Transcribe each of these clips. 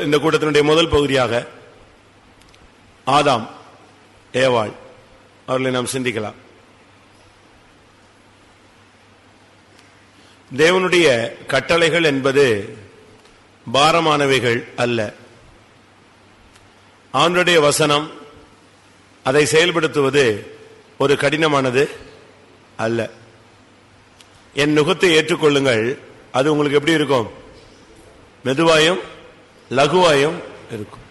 இந்த கூட்டத்தினுடைய முதல் பகுதியாக ஆதாம் ஏவாள் அவர்களை நாம் சிந்திக்கலாம். தேவனுடைய கட்டளைகள் என்பது பாரமானவைகள் அல்ல. ஆண்டவருடைய வசனம் அதை செயல்படுத்துவது ஒரு கடினமானது அல்ல. என் நுகத்தை ஏற்றுக்கொள்ளுங்கள், அது உங்களுக்கு எப்படி இருக்கும்? மெதுவாயும் லகுவாயும் இருக்கும்.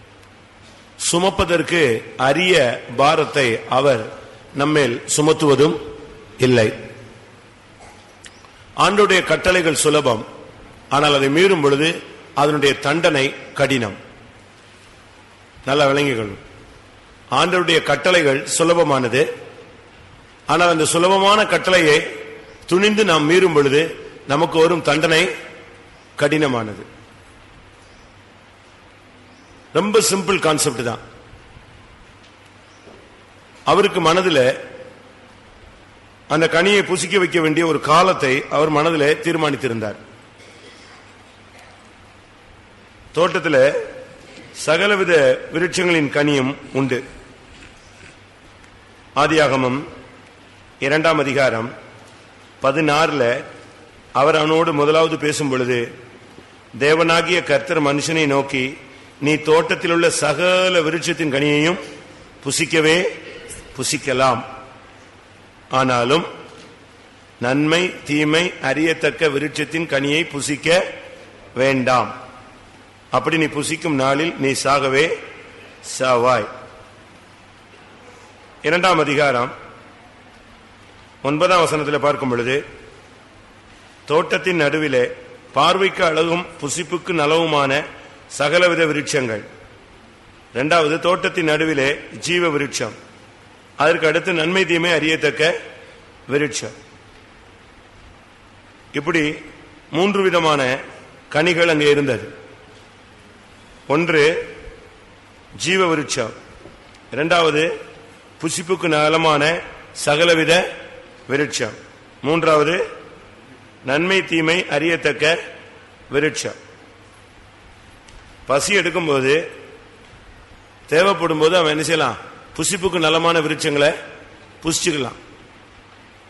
சுமப்பதற்கு அரிய பாரத்தை அவர் நம்மேல் சுமத்துவதும் இல்லை. ஆண்டவருடைய கட்டளைகள் சுலபம், ஆனால் அதை மீறும் பொழுது அதனுடைய தண்டனை கடினம். நல்லா விளங்கிக்கொள்ளும். ஆண்டவருடைய கட்டளைகள் சுலபமானது, ஆனால் அந்த சுலபமான கட்டளையை துணிந்து நாம் மீறும் பொழுது நமக்கு வரும் தண்டனை கடினமானது. ரொம்ப சிம்பிள் கான்செப்ட் தான். அவருக்கு மனதில் அந்த கனியை புசிக்க வைக்க வேண்டிய ஒரு காலத்தை அவர் மனதில் தீர்மானித்திருந்தார். தோட்டத்தில் சகலவித விருட்சங்களின் கனியும் உண்டு. ஆதியாகமம் 2ஆம் அதிகாரம் 16 அவர் அவனோடு முதலாவது பேசும் பொழுது, தேவனாகிய கர்த்தர் மனுஷனை நோக்கி, நீ தோட்டத்தில் உள்ள சகல விருட்சத்தின் கனியையும் புசிக்கவே புசிக்கலாம், ஆனாலும் நன்மை தீமை அறியத்தக்க விருட்சத்தின் கனியை புசிக்க வேண்டாம். அப்படி நீ புசிக்கும் நாளில் நீ சாகவே சாவாய். 2ஆம் அதிகாரம் 9ஆம் வசனத்தில் பார்க்கும் பொழுது, தோட்டத்தின் நடுவிலே பார்வைக்கு அழகும் புசிப்புக்கு நலவுமான சகலவித விருட்சங்கள். 2வது தோட்டத்தின் நடுவிலே ஜீவ விருட்சம், அதற்கு அடுத்து நன்மை தீமை அறியத்தக்க விருட்சம். இப்படி 3 விதமான கனிகள் அங்கே இருந்தது. ஒன்று ஜீவ விருட்சம், 2வது புசிப்புக்கு நலமான சகலவித விருட்சம், 3வது நன்மை தீமை அறியத்தக்க விருட்சம். பசி எடுக்கும்போது தேவைப்படும் போது அவன் என்ன செய்யலாம்? புசிப்புக்கு நலமான விருட்சங்களை புசிச்சுக்கலாம்,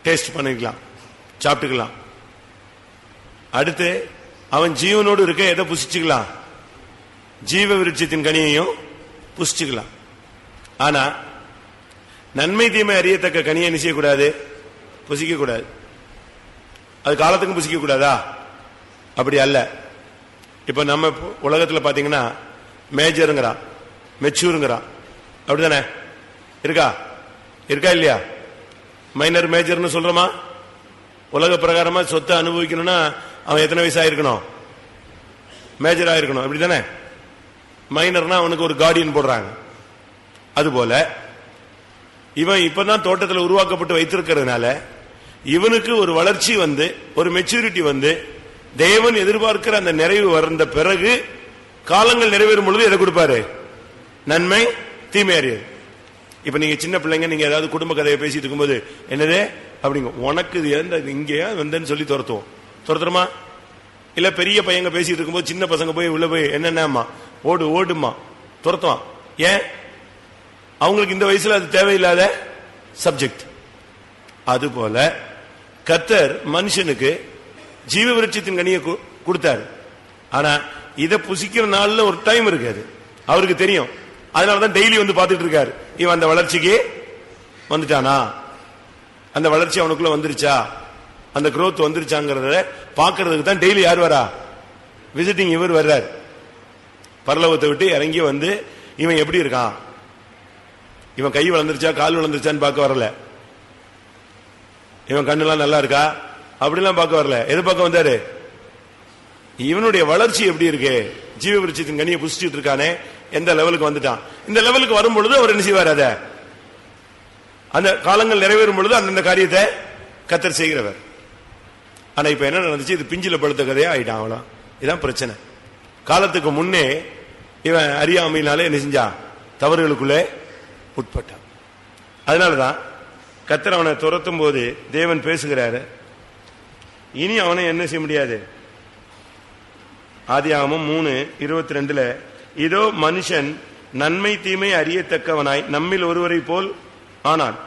டேஸ்ட் பண்ணிக்கலாம், சாப்பிட்டுக்கலாம். அடுத்து அவன் ஜீவனோடு இருக்க எதை புசிச்சுக்கலாம்? ஜீவ விருட்சத்தின் கனியையும் புசிச்சுக்கலாம். ஆனா நன்மை தீமை அறியத்தக்க கனியை என்ன செய்யக்கூடாது? புசிக்க கூடாது. அது காலத்துக்கும் புசிக்க கூடாதா? அப்படி அல்ல. இப்ப நம்ம உலகத்தில் பாத்தீங்கன்னா மேஜருங்கிறான், மெச்சூருங்கிறான், அப்படிதானே இருக்கா? இருக்கா இல்லையா? மைனர் மேஜர்னு சொல்றோமா? உலக பிரகாரமா சொத்தை அனுபவிக்கணும்னா அவன் எத்தனை வயசு ஆயிருக்கணும்? மேஜர் ஆயிருக்கணும், அப்படிதானே? மைனர்னா அவனுக்கு ஒரு கார்டியன் போடுறாங்க. அதுபோல இவன் இப்பதான் தோட்டத்தில் உருவாக்கப்பட்டு வைத்திருக்கிறதுனால இவனுக்கு ஒரு வளர்ச்சி வந்து, ஒரு மெச்சூரிட்டி வந்து, தேவன் எதிர்பார்க்கிற அந்த நிறைவு வந்த பிறகு காலங்கள் நிறைவேறும் பொழுது எதை கொடுப்பாரு? நன்மை தீமை அறியாது. இப்ப நீங்க சின்ன பிள்ளைங்க, நீங்க ஏதாவது குடும்ப கதையை பேசிட்டு இருக்கும்போது, என்னதே அப்படிங்க உனக்கு இங்கேயா வந்தேன்னு சொல்லி துரத்துறோமா? இல்ல பெரிய பையங்க பேசிட்டு இருக்கும்போது சின்ன பசங்க போய் உள்ள போய் என்னென்னமா ஓடுமா துரத்துவான். ஏன்? அவங்களுக்கு இந்த வயசுல அது தேவையில்லாத சப்ஜெக்ட். அதுபோல கர்த்தர் மனுஷனுக்கு ஜீவ விருட்சத்தின் கனியை கொடுத்தாரு. ஆனா இதை புசிக்கிற நாள்ல ஒரு டைம் இருக்காது, அவருக்கு தெரியும். அதனாலதான் டெய்லி வந்து பார்த்துட்டு இருக்காரு, இவன் அந்த வளர்ச்சிக்கு வந்துட்டானா, அந்த வளர்ச்சி அவனுக்குள்ள வந்துருச்சா, அந்த growth வந்துருச்சாங்கிறத பாக்குறதுக்கு தான் டெய்லி யார் வரா? விசிட்டிங் இவர் வர்றார். பரலோகத்தை விட்டு இறங்கி வந்து இவன் எப்படி இருக்கான், இவன் கை வளர்ந்துருச்சா கால் வளர்ந்துருச்சான்னு பார்க்க வரல, இவன் கண்ணெல்லாம் நல்லா இருக்கா அப்படிலாம் பார்க்க வரல. எது பார்க்க வந்தாரு? இவனுடைய வளர்ச்சி எப்படி இருக்கு, ஜீவ விருட்சத்தின் கனியை புசிச்சுட்டு இருக்கானே, எந்த லெவலுக்கு வந்துட்டான். இந்த லெவலுக்கு வரும் பொழுது அவர் என்ன செய்வார்? அத அந்த காலங்கள் நிறைவேறும் பொழுது அந்தந்த காரியத்தை கர்த்தர் செய்கிறவர். ஆனா இப்ப என்ன நடந்துச்சு? இது பிஞ்சில படுத்த கதையா ஆயிட்டான். அவ்வளவு இதான் பிரச்சனை. காலத்துக்கு முன்னே இவன் அறியாமையினாலே என்ன செஞ்சான்? தவறுகளுக்குள்ளே உட்பட்டான். அதனாலதான் கர்த்தர் அவனை துரத்தும் போது தேவன் பேசுகிறாரு, இனி அவனை என்ன செய்ய முடியாது. ஆதியாகமம் 3:22 இதோ மனுஷன் நன்மை தீமை அறியத்தக்கவனாய் நம்மில் ஒருவரை போல் ஆனான்.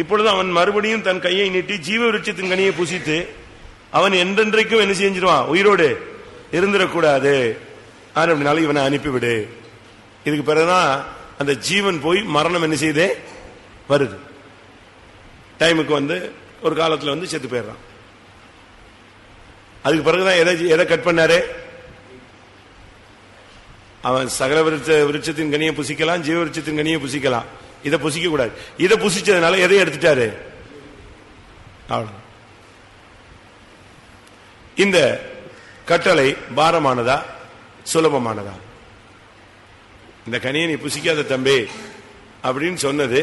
இப்பொழுது அவன் மறுபடியும் தன் கையை நீட்டி ஜீவ விருட்சத்தின் கனியை புசித்து அவன் என்றென்றைக்கும் என்ன செஞ்சிருவான், உயிரோடு இருந்துடக்கூடாது. அப்படினாலும் இவனை அனுப்பிவிடு. இதுக்கு பிறகுதான் அந்த ஜீவன் போய் மரணம் என்ன செய்தே வருது. டைமுக்கு வந்து ஒரு காலத்துல வந்து செத்து போயிடுறான். அதுக்கு பிறகுதான் எதை கட் பண்ணாரு, அவன் சகல விருட்சத்தின் கனியை புசிக்கலாம், ஜீவ விருட்சத்தின் கனியை புசிக்கலாம், இதை புசிக்க கூடாது. இதை புசிச்சதுனால எதை எடுத்துட்டாரு, அவ்வளவு. இந்த கட்டளை பாரமானதா சுலபமானதா? இந்த கனியை நீ புசிக்காத தம்பி அப்படின்னு சொன்னது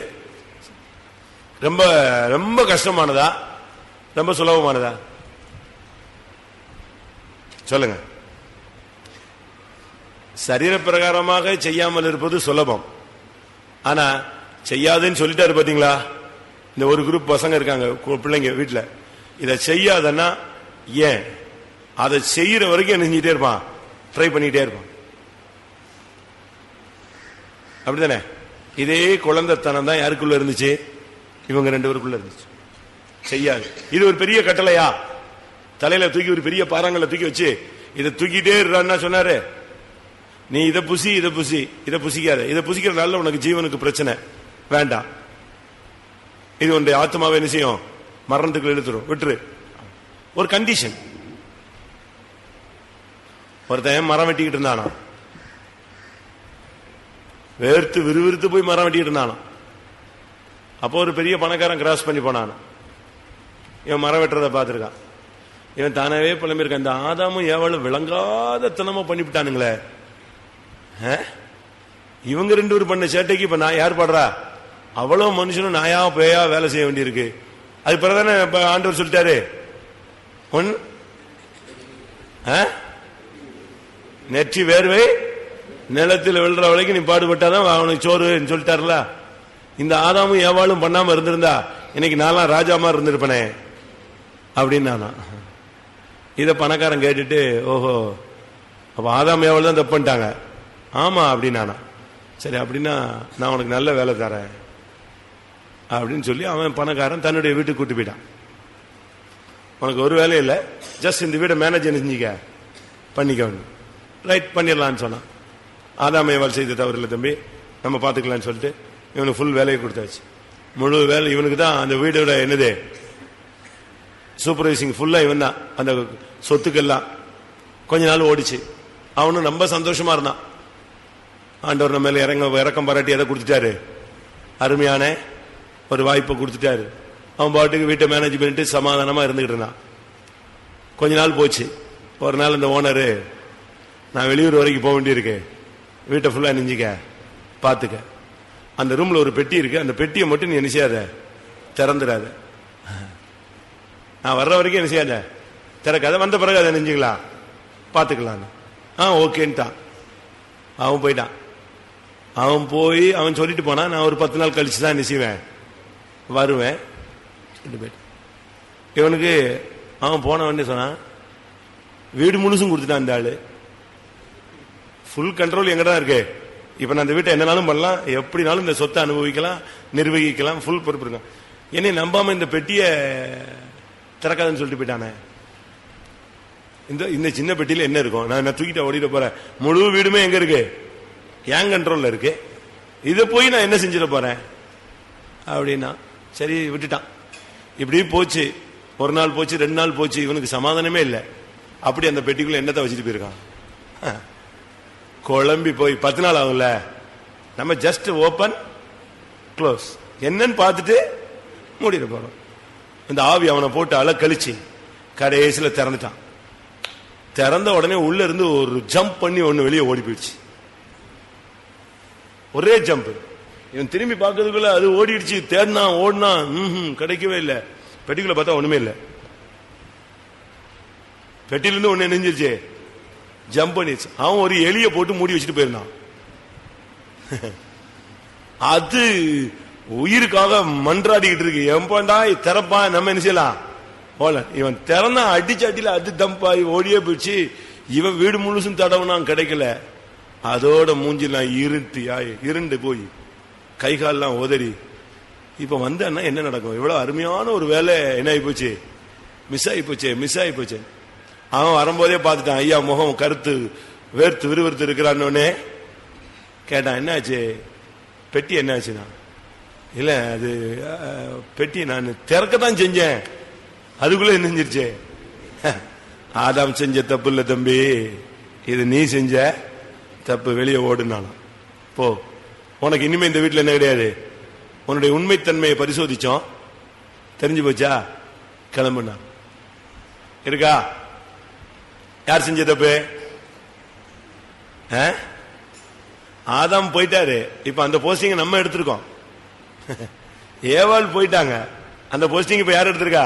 ரொம்ப ரொம்ப கஷ்டமானதா ரொம்ப சுலபமானதா சொல்லுங்க. சரீர பிரகாரமாக செய்யாமல் இருப்பது சுலபம். ஆனா செய்யாதுன்னு சொல்லிட்டாரு பாத்தீங்களா. இந்த ஒரு குரூப் பசங்க இருக்காங்க, பிள்ளைங்க வீட்டுல, இதை செய்யாதன்னா ஏன் அதை செய்யற வரைக்கும் என்ன செஞ்சிட்டே இருப்பான், ட்ரை பண்ணிட்டே இருப்பான். அப்படித்தானே? இதே குழந்தைத்தனம் தான் யாருக்குள்ள இருந்துச்சு, இவங்க 2 பேருக்குள்ள இருந்துச்சு. செய்யாது. இது ஒரு பெரிய கட்டளையா, தலையில தூக்கி ஒரு பெரிய பாறாங்கல்ல தூக்கி வச்சு இதை தூக்கிட்டே இருறான்னா சொன்னாரு, நீ இதை புசி இதை புசி இதை புசிக்காத, இதை புசிக்கிறதுனால உனக்கு ஜீவனுக்கு பிரச்சனை வேண்டாம், இது உன்னுடைய ஆத்மாவை என்ன செய்யும், மரணத்துக்கு இழுத்துரும், விட்டுரு. ஒரு கண்டிஷன். ஒருத்தன் மரம் வெட்டிக்கிட்டு இருந்தானா, வேர்த்து விறுவிறுத்து போய் மரம் வெட்டிக்கிட்டு இருந்தானா. அப்போ ஒரு பெரிய பணக்காரன் கிராஸ் பண்ணி போனான். இவன் மரம் வெட்டுறதை பார்த்திருக்கான். இவன் தானாவே புலம்பிருக்கான், இந்த ஆதாமும் ஏவாளும் விளங்காத தனமா பண்ணிவிட்டானுங்களே, இவங்க 2 பேரும் பண்ண சேட்டைக்கு இப்ப நான் யார் பாடுறா, அவ்வளவு மனுஷனும் நாயா பேயா வேலை செய்ய வேண்டியிருக்கு. அது பிறதானே ஆண்டவர் சொல்லிட்டாரு, நெற்றி வேர்வை நிலத்தில் விழுற வரைக்கும் நீ பாடுபட்டாதான் அவனுக்கு சோறுன்னு சொல்லிட்டாருல. இந்த ஆதாமும் ஏவாளும் பண்ணாம இருந்திருந்தா இன்னைக்கு நான்லாம் ராஜாமா இருந்திருப்பனே அப்படின்னு நானா. இத பணக்காரன் கேட்டுட்டு, ஓஹோ அப்ப ஆதாம் ஏவாள் தான் தப்பு பண்ணிட்டாங்க, ஆமா அப்படின்னா, சரி அப்படின்னா நான் உனக்கு நல்ல வேலை தரேன் அப்படின்னு சொல்லி அவன் பணக்காரன் தன்னுடைய வீட்டுக்கு கூட்டு போயிட்டான். உனக்கு ஒரு வேலை இல்லை, ஜஸ்ட் இந்த வீடை மேனேஜ் செஞ்சுக்க, பண்ணிக்க, ரைட் பண்ணிடலான்னு சொன்னான். ஆதாம் ஏவாள் செய்த தவறு இல்லை தம்பி, நம்ம பார்த்துக்கலான்னு சொல்லிட்டு இவனுக்கு ஃபுல் வேலையை கொடுத்தாச்சு. முழு வேலை இவனுக்கு தான். அந்த வீடோட என்னது சூப்பர்வைசிங் ஃபுல்லா இவன் தான். அந்த சொத்துக்கெல்லாம் கொஞ்ச நாள் ஓடிச்சு. அவனும் ரொம்ப சந்தோஷமா இருந்தான். ஆண்டவர் நம்ம மேல இறக்கம் பாராட்டி எதை கொடுத்துட்டாரு, அருமையான ஒரு வாய்ப்பை கொடுத்துட்டாரு. அவன் பாட்டுக்கு வீட்டை மேனேஜ் பண்ணிட்டு சமாதானமா இருந்துகிட்டு இருந்தான். கொஞ்ச நாள் போச்சு. ஒரு நாள் இந்த ஓனரு, நான் வெளியூர் வரைக்கும் போக வேண்டியிருக்கு, வீட்டை ஃபுல்லா நெஞ்சிக்க பாத்துக்க, அந்த ரூம்ல ஒரு பெட்டி இருக்கு, அந்த பெட்டியை மட்டும் நீ என்ன செய்யாத, திறந்துடாத, நான் வர்ற வரைக்கும் என்ன செய்யாத, திறக்காத, வந்த பிறகு அதை நெஞ்சுக்கலாம் பாத்துக்கலாம். ஓகேன்ட்டான். அவன் போயிட்டான். அவன் போய் அவன் சொல்லிட்டு போனா, நான் ஒரு 10 நாள் கழிச்சு தான் என்ன செய்வேன், வருவேன். இவனுக்கு அவன் போன உடனே சொன்னான், வீடு முழுசும் கொடுத்துட்டான் இந்த ஆளு. ஃபுல் கண்ட்ரோல் எங்கதான் இருக்கு. இப்ப நான் இந்த வீட்டை என்னனாலும் பண்ணலாம், எப்படினாலும் இந்த சொத்தை அனுபவிக்கலாம், நிர்வகிக்கலாம், ஃபுல் பொறுப்பு இருக்கான். என்னை நம்பாம இந்த பெட்டிய திறக்காதுன்னு சொல்லிட்டு போயிட்டானே. இந்த சின்ன பெட்டியில என்ன இருக்கும், நான் தூக்கிட்ட ஓடிட போறேன், முழு வீடுமே எங்க இருக்கு, என் கண்ட்ரோல்ல இருக்கு, இதை போய் நான் என்ன செஞ்சிட போறேன் அப்படின்னா சரி விட்டுட்டான். இப்படி போச்சு. ஒரு நாள் போச்சு, 2 நாள் போச்சு, இவனுக்கு சமாதானமே இல்லை. அப்படி அந்த பெட்டிக்குள்ள என்னத்தை வச்சுட்டு போயிருக்கான், குழம்பி போய் 10 நாள் ஆகும்ல, நம்ம ஜஸ்ட் ஓபன் க்ளோஸ் என்னன்னு பார்த்துட்டு மூடிட போறோம். இந்த ஆவி அவனை போட்டு அலக்கழிச்சு கடைசியில் திறந்துட்டான். திறந்த உடனே உள்ள இருந்து ஒரு ஜம்ப் பண்ணி ஒண்ணு வெளியே ஓடி போயிடுச்சு. ஒரே ஜம்ப். இவன் திரும்பி பார்க்கறதுக்குள்ள அது ஓடிடுச்சு. தேடினா ஓடினா கிடைக்கவே இல்லை. பெட்டிக்குள்ள பார்த்தா ஒண்ணுமே இல்லை. பெட்டிலிருந்து ஒண்ணு நெஞ்சிருச்சு, ஜம்ப் பண்ணிடுச்சு. அவன் ஒரு எலிய போட்டு மூடி வச்சுட்டு போயிருந்தான். அது உயிருக்காக மன்றாடிக்கிட்டு இருக்கு, எம்பண்டா திறப்பா, நம்ம என்ன செய்யலாம் போல. இவன் திறந்தா அடிச்சு அடியில அது தம்பாய் ஓடியே போயிடுச்சு. இவன் வீடு முழுசும் தடவுனா கிடைக்கல. அதோட மூஞ்சிலாம் இருண்டு போய் கை கால்லாம் உதறி இப்ப வந்தா என்ன நடக்கும்? இவ்வளவு அருமையான ஒரு வேலை என்ன ஆகி போச்சு, மிஸ் ஆகி போச்சு. அவன் வரும்போதே பார்த்துட்டான், ஐயா முகம் கருத்து வேர்த்து விறுவிறுத்து இருக்கிறான்னு கேட்டான், என்ன ஆச்சு பெட்டி, என்ன ஆச்சுன்னா, இல்ல அது பெட்டி நான் திறக்கத்தான் செஞ்சேன், அதுக்குள்ள என்ன செஞ்சிருச்சு, ஆதாம் செஞ்ச தப்பு இல்ல தம்பி, இது நீ செஞ்ச தப்பு, வெளியே ஓடுனாலும் போ, உனக்கு இனிமே இந்த வீட்டில் என்ன கிடையாது, உன்னுடைய உண்மைத்தன்மையை பரிசோதிச்சோம், தெரிஞ்சு போச்சா, கிளம்புனா. இருக்கா? யார் செஞ்ச தப்பு? ஆதாம் போயிட்டாரு. இப்ப அந்த போஸ்டிங் நம்ம எடுத்திருக்கோம். ஏவாள் போயிட்டாங்க, அந்த போஸ்டிங் இப்ப யார் எடுத்திருக்கா?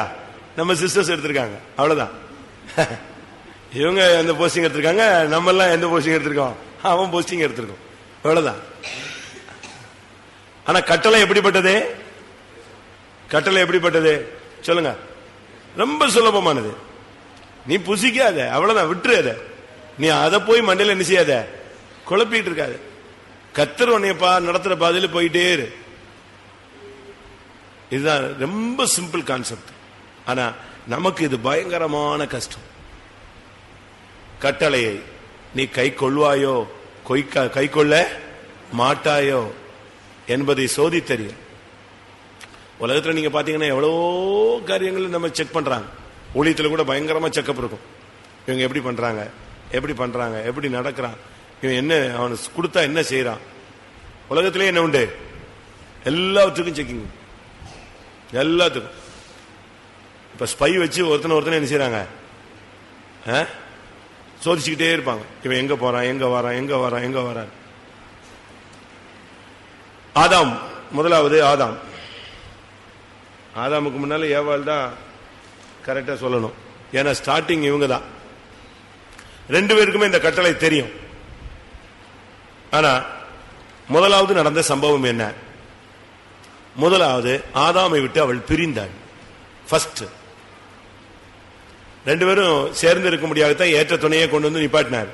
நம்ம சிஸ்டர்ஸ் எடுத்திருக்காங்க. அவ்வளவுதான். இவங்க எந்த போஸ்டிங் எடுத்திருக்காங்க, நம்ம எல்லாம் எந்த போஸ்டிங் எடுத்திருக்கோம்? அவன் போஸ்டிங் எடுத்திருக்கோம். அவ்வளவுதான். ஆனா கட்டளை எப்படிப்பட்டது? கட்டளை எப்படிப்பட்டது சொல்லுங்க? ரொம்ப சுலபமானது. நீ புசிக்காத, அவ்வளவுதான், விட்டுரு அத. நீ அதை போய் மண்டையில என்ன செய்யாத, குழப்பிட்டு இருக்காது. கர்த்தர் உன்னையப்பா நடத்துற பாதையில போயிட்டே இரு. இதுதான் ரொம்ப சிம்பிள் கான்செப்ட். ஆனா நமக்கு இது பயங்கரமான கஷ்டம். கட்டளையை நீ கை கொள்வாயோ கை கொள்ள மாட்டாயோ என்பதை சோதித்தறிய. உலகத்துல நீங்க பாத்தீங்கன்னா எவ்வளவோ காரியங்கள் நம்ம செக் பண்றாங்க. ஊழியத்துல கூட பயங்கரமா செக்கப் இருக்கும். இவங்க எப்படி பண்றாங்க, எப்படி நடக்கிறான், இவன் என்ன, அவனுக்கு கொடுத்தா என்ன செய்யறான். உலகத்திலே என்ன உண்டு, எல்லாத்துக்கும் செக்கிங், எல்லாத்துக்கும். இப்ப ஸ்பை வச்சு ஒருத்தனை என்ன செய்யறாங்க, சோதிச்சுக்கிட்டே இருப்பாங்க. இவன் எங்க போறான், எங்க வரான். ஆதாம், முதலாவது ஆதாமுக்கு முன்னால ஏவாள் தான் கரெக்டா சொல்லணும். ஏன்னா ஸ்டார்டிங் இவங்க தான். ரெண்டு பேருக்குமே இந்த கட்டளை தெரியும். ஆனா முதலாவது நடந்த சம்பவம் என்ன? முதலாவது ஆதாமை விட்டு அவள் பிரிந்தாள். ஃபர்ஸ்ட் ரெண்டு பேரும் சேர்ந்து இருக்க முடியாததான் ஏற்ற துணையை கொண்டு வந்து நிப்பாட்டினார்.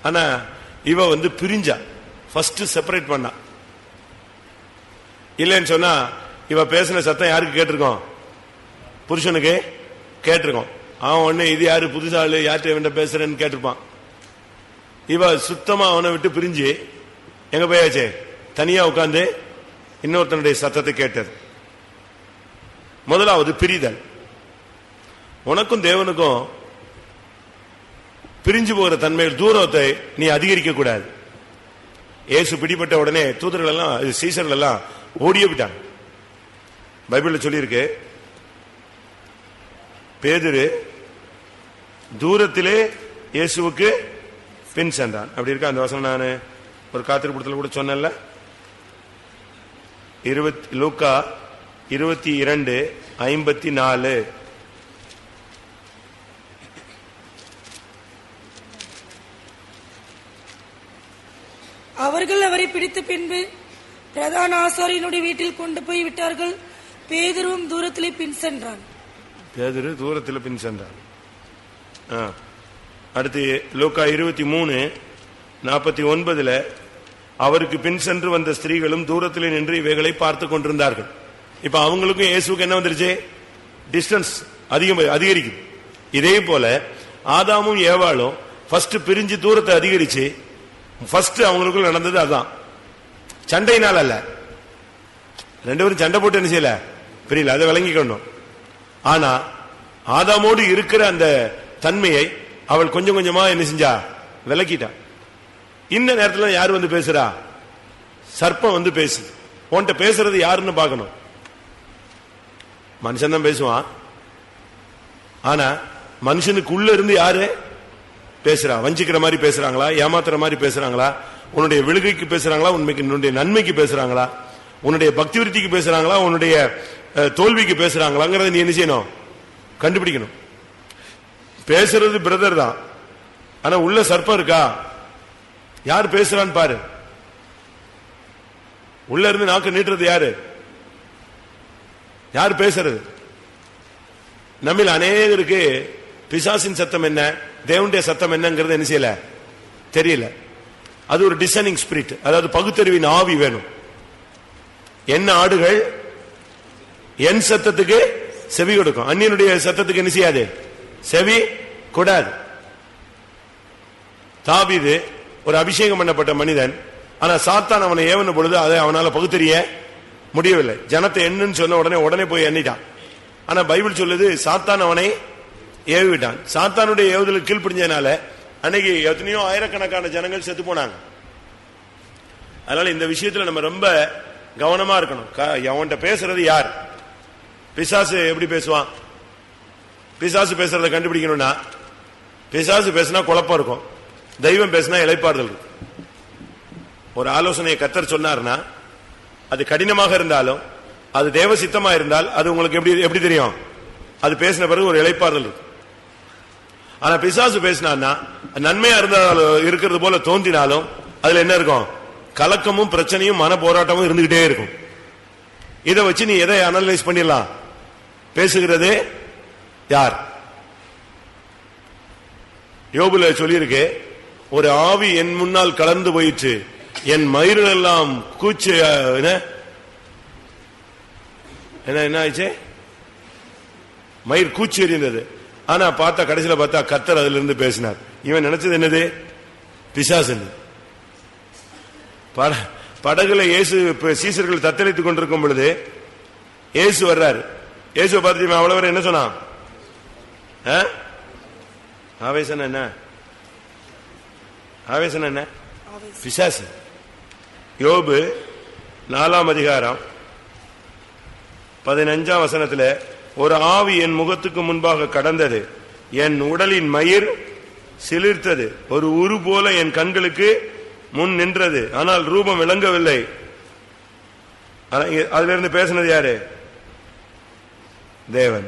ஆனா இவ பிரிஞ்சா, ஃபர்ஸ்ட் செப்பரேட் பண்ணா. இல்லைன்னு சொன்னா இவ பேசின சத்தம் யாருக்கு கேட்டிருக்கோம்? புருஷனுக்கு கேட்டிருக்கோம். அவன் ஒண்ணு இது யாரு புதுசாலு, யார்கிட்ட பேசுறேன்னு கேட்டிருப்பான். இவ சுத்தமா அவனை விட்டு பிரிஞ்சு எங்க போயாச்சே, தனியா உட்கார்ந்து இன்னொருத்தனுடைய சத்தத்தை கேட்டது. முதலாவது பிரிதல். உனக்கும் தேவனுக்கும் பிரிஞ்சு போகிற தன்மையில் தூரத்தை நீ அதிகரிக்க கூடாது. இயேசு பிடிபட்ட உடனே தூதர்கள் எல்லாம், சீசர்கள் எல்லாம் ஓடியே விட்டாங்க. பைபிள்ல சொல்லியிருக்கு, பேதுரு தூரத்திலே இயேசுவுக்கு பின் சென்றான். அப்படி இருக்கா அந்த வசனம்? நான் ஒரு காத்திருப்பத்தில் கூட சொன்னேன்ல, லூக்கா 22:54. அவர்கள் அவரை பிடித்த பின்பு பிரதான ஆசாரியனுடைய வீட்டில் கொண்டு போய் விட்டார்கள். பேதுருவும் தூரத்திலே பின் சென்றான். அடுத்து லூக்கா 23:49 அவருக்கு பின் சென்று வந்த ஸ்திரீகளும் தூரத்திலே நின்று இவைகளை பார்த்து கொண்டிருந்தார்கள். இப்ப அவங்களுக்கும் இயேசுக்கு என்ன வந்துருச்சு? டிஸ்டன்ஸ் அதிகரிக்குது. இதே போல ஆதாமும் ஏவாளும் ஃபர்ஸ்ட் பிரிஞ்சு தூரத்தை அதிகரிச்சு, ஃபர்ஸ்ட் அவங்களுக்குள்ள நடந்தது அதான். சண்டையினால் அல்ல, ரெண்டு பேரும் சண்டை போட்டு என்ன செய்யல, பிரியல, அதை விளங்கிக்கணும். ஆனா ஆதாமோடு இருக்கிற அந்த தன்மையை அவள் கொஞ்சம் கொஞ்சமா என்ன செஞ்சா, விளக்கிட்டா. இந்த நேரத்தில் யாரு பேசுறா? சர்ப்பம் பேசுது. உன்கிட்ட பேசுறது யாருன்னு பாக்கணும். மனுஷன் தான் பேசுவான். ஆனா மனுஷனுக்குள்ள இருந்து யாரு பேசுறா? வஞ்சிக்கிற மாதிரி பேசுறாங்களா, ஏமாத்துற மாதிரி பேசுறாங்களா, உன்னுடைய விழுகைக்கு பேசுறாங்களா, உன்னுடைய நன்மைக்கு பேசுறாங்களா, உன்னுடைய பக்தி விருத்திக்கு பேசுறாங்களா, உன்னுடைய தோல்விக்கு பேசுறாங்களாங்கிறத நீ என்ன செய்யணும்? கண்டுபிடிக்கணும். பேசுறது பிரதர் தான், ஆனா உள்ள சர்ப்பம் இருக்கா? யார் பேசுறான்னு பாரு. உள்ள இருந்து நாக்கு நீட்டுறது யாரு? யார் பேசுறது? நம்மள அநேகருக்கு பிசாசின் சத்தம் என்ன, தேவனுடைய சத்தம் என்னங்கிறது என்ன செய்யல, தெரியல. அது ஒரு டிசைனிங் ஸ்பிரிட், அதாவது பகுத்தறிவின் ஆவி வேணும். என்ன ஆடுகள் என் சத்தத்துக்கு செவி கொடுக்கும், அந்நியனுடைய சத்தத்துக்கு என்ன செய்யாது, செவி கூடாது. தாவீது ஒரு அபிஷேகம் பண்ணப்பட்ட மனிதன், ஆனா சாத்தான் அவனை ஏவன பொழுது அதை அவனால பகுத்தறிய முடியவில்லை. ஜனத்தை என்னன்னு சொன்ன உடனே போய் எண்ணிட்டான். ஆனா பைபிள் சொல்லுது சாத்தான் அவனை ஏவிட்டான். சாத்தானுடைய ஏவுதலுக்கு கீழ்ப்படிஞ்சதுனால அன்னைக்கு எத்தனையோ ஆயிரக்கணக்கான ஜனங்கள் செத்து போனாங்க. அதனால இந்த விஷயத்துல நம்ம ரொம்ப கவனமா இருக்கணும். அவன்கிட்ட பேசுறது யார்? பிசாசு எப்படி பேசுவான்? பிசாசு பேசுறத கண்டுபிடிக்கணும்னா, பிசாசு பேசினா குழப்பம் இருக்கும், தெய்வம் பேசினா இளைப்பாறுதல் இருக்கும். ஒரு ஆலோசனையை கர்த்தர் சொன்னார்னா அது கடினமாக இருந்தாலும் அது தேவ சித்தமா இருந்தால் அது உங்களுக்கு எப்படி தெரியும்? அது பேசின பிறகு ஒரு இளைப்பாறுதல் இருக்கும். ஆனா பிசாசு பேசினா நன்மையா இருந்தாலும் இருக்கிறது போல தோன்றினாலும் அதுல என்ன இருக்கும்? கலக்கமும் பிரச்சனையும் மன போராட்டமும் இருந்துகிட்டே இருக்கும். இதை வச்சு நீ எதை அனலைஸ் பண்ணிடலாம்? பேசுகிறது யார்? யோபுல சொல்லியிருக்கு, ஒரு ஆவி என் முன்னால் கலந்து போயிற்று, என் மயிர்கள் எல்லாம் கூச்சு என்ன ஆயிடுச்சு, மயிர் கூச்சி எறிந்தது. ஆனா பார்த்தா கடைசியில பார்த்தா கர்த்தர் அதுல இருந்து பேசினார். இவன் நினைச்சது என்னது? பிசாசு. படகுல இயேசு சீசர்கள் தத்தளித்துக் கொண்டிருக்கும் பொழுது இயேசு வர்றாரு. இயேசு பார்த்து அவ்வளவு என்ன சொன்னான்? ஆவேசம் என்ன? ஆவேசம் என்ன? பிசாசு. யோபு 4ஆம் அதிகாரம் 15ஆம் வசனத்தில், ஒரு ஆவி என் முகத்துக்கு முன்பாக கடந்தது, என் உடலின் மயிர் சிலிர்த்தது, ஒரு உரு போல என் கண்களுக்கு முன் நின்றது, ஆனால் ரூபம் விளங்கவில்லை. அதுல இருந்து பேசினது யாரு? தேவன்.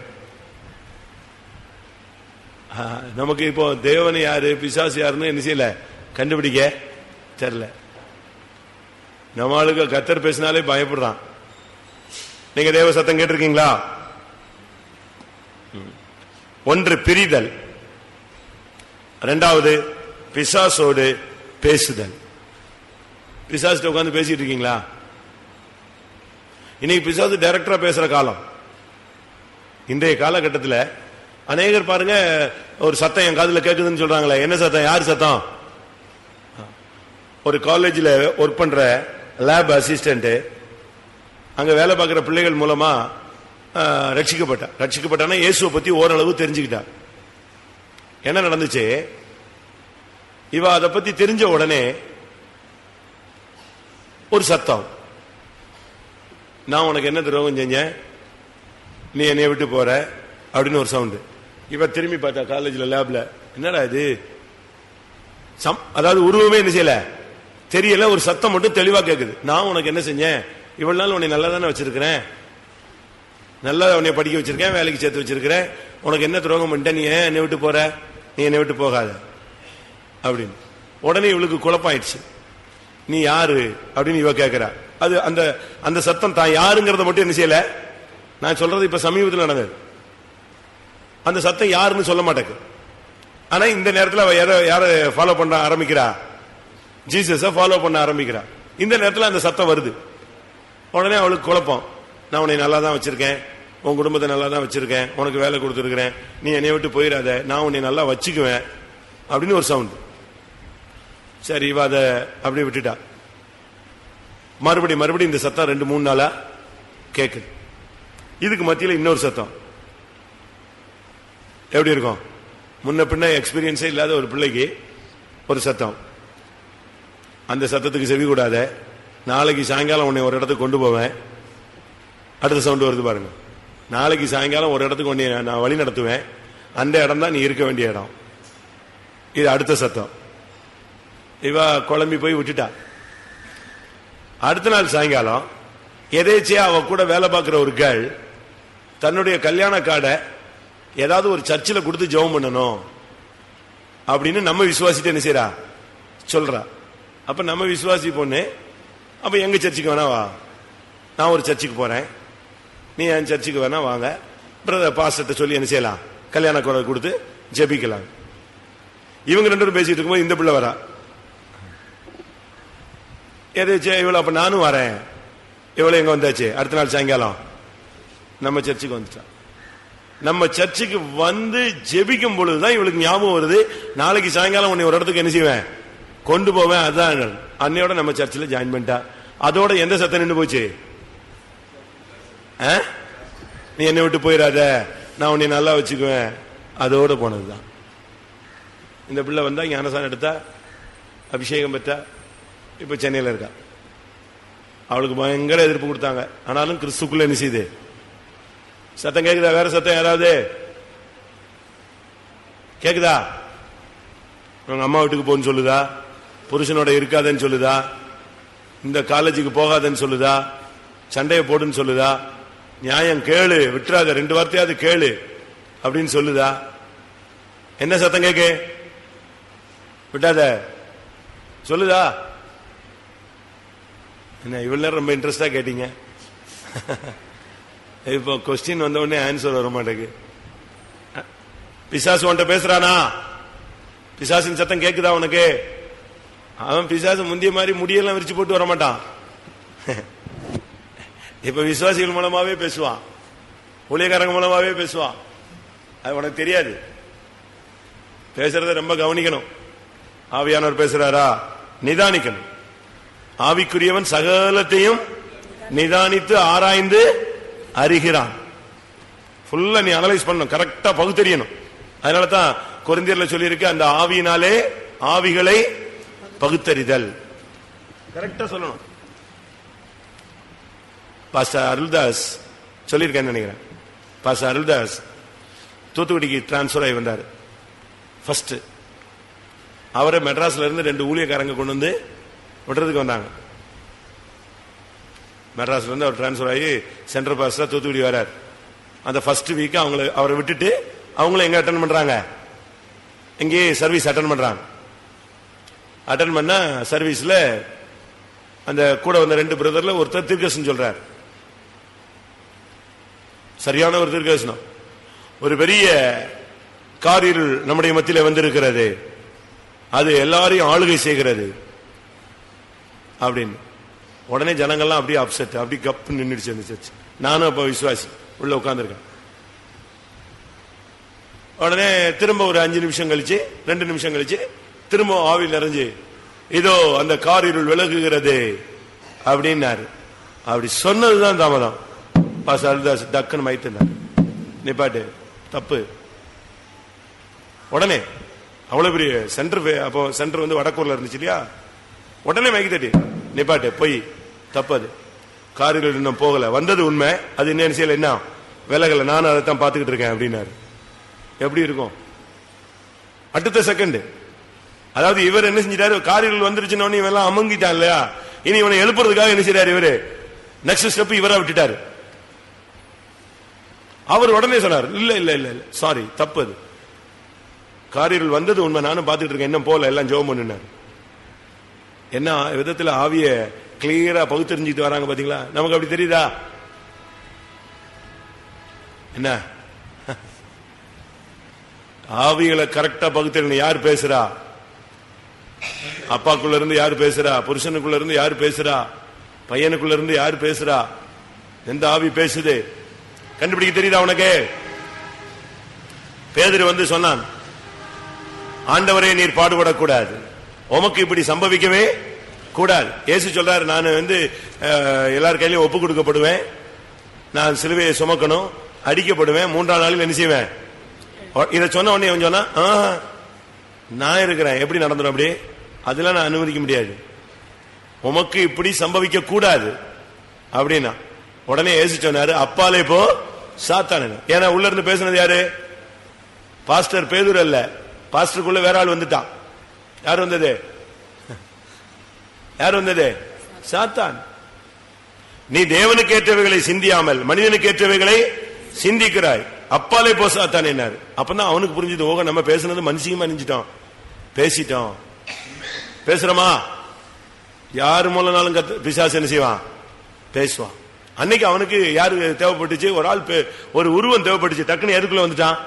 நமக்கு இப்போ தேவன் யாரு பிசாசு யாருன்னு என்ன செய்யல, கண்டுபிடிக்க தெரியல. நம்ம ஆளுக்கு கர்த்தர் பேசினாலே பயப்படுறான். நீங்க தேவ சத்தம் கேட்டிருக்கீங்களா? ஒன்று பிரிதல், இரண்டாவது பிசாசோடு பேசுதல். பிசாசு உட்கார்ந்து பேசிட்டு இருக்கீங்களா? இன்னைக்கு பிசாசு டைரக்டரா பேசுற காலம். இன்றைய காலகட்டத்தில் அநேகர் பாருங்க, ஒரு சத்தம் என் காதுல கேட்குதுன்னு சொல்றாங்களே, என்ன சத்தம்? யார் சத்தம்? ஒரு காலேஜில் ஒர்க் பண்ற லேப் அசிஸ்டன்ட் அங்க வேலை பார்க்கிற பிள்ளைகள் மூலமா ரட்சிக்கப்பட்டானா இயேசுவை பத்தி ஓரளவு தெரிஞ்சுக்கிட்டா. என்ன நடந்துச்சு? இவ அதை பத்தி தெரிஞ்ச உடனே ஒரு சத்தம், நான் உனக்கு என்ன துரோகம் செஞ்சேன், நீ என்னைய விட்டு போற அப்படின்னு ஒரு சவுண்டு. இவ திரும்பி பார்த்தா காலேஜ்ல லேப்ல, என்னடா இது? அதாவது உருவமே என்ன செய்யல, தெரியல, ஒரு சத்தம் மட்டும் தெளிவா கேக்குது. நான் உனக்கு என்ன செஞ்சேன்? இவ்வளவு நாள் உன்னை நல்லா தானே வச்சிருக்கிறேன், நல்லா உன்னை படிக்க வச்சிருக்கேன், வேலைக்கு சேர்த்து வச்சிருக்கிறேன், உனக்கு என்ன துரோகம் பண்ணிட்ட, நீ ஏன் என்னை விட்டு போற? நீ என்னை விட்டு போகாத அப்படின்னு. உடனே இவளுக்கு குழப்பாயிடுச்சு. நீ யாரு அப்படின்னு இவ கேட்கிறா. அது அந்த அந்த சத்தம் தான் யாருங்கிறத மட்டும் என்ன செய்யல. நான் சொல்றது இப்ப சமீபத்தில் நடந்தது. அந்த சத்தம் யாருன்னு சொல்ல மாட்டேங்க. ஆனா இந்த நேரத்தில் அவ யார ஃபாலோ பண்ண ஆரம்பிக்கிறா? ஜீசஸ ஃபாலோ பண்ண ஆரம்பிக்கிறா. இந்த நேரத்தில் அந்த சத்தம் வருது. உடனே அவளுக்கு குழப்பம். நான் உன்னை நல்லா தான் வச்சிருக்கேன், உன் குடும்பத்தை நல்லா தான் வச்சிருக்கேன், உனக்கு வேலை கொடுத்துருக்கிறேன், நீ என்னை விட்டு போயிடாத, நான் உன்னை நல்லா வச்சுக்குவேன் அப்படின்னு ஒரு சவுண்ட். சரி, இவ அதை அப்படியே விட்டுட்டா. மறுபடியும் இந்த சத்தம் 2-3 நாளா கேக்குது. இதுக்கு மத்தியில் இன்னொரு சத்தம். எப்படி இருக்கும்? முன்ன பின்ன எக்ஸ்பீரியன்ஸே இல்லாத ஒரு பிள்ளைக்கு ஒரு சத்தம். அந்த சத்தத்துக்கு செவி கூடாத, நாளைக்கு சாயங்காலம் உன்னை ஒரு இடத்துக்கு கொண்டு போவேன். அடுத்த சவுண்ட் வருது பாருங்க. நாளைக்கு சாயங்காலம் ஒரு இடத்துக்கு உன்னை நான் வழி நடத்துவேன், அந்த இடம் தான் நீ இருக்க வேண்டிய இடம். இது அடுத்த சத்தம். இவ குழம்பி போய் விட்டுட்டா. அடுத்த நாள் சாயங்காலம் எதேச்சியா அவ கூட வேலை பார்க்கிற ஒரு கேர்ள் தன்னுடைய கல்யாண கார்டை ஏதாவது ஒரு சர்ச்சில் கொடுத்து ஜெபம் பண்ணணும் அப்படின்னு நம்ம விசுவாசிட்டு என்ன செய்யறா சொல்றா. அப்ப நம்ம விசுவாசி பொண்ணு, அப்ப எங்க சர்ச்சுக்கு வேணா வா, நான் ஒரு சர்ச்சுக்கு போறேன், நீ என் சர்ச்சுக்கு வேணா வாங்க, பிரதர் பாஸ்டர்ட்ட சொல்லி என்ன செய்யலாம், கல்யாண கார்டை கொடுத்து ஜெபிக்கலாம். இவங்க 2 பேரும் பேசிட்டு இருக்கும்போது இந்த பிள்ளை வரா. எதாச்சு இவ்வளவு, அப்ப நானும் வரேன். இவ்வளவு எங்க வந்தாச்சு? அடுத்த நாள் சாயங்காலம் நம்ம சர்ச்சுக்கு வந்துட்டான். நம்ம சர்ச்சுக்கு வந்து ஜெபிக்கும் பொழுதுதான் இவளுக்கு ஞாபகம் வருது, நாளைக்கு சாயங்காலம் உன்னை ஒரு இடத்துக்கு என்ன செய்வேன், கொண்டு போவேன். அதுதான் அன்னையோட நம்ம சர்ச்சில் ஜாயின் பண்ணிட்டா. அதோட எந்த சத்தம் நின்று போச்சு? நீ என்னை விட்டு போயிடாத, நான் உன்னை நல்லா வச்சுக்குவேன், அதோட போனதுதான். இந்த பிள்ளை வந்தா ஞானசானம் எடுத்தா, அபிஷேகம் பெற்றா, இப்ப சென்னையில் இருக்கா. அவளுக்கு பயங்கர எதிர்ப்பு கொடுத்தாங்க. ஆனாலும் கிறிஸ்துக்குள்ள என்ன செய்யுது? சத்தம் கேக்குதா? வேற சத்தம் யாராவது கேக்குதா? உங்க அம்மா வீட்டுக்கு போன்னு சொல்லுதா? புருஷனோட இருக்காதன்னு சொல்லுதா? இந்த காலேஜுக்கு போகாதன்னு சொல்லுதா? சண்டையை போடுன்னு சொல்லுதா? நியாயம் கேளு, விட்டுறாத, 2 வார்த்தையாவது கேளு அப்படின்னு சொல்லுதா? என்ன சத்தம் கேக்கு? விட்டாத சொல்லுதா? என்ன இவ்வளவு நேரம் ரொம்ப இன்ட்ரெஸ்டா கேட்டீங்க? இப்போ கொஸ்டின் வந்த உடனே ஆன்சர் வர மாட்டேங்குது. பிசாசு உன்கிட்ட பேசுறானா? பிசாசின் சத்தம் கேக்குதா உனக்கு? அவன் பிசாசு முந்திய மாதிரி முடியெல்லாம் விரிச்சு போட்டு வர மாட்டான். இப்ப விசுவாசிகள் மூலமாவே பேசுவான், ஊழியக்காரங்க மூலமாவே பேசுவான். அது உனக்கு தெரியாது. பேசுறத ரொம்ப கவனிக்கணும். ஆவியானவர் பேசுறாரா? நிதானிக்கணும். ஆவிக்குரியவன் சகலத்தையும் நிதானித்து ஆராய்ந்து அறிகிறான். ஃபுல்லா நீ அனலைஸ் பண்ணணும், கரெக்டா பகுத்தறியணும். அதனாலதான் கொரிந்தியர்ல சொல்லி இருக்கு, அந்த ஆவியினாலே ஆவிகளை பகுத்தறிதல். கரெக்டா சொல்லணும். பாஸ்டர் அருள்தாஸ் சொல்லியிருக்கேன்னு நினைக்கிறேன். பாஸ்டர் அருள்தாஸ் தூத்துக்குடிக்கு டிரான்ஸ்பர் ஆகி வந்தார். ஃபர்ஸ்ட் அவரை மெட்ராஸ்ல இருந்து 2 ஊழியக்காரங்க கொண்டு வந்து விடுறதுக்கு வந்தாங்க. மெட்ராஸ்ல இருந்து அவர் டிரான்ஸ்பர் ஆகி சென்ட்ரல் பாஸ்டரா தூத்துக்குடி வரார். அந்த ஃபர்ஸ்ட் வீக் அவரை விட்டுட்டு அவங்களும் எங்க அட்டன் பண்றாங்க? இங்கேயே சர்வீஸ் அட்டன் பண்றாங்க. அட்டன் பண்ண சர்வீஸ்ல அந்த கூட வந்த 2 பிரதர்ல ஒருத்தர் தீர்க்கதரிசனம் சொல்றார். சரியான ஒரு தீர்க்கதரிசனம். ஒரு பெரிய காரிருள் நம்முடைய மத்தியில வந்திருக்கிறது, அது எல்லாரையும் ஆளுகை செய்கிறது அப்படின்னு. உடனே ஜனங்கள்லாம் அப்படியே அப்செட், அப்படி கப்பு நின்றுச்சு அந்த சர்ச். நானும் அப்ப விசுவாசி உள்ள உட்கார்ந்துருக்கேன். உடனே திரும்ப ஒரு 5 நிமிஷம் கழிச்சு, 2 நிமிஷம் கழிச்சு திரும்ப ஆவில் நிறைஞ்சு, இதோ அந்த காரிருள் விலகுகிறது அப்படின்னாரு. அப்படி சொன்னதுதான் தாமதம். பாஸ்டர் அருள்தாஸ் டக்குன்னு மைத்தினார், நிப்பாட்டு, தப்பு. உடனே அவ்வளவு பெரிய சென்டர், அப்போ சென்டர் வந்து வடக்கூர்ல இருந்துச்சு இல்லையா, உடனே மைக்கு தட்டி, நிப்பாட்டு, போய் தப்பு, அது காரிருள் இன்னும் போகல, வந்தது உண்மை, அது என்ன செய்யல, என்ன விலகல, நானும் அதைத்தான் பார்த்துக்கிட்டு இருக்கேன் அப்படின்னாரு. எப்படி இருக்கும்? அடுத்த செகண்ட், அதாவது இவர் என்ன செஞ்சிட்டாரு, காரிருள் வந்துருச்சுன்னு இவெல்லாம் அமங்கிட்டான் இல்லையா, இனி இவனை எழுப்புறதுக்காக என்ன செய்யறாரு இவரு, நெக்ஸ்ட் ஸ்டெப் இவரா விட்டுட்டாரு. அவர் உடனே சொன்னார், இல்ல இல்ல இல்ல இல்ல, சாரி, தப்பு, அது காரிருள் வந்தது உண்மை, நானும் பார்த்துட்டு இருக்கேன், இன்னும் போல, எல்லாம் ஜெபம் பண்ணினார். என்ன விதத்துல ஆவிய கிளியரா பகுத்தறிஞ்சிட்டு வராங்க பாத்தீங்களா? நமக்கு அப்படி தெரியுதா? என்ன ஆவிகளை கரெக்டா பகுத்தறியணும். யார் பேசுறா? அப்பாக்குள்ள இருந்து யார் பேசுறா? புருஷனுக்குள்ள இருந்து யார் பேசுறா? பையனுக்குள்ள இருந்து யார் பேசுறா? எந்த ஆவி பேசுது கண்டுபிடிக்க தெரியுதா உனக்கு? பேதுரு வந்து சொன்னான், ஆண்டவரே நீர் பாடுபடக்கூடாது, உமக்கு இப்படி சம்பவிக்கவே கூடாது. இயேசு சொல்றாரு, நான் வந்து எல்லார் கையிலும் ஒப்பு கொடுக்கப்படுவேன், நான் சிலுவையை சுமக்கணும், அடிக்கப்படுவேன், 3ஆம் நாளில் என்ன செய்வேன். இதை சொன்ன உடனே அவன் சொன்னா, நான் இருக்கிறேன், எப்படி நடந்துடும் அப்படி? அதெல்லாம் நான் அனுமதிக்க முடியாது, உமக்கு இப்படி சம்பவிக்க கூடாது அப்படின்னா. உடனே இயேசு சொன்னாரு, அப்பாலே போ சாத்தானே. ஏன்னா உள்ள இருந்து பேசுனது யாரு? பாஸ்டர் பேதுரு அல்ல, பாஸ்டருக்குள்ள வேற ஆள் வந்துட்டான். யார் வந்தது? யார் வந்தது? சாத்தான். நீ தேவனுக்கு ஏற்றவைகளை சிந்தியாமல் மனிதனுக்கு ஏற்றவைகளை சிந்திக்கிறாய், அப்பாலே போ சாத்தான் என்னாரு. அப்பதான் அவனுக்கு புரிஞ்சது, ஓக நம்ம பேசுனது மனுஷியமா நினைச்சிட்டோம், பேசிட்டோம். பேசுறோமா? யாரு மூலனாலும் பிசாசு என்ன செய்வான்? பேசுவான். அன்னைக்கு அவனுக்கு யாரு தேவைப்பட்டுச்சு? ஒரு ஆள், ஒரு உருவம் தேவைப்பட்டுச்சு. டக்குன்னு எதுக்குள்ள வந்துட்டான்?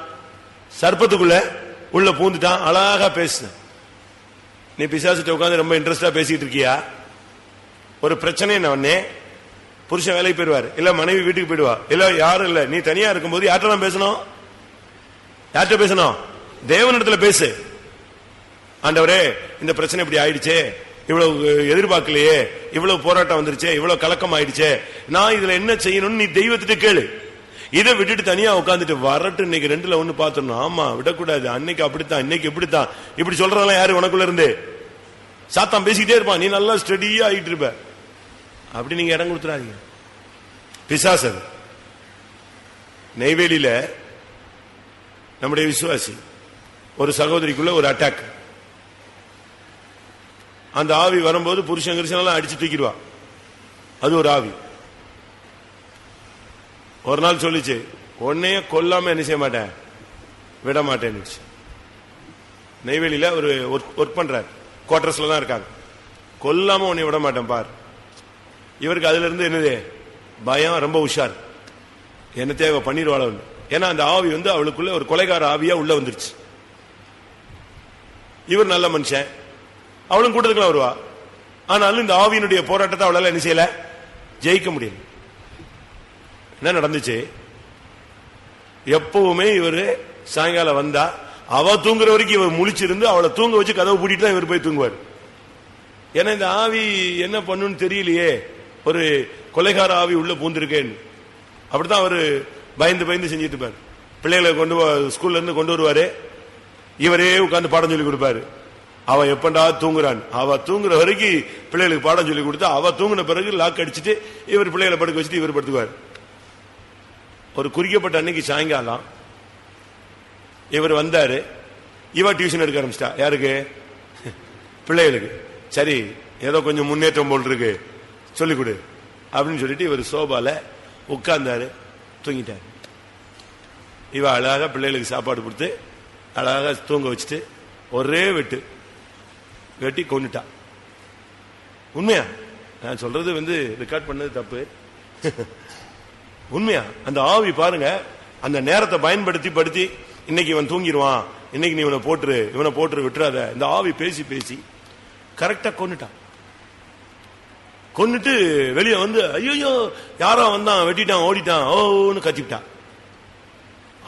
சர்ப்பத்துக்குள்ள உள்ள பூந்துட்டான். அழகா பேசு. நீ பிசாசிட்ட உட்காந்து ரொம்ப இன்ட்ரெஸ்டா பேசிட்டு இருக்கியா? ஒரு பிரச்சனை உடனே புருஷன் வேலைக்கு போயிடுவார், இல்ல மனைவி வீட்டுக்கு போயிடுவா, இல்ல யாரும் இல்ல, நீ தனியா இருக்கும்போது யார்கிட்ட தான் பேசணும்? யார்கிட்ட பேசணும்? தேவனிடத்துல பேசு. ஆண்டவரே இந்த பிரச்சனை இப்படி ஆயிடுச்சே, இவ்வளவு எதிர்பார்க்கலையே, இவ்வளவு போராட்டம் வந்துருச்சே, இவ்வளவு கலக்கம் ஆயிடுச்சே, நான் இதுல என்ன செய்யணும்னு நீ தெய்வத்திட்ட கேளு. இதை விட்டுட்டு தனியா உட்காந்துட்டு வரட்டு இன்னைக்கு ரெண்டுல ஒண்ணு பாத்துடணும். ஆமா விடக்கூடாது, அன்னைக்கு அப்படித்தான் இன்னைக்கு இப்படித்தான், இப்படி சொல்றதெல்லாம் யாரு உனக்குள்ள இருந்து? சாத்தான் பேசிக்கிட்டே இருப்பான், நீ நல்லா ஸ்டடியா ஆயிட்டு இருப்ப. அப்படி நீங்க இடம் கொடுத்துறாதீங்க, பிசாசு. நெய்வேலியில நம்முடைய விசுவாசி ஒரு சகோதரிக்குள்ள ஒரு அட்டாக். அந்த ஆவி வரும்போது புருஷன் கிருஷ்ணெல்லாம் அடிச்சு தூக்கிடுவா. அது ஒரு ஆவி. ஒரு நாள் சொல்லிச்சு, உன்னைய கொல்லாம என்ன செய்ய மாட்டேன், விட மாட்டேன்னு. நெய்வேலியில ஒரு ஒர்க் பண்றார், குவார்டர்ஸ்ல தான் இருக்காங்க. கொல்லாம உன்னை விட மாட்டேன் பார். இவருக்கு அதுல இருந்து என்னது பயம், ரொம்ப உஷார், என்ன தேவை பண்ணிடுவாள். ஏன்னா அந்த ஆவி அவளுக்குள்ள ஒரு கொலைகார ஆவியா உள்ள வந்துருச்சு. இவர் நல்ல மனுஷன், அவளும் கூட்டத்துக்குலாம் வருவா. ஆனாலும் இந்த ஆவியினுடைய போராட்டத்தை அவளால என்ன செய்யல, ஜெயிக்க முடியல. என்ன நடந்துச்சு? எப்பவுமே இவரு சாயங்காலம் வந்தா அவ தூங்குற வரைக்கும் இவர் முழிச்சிருந்து அவளை தூங்க வச்சு கதவு பூட்டிட்டு தான் இவர் போய் தூங்குவார். ஏன்னா இந்த ஆவி என்ன பண்ணுன்னு தெரியலையே, ஒரு கொலைகார ஆவி உள்ள பூந்திருக்கேன்னு. அப்படித்தான் அவரு பயந்து பயந்து செஞ்சுட்டு இருப்பாரு. பிள்ளைகளை கொண்டு ஸ்கூல்ல இருந்து கொண்டு வருவாரு, இவரே உட்கார்ந்து பாடம் சொல்லி கொடுப்பாரு. அவ எப்பண்டா தூங்குறான், அவ தூங்குற வரைக்கும் பிள்ளைகளுக்கு பாடம் சொல்லி கொடுத்து அவ தூங்கின பிறகு லாக் அடிச்சுட்டு இவர் பிள்ளைகளை படுக்க வச்சுட்டு இவர் படுத்துக்குவார். ஒரு குறிக்கப்பட்ட அன்னைக்கு சாயங்காலம் இவர் வந்தாரு, இவ டியூஷன் எடுக்க ஆரம்பிச்சிட்டா. யாருக்கு? பிள்ளைகளுக்கு. சரி ஏதோ கொஞ்சம் முன்னேற்றம் போல் இருக்கு, சொல்லிக் கொடு அப்படின்னு சொல்லிட்டு இவர் சோபால உட்கார்ந்தாரு, தூங்கிட்டாரு. இவ அழகா பிள்ளைகளுக்கு சாப்பாடு கொடுத்து அழகா தூங்க வச்சுட்டு ஒரே வெட்டி கொண்டுட்டா. உண்மையா நான் சொல்றது ரெக்கார்ட் பண்ணது தப்பு. உண்மையா அந்த ஆவி பாருங்க, அந்த நேரத்தை பயன்படுத்தி இன்னைக்கு இவன் தூங்கிடுவான், இன்னைக்கு நீ இவனை போட்டுரு விட்டுறாத. இந்த ஆவி பேசி பேசி கரெக்டா கொண்டுட்டான். கொண்டுட்டு வெளியே ஐயோ யாரோ வந்தான், வெட்டிட்டான், ஓடிட்டான், ஓன்னு கத்திவிட்டான்.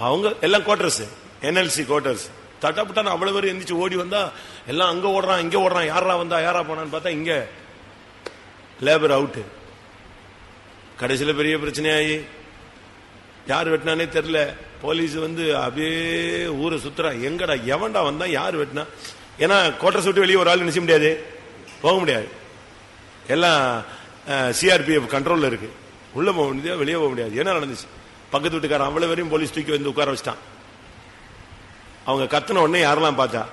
அவங்க எல்லாம் குவார்டர்ஸ், என்எல்சி குவார்டர்ஸ். தட்டப்பட்டான் அவ்வளவு பேர் எந்திரிச்சு ஓடி வந்தா, எல்லாம் அங்க ஓடுறான் இங்க ஓடுறான், யாரா வந்தா யாரா போனான்னு பார்த்தா இங்க லேபர் அவுட். கடைசியில பெரிய பிரச்சனையாயி யார் வெட்டினானே தெரியல. போலீஸ் அப்படியே ஊரை சுத்துறா, எங்கடா எவன்டா வந்தா, யார் வெட்டினா. ஏன்னா குவார்டர்ஸ் விட்டு வெளியே ஒரு ஆள் நினைச்ச முடியாது, போக முடியாது. எல்லாம் சிஆர்பிஎஃப் கண்ட்ரோல்ல இருக்கு, உள்ள போக முடியாது, வெளியே போக முடியாது. என்ன நடந்துச்சு? பக்கத்து வீட்டுக்காரன் அவ்வளவு வரையும் போலீஸ் தூக்கி உட்கார வச்சிட்டான். அவங்க கத்துன உடனே யாரெல்லாம் பார்த்தா,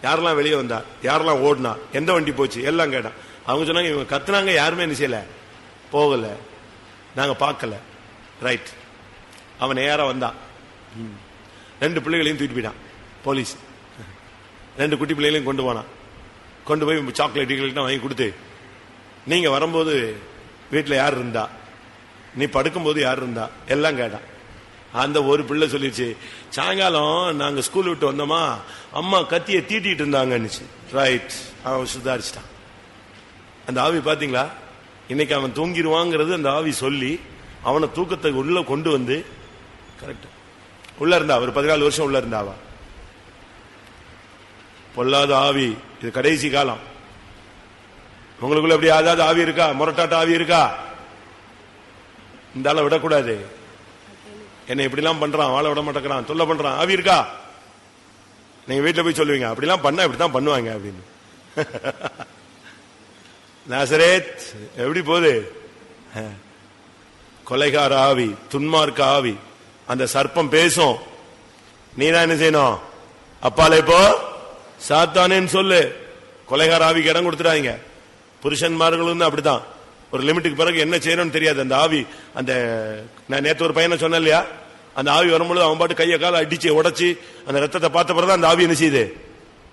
யாரெல்லாம் வெளியே வந்தா, யாரெல்லாம் ஓடினா, எந்த வண்டி போச்சு எல்லாம் கேட்டான். அவங்க சொன்னாங்க இவங்க கத்துனாங்க, யாருமே என்ன செய்யல, போகல, நாங்க பார்க்கல. ரைட். அவன் நேரா வந்தான், 2 பிள்ளைகளையும் தூக்கிட்டு போயிட்டான் போலீஸ். 2 குட்டி பிள்ளைகளையும் கொண்டு போனான். கொண்டு போய் சாக்லேட் வாங்கி கொடுத்து, நீங்க வரும்போது வீட்டுல யார் இருந்தா, நீ படுக்கும்போது யார் இருந்தா எல்லாம் கேட்டான். அந்த ஒரு பிள்ளை சொல்லிடுச்சு, சாயங்காலம் நாங்க ஸ்கூல் விட்டு வந்தோமா, அம்மா கத்தியை தீட்டிட்டு இருந்தாங்கன்னு. ரைட். அவன் சுதாரிச்சிட்டான். அந்த ஆவி பாத்தீங்களா, இன்னைக்கு அவன் தூங்கிடுவாங்கிறது அந்த ஆவி சொல்லி அவனை தூக்கத்தை உள்ள கொண்டு வந்து கரெக்ட் உள்ள இருந்தா. ஒரு 14 வருஷம் உள்ள இருந்தாவா. பொல்லாத ஆவி. இது கடைசி காலம். உங்களுக்குள்ள எப்படி ஏதாவது ஆவி இருக்கா? முரட்டாட்ட ஆவி இருக்கா? இந்த ஆளை விடக்கூடாது, என்ன இப்படிலாம் பண்றான், வாழ விட மாட்டேங்கிறான், தொல்லை பண்றான், ஆவி இருக்கா? நீங்க வீட்டுல போய் சொல்லுவீங்க, அப்படிலாம் பண்ணா இப்படித்தான் பண்ணுவாங்க அப்படின்னு. நாசரேத் எப்படி போகுது? கொலைகார ஆவி, துன்மார்க்க ஆவி. அந்த சர்ப்பம் பேசும், நீதான் என்ன செய்யணும், அப்பாலே போ சாத்தானேன்னு சொல்லு. கொலைகார ஆவிக்கு இடம் கொடுத்துடாதீங்க. புருஷன்மார்களும் அப்படித்தான், ஒரு லிமிட்டுக்கு பிறகு என்ன செய்யணும்னு தெரியாது. அந்த ஆவி, அந்த நான் நேற்று ஒரு பையனை சொன்னேன் இல்லையா, அந்த ஆவி வரும்பொழுது அவன் பாட்டு கையை கால அடிச்சு உடைச்சு அந்த ரத்தத்தை பார்த்த பிறகு அந்த ஆவி என்ன செய்யுது,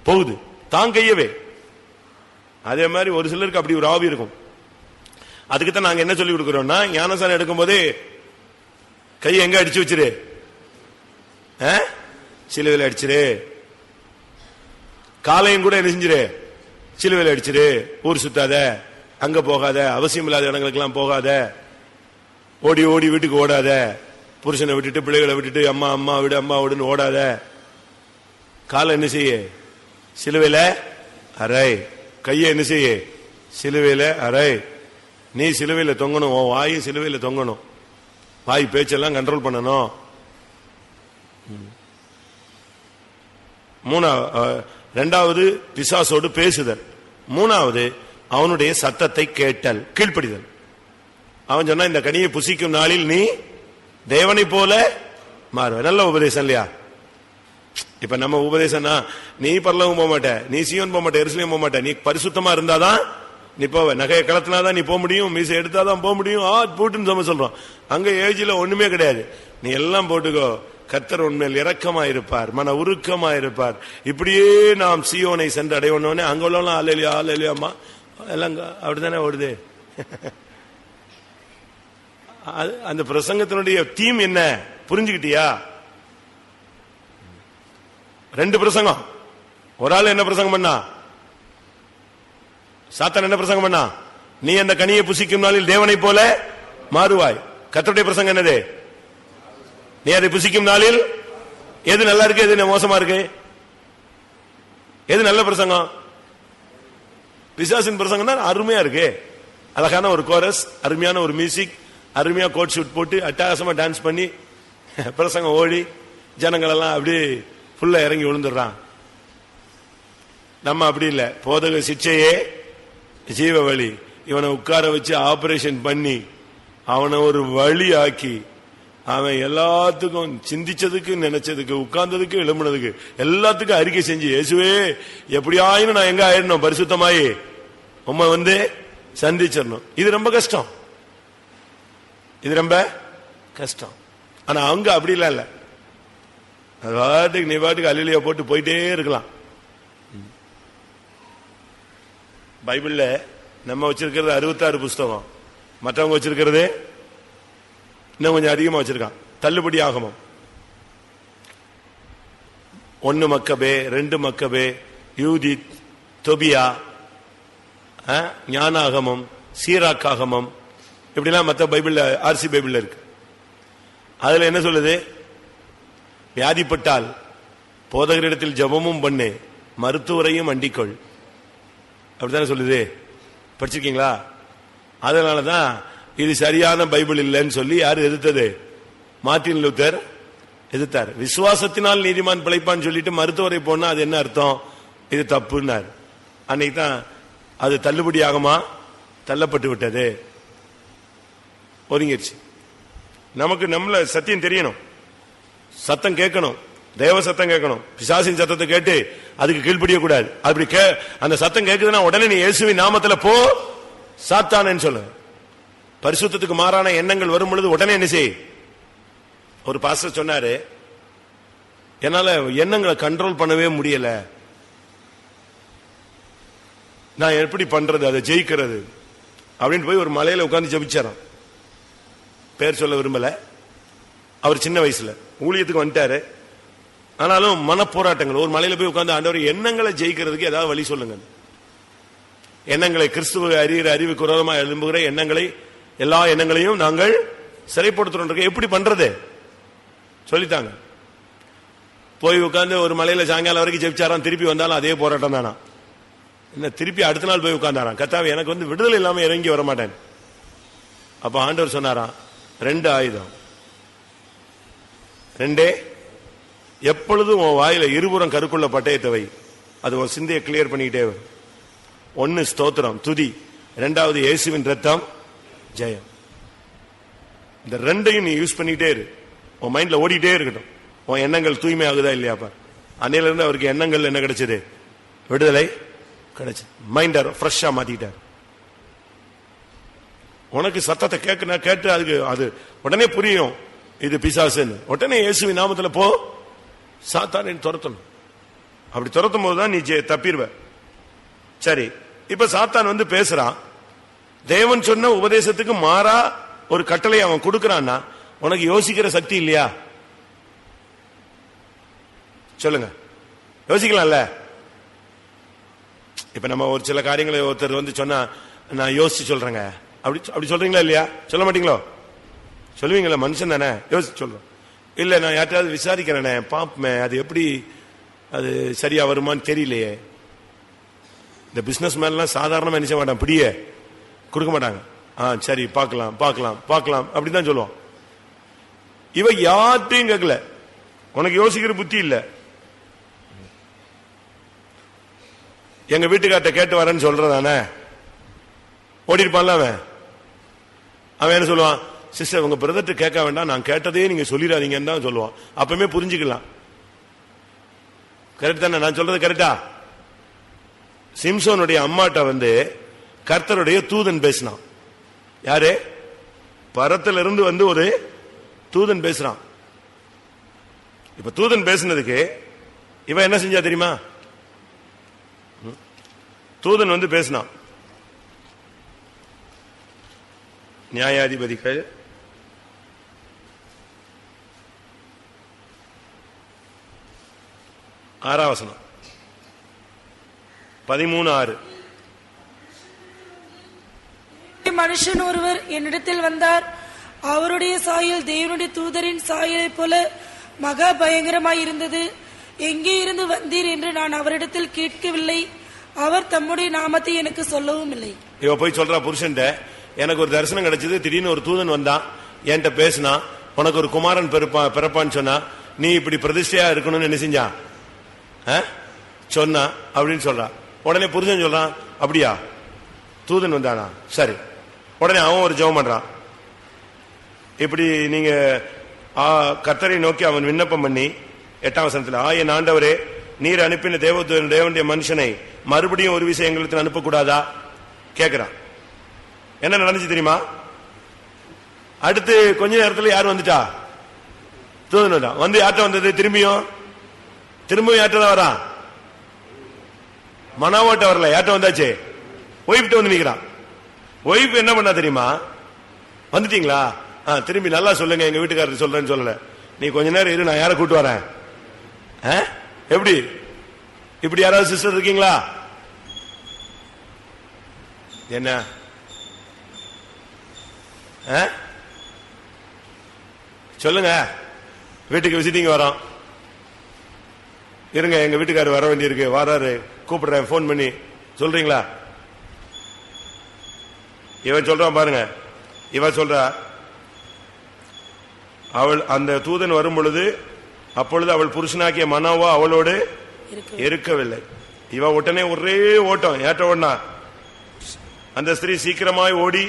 போகுது தான் கையவே. அதே மாதிரி ஒரு சிலருக்கு அப்படி ஒரு ஆவி இருக்கும். அதுக்குத்தான் நாங்க என்ன சொல்லி கொடுக்கிறோம்னா, ஞானசானம் எடுக்கும் போதே கையை எங்க அடிச்சு வச்சிரு, சிலுவையில் அடிச்சிரு. காலையும் கூட என்ன செஞ்சிரு, சிலுவையில் அடிச்சிரு. ஊர் சுத்தாத, அங்க போகாத, அவசியம் இல்லாத இடங்களுக்கு எல்லாம் போகாத, ஓடி ஓடி வீட்டுக்கு ஓடாத, புருஷனை விட்டுட்டு பிள்ளைகளை விட்டுட்டு அம்மா அம்மா விடு அம்மா விடுன்னு ஓடாத. காலை என்ன செய்ய? சிலுவையில அரை. கையை என்ன செய்ய? சிலுவையில அரை. நீ சிலுவையில தொங்கணும், உன் வாயும் சிலுவையில தொங்கணும். வாய் பேச்செல்லாம் கண்ட்ரோல் பண்ணணும். இரண்டாவது பிசாசோடு பேசுதல். மூணாவது அவனுடைய சத்தத்தை கேட்டல், கீழ்ப்படிதல். அவன் சொன்னா இந்த கனியை புசிக்கும் நாளில் நீ தேவனை போல மாறுவ. நல்ல உபதேசம் இல்லையா? இப்ப நம்ம உபதேசம்னா நீ பரலோகம் போக மாட்ட, நீ சீயோன் போக மாட்ட, எருசலேம் போக மாட்ட, நீ பரிசுத்தமா இருந்தாதான் நீ போவ, நகையை கலத்தினாதான் நீ போக முடியும், மீசை எடுத்தாதான் போக முடியும், போட்டுன்னு நம்ம சொல்றோம். அங்க ஏஜ்ல ஒண்ணுமே கிடையாது. நீ எல்லாம் போட்டுக்கோ, கர்த்தர் உண்மையில் இரக்கமா இருப்பார், மன உருக்கமா இருப்பார். இப்படியே நாம் சீயோனை சென்று அடையணும்னே அங்க உள்ள ஆலையா ஆலையாமா எல்லாம் அப்படித்தானே ஓடுது. அந்த பிரசங்கத்தினுடைய தீம் என்ன புரிஞ்சுக்கிட்டியா? 2 பிரசங்கம். ஒரு ஆள் என்ன பிரசங்கம் பண்ணா? சாத்தான் என்ன பிரசங்கம் பண்ணா? நீ அந்த கனியை புசிக்கும் நாளில் தேவனை போல மாறுவாய். கர்த்தருடைய பிரசங்கம் என்னது? நீ அதை புசிக்கும் நாளில் எது நல்லா இருக்கு, எது மோசமா இருக்கு? எது நல்ல பிரசங்கம்? பிசாசின் பிரசங்கம் தான் அருமையா இருக்கு. அழகான ஒரு கோரஸ், அருமையான ஒரு மியூசிக், அருமையா கோட் ஷூட் போட்டு அட்டகாசமா டான்ஸ் பண்ணி பிரசங்கம் ஓடி ஜனங்கள் எல்லாம் அப்படியே ஃபுல்லா இறங்கி விழுந்துடுறான். நம்ம அப்படி இல்லை. போதக சிக்ஷையே ஜீவ வழி. இவனை உட்கார வச்சு ஆபரேஷன் பண்ணி அவனை ஒரு வழி ஆக்கி அவன் எல்லாத்துக்கும் சிந்திச்சதுக்கு, நினைச்சதுக்கு, உட்கார்ந்ததுக்கு, எழும்புனதுக்கு எல்லாத்துக்கும் அறிக்கை செஞ்சு, இயேசுவே எப்படியாயினும் நான் எங்க ஆயிடணும், பரிசுத்தமாயி உம்மை சந்திச்சிடணும். இது ரொம்ப கஷ்டம், இது ரொம்ப கஷ்டம். ஆனா அவங்க அப்படி இல்ல. அது பாட்டுக்கு நீ பாட்டுக்கு அல்லேலூயா போட்டு போயிட்டே இருக்கலாம். பைபிள்ல நம்ம வச்சிருக்கிறது 66 புஸ்தகம், மற்றவங்க வச்சிருக்கிறது இன்னும் கொஞ்சம் அதிகமா வச்சிருக்கான். தள்ளுபடி ஆகமம் 1 மக்கபே, 2 மக்கபே, யூதித், தொபியா, ஞானாகமம், சீராக்காகமம், இப்படிலாம் மற்ற பைபிள்ல ஆர்சி பைபிள்ல இருக்கு. அதுல என்ன சொல்லுது? வியாதிப்பட்டால் போதகரிடத்தில் ஜெபமும் பண்ணு, மருத்துவரையும் அண்டிக்கொள். அப்படித்தானே சொல்லுது. படிச்சிருக்கீங்களா? அதனாலதான் இது சரியான பைபிள் இல்லைன்னு சொல்லி யாரு எதிர்த்தது? மார்ட்டின் லூத்தர் எதிர்த்தார். விசுவாசத்தினால் நீதிமான் பிழைப்பான்னு சொல்லிட்டு மருத்துவரை போனா அது என்ன அர்த்தம்? இது தப்புன்னார். அன்னைக்கு தான் அது தள்ளுபடி ஆகுமா? தள்ளப்பட்டு விட்டது, ஒதுங்கிடுச்சு. நமக்கு நம்மள சத்தியம் தெரியணும், சத்தம் கேட்கணும், தேவ சத்தம் கேட்கணும். பிசாசின் சத்தத்தை கேட்டு அதுக்கு கீழ்ப்படிய கூடாது. அப்படி அந்த சத்தம் கேட்குதுன்னா உடனே நீ இயேசுவின் நாமத்துல போ சாத்தானேன்னு சொல்லு. பரிசுத்தத்துக்கு மாறான எண்ணங்கள் வரும் பொழுது உடனே என்ன செய்? ஒரு பாஸ்டர் சொன்னாரு, என்னால எண்ணங்களை கண்ட்ரோல் பண்ணவே முடியல, நான் எப்படி பண்றது, அதை ஜெயிக்கிறது அப்படின்னு போய் ஒரு மலையில உட்கார்ந்து ஜெபிச்சாராம். பேர் சொல்ல விரும்பல. அவர் சின்ன வயசுல ஊழியத்துக்கு வந்துட்டாரு. ஆனாலும் மனப்போராட்டங்கள். ஒரு மலையில போய் உட்கார்ந்து, ஆண்டவர் எண்ணங்களை ஜெயிக்கிறதுக்கு ஏதாவது வழி சொல்லுங்க. எண்ணங்களை, கிறிஸ்துவ அறிகிற அறிவுக்கு விரோதமாக எழும்புகிற எண்ணங்களை, எல்லா எண்ணங்களையும் நாங்கள் சிறைப்படுத்துறோம். எப்படி பண்றது சொல்லித்தாங்க. போய் உட்கார்ந்து ஒரு மலையில சாயங்காலம் வரைக்கும் ஜெபிச்சாராம். திருப்பி வந்தாலும் அதே போராட்டம் தானா. என்ன திருப்பி அடுத்த நாள் போய் உட்கார்ந்தாராம். கர்த்தாவே எனக்கு விடுதலை இல்லாம இறங்கி வர மாட்டேன். அப்ப ஆண்டவர் சொன்னாராம், 2 ஆயுதம், 2 எப்பொழுதும் உன் வாயில இருபுறம் கருக்குள்ள பட்டயத்தை வை. அது உன் சிந்தையை கிளியர் பண்ணிக்கிட்டே வரும். 1 ஸ்தோத்திரம், துதி. 2வது இயேசுவின் ரத்தம், ஜெயம். இந்த 2ஐயும் நீ யூஸ் பண்ணிட்டே இரு. உன் மைண்ட்ல ஓடிட்டே இருக்கட்டும். உன் எண்ணங்கள் தூய்மை ஆகுதா இல்லையாப்பா? அன்னையில இருந்து அவருக்கு எண்ணங்கள் என்ன கிடைச்சது? விடுதலை கிடைச்சது. மைண்ட ஃப்ரெஷ்ஷா மாத்திட்டார். உனக்கு சத்தத்தை கேட்டு அதுக்கு அது உடனே புரியும் இது பிசாசுன்னு. உடனே இயேசுவின் நாமத்துல போ சாத்தானை துரத்தணும். அப்படி துரத்தும் போதுதான் நீ தப்பிடுவ. சரி, இப்ப சாத்தான் பேசுறான். தேவன் சொன்ன உபதேசத்துக்கு மாறா ஒரு கட்டளை அவன் கொடுக்கறான்னா உனக்கு யோசிக்கிற சக்தி இல்லையா? சொல்லுங்க, யோசிக்கலாம்ல. இப்ப நம்ம ஒரு சில காரியங்களை ஒருத்தர் சொன்னா நான் யோசிச்சு சொல்றேங்க. அப்படி சொல்றீங்களா இல்லையா? சொல்ல மாட்டீங்களோ? சொல்லுவீங்களா? மனுஷன் தானே, யோசிச்சு சொல்றோம். இல்ல நான் யார்ட்டாவது விசாரிக்கிறேனே, பாப்பமே அது எப்படி, அது சரியா வருமான்னு தெரியலையே. இந்த பிசினஸ் மேன்லாம் சாதாரணமா நினைச்ச மாட்டான், பிடியே கொடுக்க மாட்டாங்க. சரி பார்க்கலாம் பார்க்கலாம் பார்க்கலாம் அப்படிதான் சொல்லுவான். இவ யார்ட்டையும் கேட்கல, உனக்கு யோசிக்கிற புத்தி இல்ல. எங்க வீட்டுக்கார்ட்ட கேட்டு வரேன்னு சொல்றதானே, ஓடிருப்பான்ல அவன். அவன் என்ன சொல்லுவான்? சிஸ்டர் உங்க பிரதர்ட்ட கேட்க வேண்டாம், நான் கேட்டதே நீங்க சொல்லிடாதீங்கன்னு தான் சொல்லுவான். அப்பவுமே புரிஞ்சுக்கலாம். கரெக்ட் தானே? நான் சொல்றது கரெக்டா? சிம்சோனுடைய அம்மாட்ட கர்த்தருடைய தூதன் பேசினான். யாரு? பரத்துல இருந்து ஒரு தூதன் பேசுறான். இப்ப தூதன் பேசினதுக்கு இவன் என்ன செஞ்சா தெரியுமா? தூதன் பேசினான். நியாயாதிபதிகள் 6 13:6. மனுஷன் ஒருவர் என்னிடத்தில் வந்தார், அவருடைய சாயல் தேவனுடைய தூதரின் சாயலை போல மகா பயங்கரமாய் இருந்தது. எங்கே இருந்து வந்தீர் என்று நான் அவரிடத்தில் கேட்கவில்லை, அவர் தம்முடைய நாமத்தை எனக்கு சொல்லவும் இல்லை. இவ போய் சொல்றா புருஷன்ட்ட, எனக்கு ஒரு தரிசனம் கிடைச்சது, திடீர்னு ஒரு தூதன் வந்தான், என்கிட்ட பேசினா, உனக்கு ஒரு குமாரன் பிறப்பான்னு சொன்னா, நீ இப்படி பிரதிஷ்டையா இருக்கணும்னு என்ன செஞ்சா சொன்னா அப்படின்னு சொல்றா. உடனே புருஷன் சொல்றான், அப்படியா தூதன் வந்தானா, சரி. உடனே அவன் ஒரு ஜெபம் பண்றான். இப்படி நீங்க கர்த்தரை நோக்கி அவன் விண்ணப்பம் பண்ணி 8ஆம் வசனத்துல, என் ஆண்டவரே, நீர் அனுப்பின தேவனுடைய மனுஷனை மறுபடியும் ஒரு விஷயம் எங்களுக்கு அனுப்பக்கூடாதா கேட்கிறான். என்ன நடந்துச்சு தெரியுமா? அடுத்து கொஞ்ச நேரத்தில் யார் வந்துட்டா? தூதன் வந்தான். யார்ட்ட வந்தது? திரும்பியும் யார்ட்ட தான் வரான்? மனாவோட்ட வரல, யார்ட்ட வந்தாச்சு? ஒய்ஃப்ட்ட நிக்கிறான். ஒய்ஃப் என்ன பண்ணா தெரியுமா? வந்துட்டீங்களா, திரும்பி நல்லா சொல்லுங்க, எங்க வீட்டுக்காரர் சொல்றேன்னு சொல்லல, நீ கொஞ்ச நேரம் இரு, நான் யாரை கூட்டு வரேன். எப்படி? இப்படி யாராவது சிஸ்டர் இருக்கீங்களா? என்ன சொல்லுங்க. வீட்டுக்கு விசிட்டிங் வரோம், இருங்க, எங்க வீட்டுக்காரர் வர வேண்டியிருக்கு, வராரு, கூப்பிடுறேன், போன் பண்ணி சொல்றீங்களா? இவன் சொல்றான் பாருங்க. இவன் சொல்ற, அவள் அந்த தூதன் வரும் பொழுது, அப்பொழுது அவள் புருஷனாக்கிய மனோவா அவளோடு இருக்கவில்லை. இவன் உடனே ஒரே ஓட்டம். ஏற்ற ஓடனா அந்த ஸ்திரீ சீக்கிரமாய் ஓடி,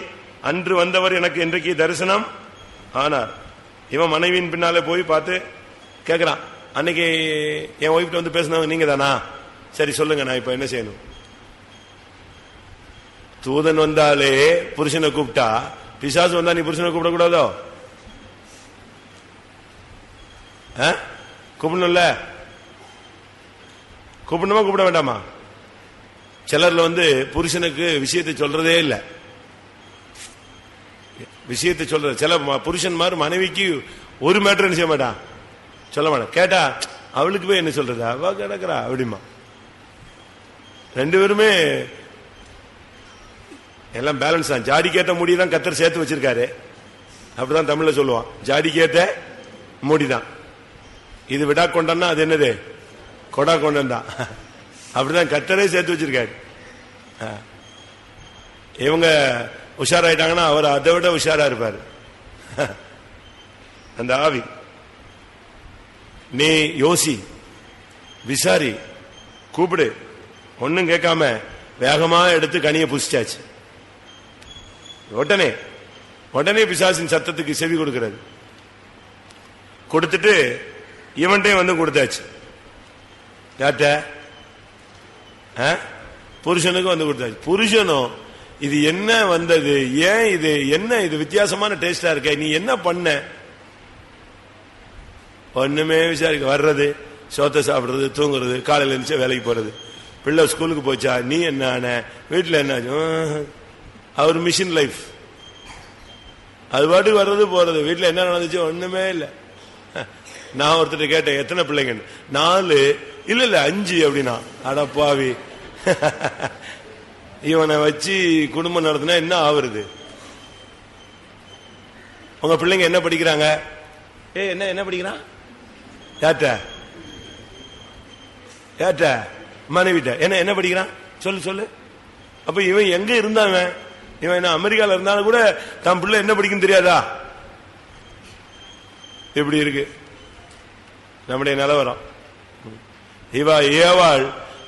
அன்று வந்தவர் எனக்கு இன்றைக்கு தரிசனம் ஆனார். இவன் மனைவியின் பின்னாலே போய் பார்த்து கேட்கிறான், அன்னைக்கு என் ஒய்ஃப்ட்ட பேசினவங்க நீங்க தானா? சரி சொல்லுங்க, நான் இப்ப என்ன செய்யணும்? தூதன் வந்தாலே புருஷனை கூப்பிட்டா, பிசாசு வந்தா நீ புருஷனை கூப்பிட கூடாதோ? கூப்பிடணும்ல? கூப்பிடணுமா கூப்பிட வேண்டாமா? சிலர்ல புருஷனுக்கு விஷயத்தை சொல்றதே இல்ல. விஷயத்தை சொல்ற சில புருஷன் மாதிரி மனைவிக்கு ஒரு மேட்டர் என்ன செய்ய மாட்டான், சொல்ல மாட்டான். கேட்டா அவளுக்கு போய் என்ன சொல்றது, அவ கிடக்குறா அப்படிமா. ரெண்டு பேருமே எல்லாம் பேலன்ஸ் தான். ஜாடி கேட்ட முடிதான் கத்தர் சேர்த்து வச்சிருக்காரு, அப்படிதான் தமிழ்ல சொல்லுவான். ஜாடி கேட்ட மூடிதான். இது விடா கொண்டான்னா அது என்னது, கொடா கொண்டன் தான். அப்படிதான் கத்தரே சேர்த்து வச்சிருக்காரு. இவங்க உஷாராயிட்டாங்கன்னா அவர் அதை விட உஷாரா இருப்பாரு. அந்த ஆவி. நீ யோசி, விசாரி, கூப்பிடு. ஒன்னும் கேட்காம வேகமா எடுத்து கனிய புசிச்சாச்சு. உடனே பிசாசின் சத்தத்துக்கு செவி கொடுக்கிறது. கொடுத்துட்டு இவன்டே கொடுத்தாச்சு. யார்ட்ட? புருஷனுக்கு கொடுத்தாச்சு. புருஷனும் இது என்ன வந்தது, ஏன் இது என்ன, இது வித்தியாசமான டேஸ்டா இருக்க, நீ என்ன பண்ண, ஒண்ணுமே விசாரிக்க. வர்றது, சோத்தை சாப்பிடுறது, தூங்குறது, காலையில இருந்துச்சு வேலைக்கு போறது, பிள்ளை ஸ்கூலுக்கு போச்சா, நீ என்ன ஆன, வீட்டுல என்ன, அவர் மிஷின் லைஃப். அது பாட்டுக்கு வர்றது போறது, வீட்டுல என்ன நடந்துச்சு ஒண்ணுமே இல்லை. நான் ஒருத்தர் கேட்டேன், எத்தனை பிள்ளைங்க? 4. இல்ல 5 அப்படின்னா. அடப்பாவி, இவனை வச்சு குடும்பம் நடத்தினா என்ன ஆகுறது? உங்க பிள்ளைங்க என்ன படிக்கிறாங்க? என்ன படிக்கிறான்? யார்ட்ட? மனைவிட்ட. என்ன படிக்கிறான்? சொல்லு. அப்ப இவன் எங்க இருந்தாங்க? இவன் என்ன அமெரிக்கால இருந்தாலும் கூட தன் பிள்ளை என்ன படிக்கும் தெரியாதா? எப்படி இருக்கு நம்முடைய நிலவரம்? ஏவாள்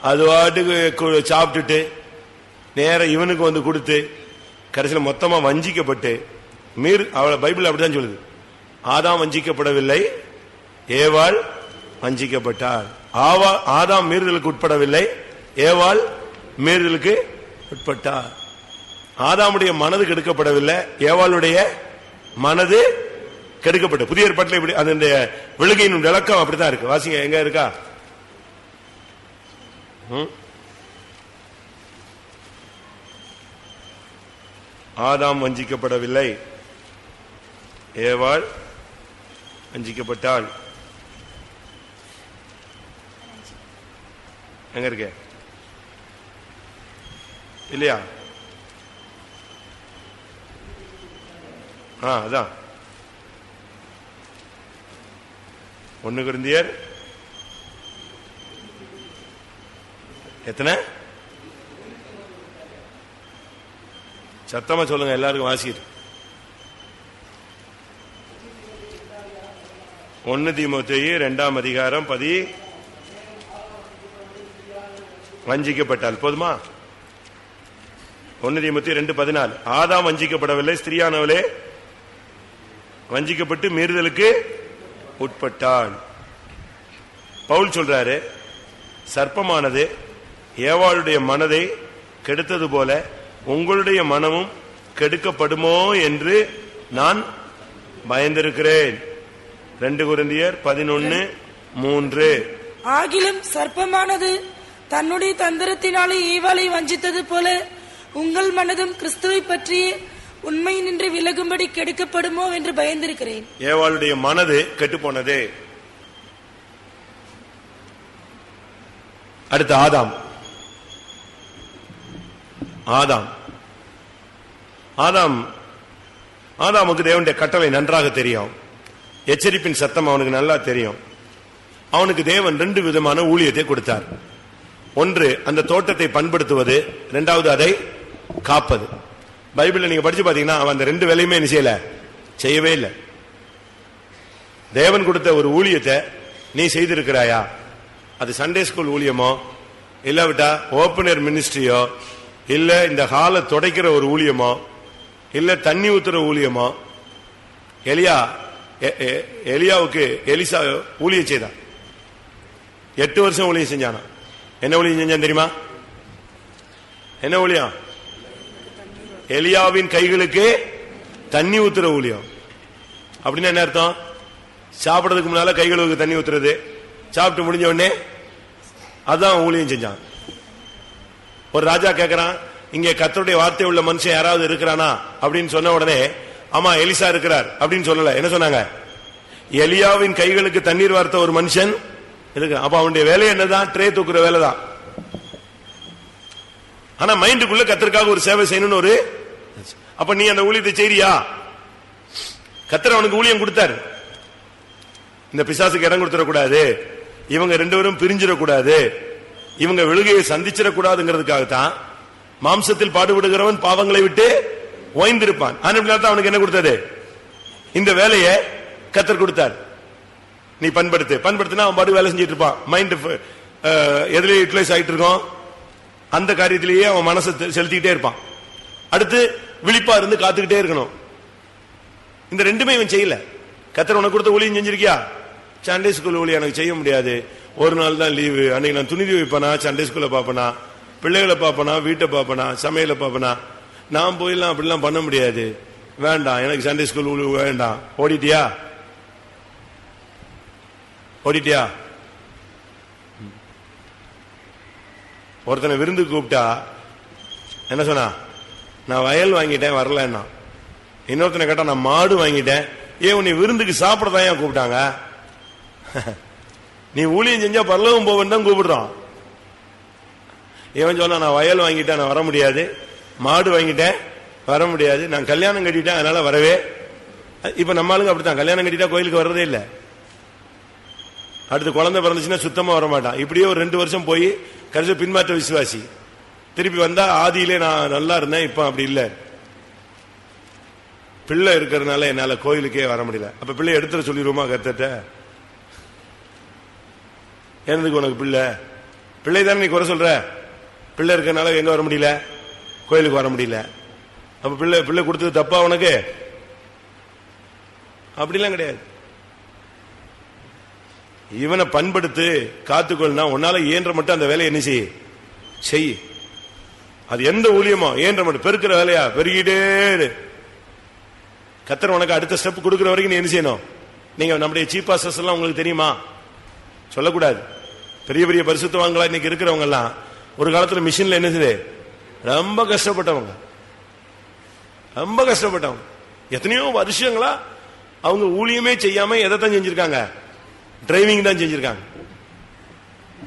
அது வாட்டுக்கு சாப்பிட்டுட்டு நேர இவனுக்கு வந்து கொடுத்து கடைசியில் மொத்தமா வஞ்சிக்கப்பட்டு அவளை பைபிள் அப்படிதான் சொல்லுது. ஆதாம் வஞ்சிக்கப்படவில்லை, ஏவாள் வஞ்சிக்கப்பட்டாள். ஆதாம் மீறுதலுக்கு உட்படவில்லை, ஏவாள் மீறுதலுக்கு உட்பட்டார். ஆதாமுடைய மனது கெடுக்கப்படவில்லை, ஏவாளுடைய மனது கெடுக்கப்பட்ட. புதிய ஏற்பாட்டில் இப்படி அதனுடைய விழுகையின் விளக்கம் அப்படித்தான் இருக்கு. வாசிங்க, எங்க இருக்கா? ஆதாம் வஞ்சிக்கப்படவில்லை, ஏவாள் வஞ்சிக்கப்பட்டாள். எங்க இருக்க இல்லையா? அதான் 1 கொரிந்தியர் எத்தனை? சத்தமா சொல்லுங்க, எல்லாருக்கும் வாசிட்டு. 1 தீமோத்தேயு 2ஆம் அதிகாரம் 10. வஞ்சிக்கப்பட்டால் போதுமா? 1 தீமோத்தேயு 2:14. ஆதாம் வஞ்சிக்கப்படவில்லை, ஸ்திரியானவளே வஞ்சிக்கப்பட்டு மீறுதலுக்கு உட்பட்டாள். பவுல் சொல்றாரு, சர்ப்பமானது ஏவாளுடைய மனதை கெடுத்தது போல உங்களுடைய மனமும் கெடுக்கப்படுமோ என்று நான் பயந்திருக்கிறேன். 2 கொரிந்தியர் 11:3. ஆகிலும் சர்ப்பமானது தன்னுடைய தந்திரத்தினாலே ஏவாளை வஞ்சித்தது போல உங்கள் மனதும் கிறிஸ்துவை பற்றி உண்மை நின்று விலகும்படி கெடுக்கப்படுமோ என்று பயந்திருக்கிறேன். ஏவாளுடைய மனது கெட்டு போனது. அடுத்து ஆதாமுக்கு தேவனுடைய கட்டளை நன்றாக தெரியும், எச்சரிப்பின் சத்தம் அவனுக்கு நல்லா தெரியும். அவனுக்கு தேவன் 2 விதமான ஊழியத்தை கொடுத்தார். ஒன்று அந்த தோட்டத்தை பண்படுத்துவது, 2வது அதை காப்பது. பைபிள்ல நீங்க படிச்சு பாத்தீங்கன்னா அவன் அந்த 2 வேலையுமே என்ன செய்யவே இல்லை. தேவன் கொடுத்த ஒரு ஊழியத்தை நீ செய்திருக்கிறாயா? அது சண்டே ஸ்கூல் ஊழியமோ, இல்லாவிட்டா ஓபன் ஏர் மினிஸ்ட்ரியோ, இல்ல இந்த ஹாலை துடைக்கிற ஒரு ஊழியமோ, இல்ல தண்ணி ஊத்துற ஊழியமோ. எலியாவுக்கு எலிசா ஊழியம் செய்தான். 8 வருஷம் ஊழியம் செஞ்சானா. என்ன ஊழியம் செஞ்சான் தெரியுமா? என்ன ஊழியம்? எலியாவின் கைகளுக்கு தண்ணி ஊத்துற ஊழியம். அப்படின்னா என்ன அர்த்தம்? சாப்பிடறதுக்கு முன்னால கைகளுக்கு தண்ணி ஊத்துறது, சாப்பிட்டு முடிஞ்ச உடனே அதான் ஊழியம் செஞ்சான். ஒரு ராஜா கேட்கிறான், இங்க கர்த்தருடைய வார்த்தை உள்ள மனுஷன் யாராவது இருக்கிறானா அப்படின்னு சொன்ன உடனே, ஆமா எலிசா இருக்கிறார் அப்படின்னு சொல்லல. என்ன சொன்னாங்க? எலியாவின் கைகளுக்கு தண்ணீர் வார்த்த ஒரு மனுஷன் இருக்கு. அப்ப அவனுடைய வேலை என்னதான்? ட்ரே தூக்குற வேலை தான். ஆனா மைண்டுக்குள்ள கர்த்தருக்காக ஒரு சேவை செய்யணும்னு ஒரு. அப்ப நீ அந்த ஊழியத்தை செய்றியா? கர்த்தர் அவனுக்கு ஊழியம் கொடுத்தாரு. இந்த பிசாசுக்கு இடம் கொடுத்துடக்கூடாது, இவங்க 2 பேரும் பிரிஞ்சிடக்கூடாது, இவங்க விழுகையை சந்திச்சிடக்கூடாதுங்கிறதுக்காகத்தான் மாம்சத்தில் பாடுபடுகிறவன் பாவங்களை விட்டு ஓய்ந்திருப்பான். அவனுக்கு என்ன கொடுத்தது? இந்த வேலையை கர்த்தர் கொடுத்தார். நீ பண்படுத்தினா அவன் பாடு வேலை செஞ்சிட்டு இருப்பான். மைண்ட் எதுலயே யூட்டிலைஸ் ஆயிட்டு இருக்கோம், அந்த காரியத்திலேயே அவன் மனசை செலுத்திக்கிட்டே இருப்பான். அடுத்து விழிப்பா இருந்து காத்துக்கிட்டே இருக்கணும். இந்த 2மே இவன் செய்யல. கர்த்தர் உனக்கு கொடுத்த ஊழியம் செஞ்சிருக்கியா? சண்டே ஸ்கூல் ஊழியம் எனக்கு செய்ய முடியாது, ஒரு நாள் தான் லீவு, அன்னைக்கு நான் துணிதி வைப்பனா, சண்டே ஸ்கூல்ல பாப்பனா, பிள்ளைகளை பாப்பனா, வீட்டை பாப்பனா, சமையல பாப்பனா, நான் போயிடலாம் அப்படிலாம் பண்ண முடியாது, வேண்டாம் எனக்கு சண்டே ஸ்கூல் வேண்டாம். ஓடிட்டியா? ஒருத்தனை விருந்துக்கு கூப்பிட்டா என்ன சொன்னா? நான் வயல் வாங்கிட்டேன் வரலன்னா. இன்னொருத்தனை கேட்டா நான் மாடு வாங்கிட்டேன். ஏன் உன்னை விருந்துக்கு சாப்பிடதான் ஏன் கூப்பிட்டாங்க? நீ ஊழியம் செஞ்சா பரலோகம் போவன்னு தான் கூப்பிடுறான். இவன் சொன்னா நான் வயல் வாங்கிட்டேன் நான் வர முடியாது, மாடு வாங்கிட்டேன் வர முடியாது, நான் கல்யாணம் கட்டிட்டேன் அதனால வரவே. இப்ப நம்ம ஆளுங்க அப்படித்தான், கல்யாணம் கட்டிட்டா கோயிலுக்கு வர்றதே இல்லை. அடுத்து குழந்தை பிறந்துச்சுன்னா சுத்தமா வர மாட்டான். இப்படியே ஒரு 2 வருஷம் போய் கடைசி பின்மாற்ற விசுவாசி. திருப்பி வந்தா ஆதியிலே நான் நல்லா இருந்தேன், இப்ப அப்படி இல்லை, பிள்ளை இருக்கிறதுனால என்னால கோயிலுக்கே வர முடியல. அப்ப பிள்ளை எடுத்துட சொல்லிடுவோமா கர்த்தர்ட்ட? என்னதுக்கு உனக்கு பிள்ளை? பிள்ளை தானே நீ குறை சொல்ற. பிள்ளை இருக்கிறதுனால எங்க வர முடியல, கோயிலுக்கு வர முடியல. அப்ப பிள்ளை கொடுத்தது தப்பா உனக்கு? அப்படிலாம் கிடையாது. இவனை பண்படுத்து காத்துக்கொள்ளா, உன்னால இயன்ற மட்டும் அந்த வேலையை என்ன செய். அது எந்த ஊழியமோ இயன்ற மட்டும். பெருக்கிற வேலையா பெருகிட்டே. கர்த்தர் உனக்கு அடுத்த ஸ்டெப் கொடுக்கிற வரைக்கும் நீ என்ன செய்யணும்? நீங்க நம்முடைய சீஃப் பாஸ்டர்ஸ் எல்லாம் உங்களுக்கு தெரியுமா? சொல்லக்கூடாது. பெரிய பெரிய பரிசுத்தவான்களா இன்னைக்கு இருக்கிறவங்க எல்லாம் ஒரு காலத்துல மிஷின்ல என்ன செய்யுது, ரொம்ப கஷ்டப்பட்டவங்க, ரொம்ப கஷ்டப்பட்டவங்க. எத்தனையோ வருஷங்களா அவங்க ஊழியமே செய்யாம எதைத்தான் செஞ்சிருக்காங்க? டிரைவிங் தான் செஞ்சிருக்காங்க.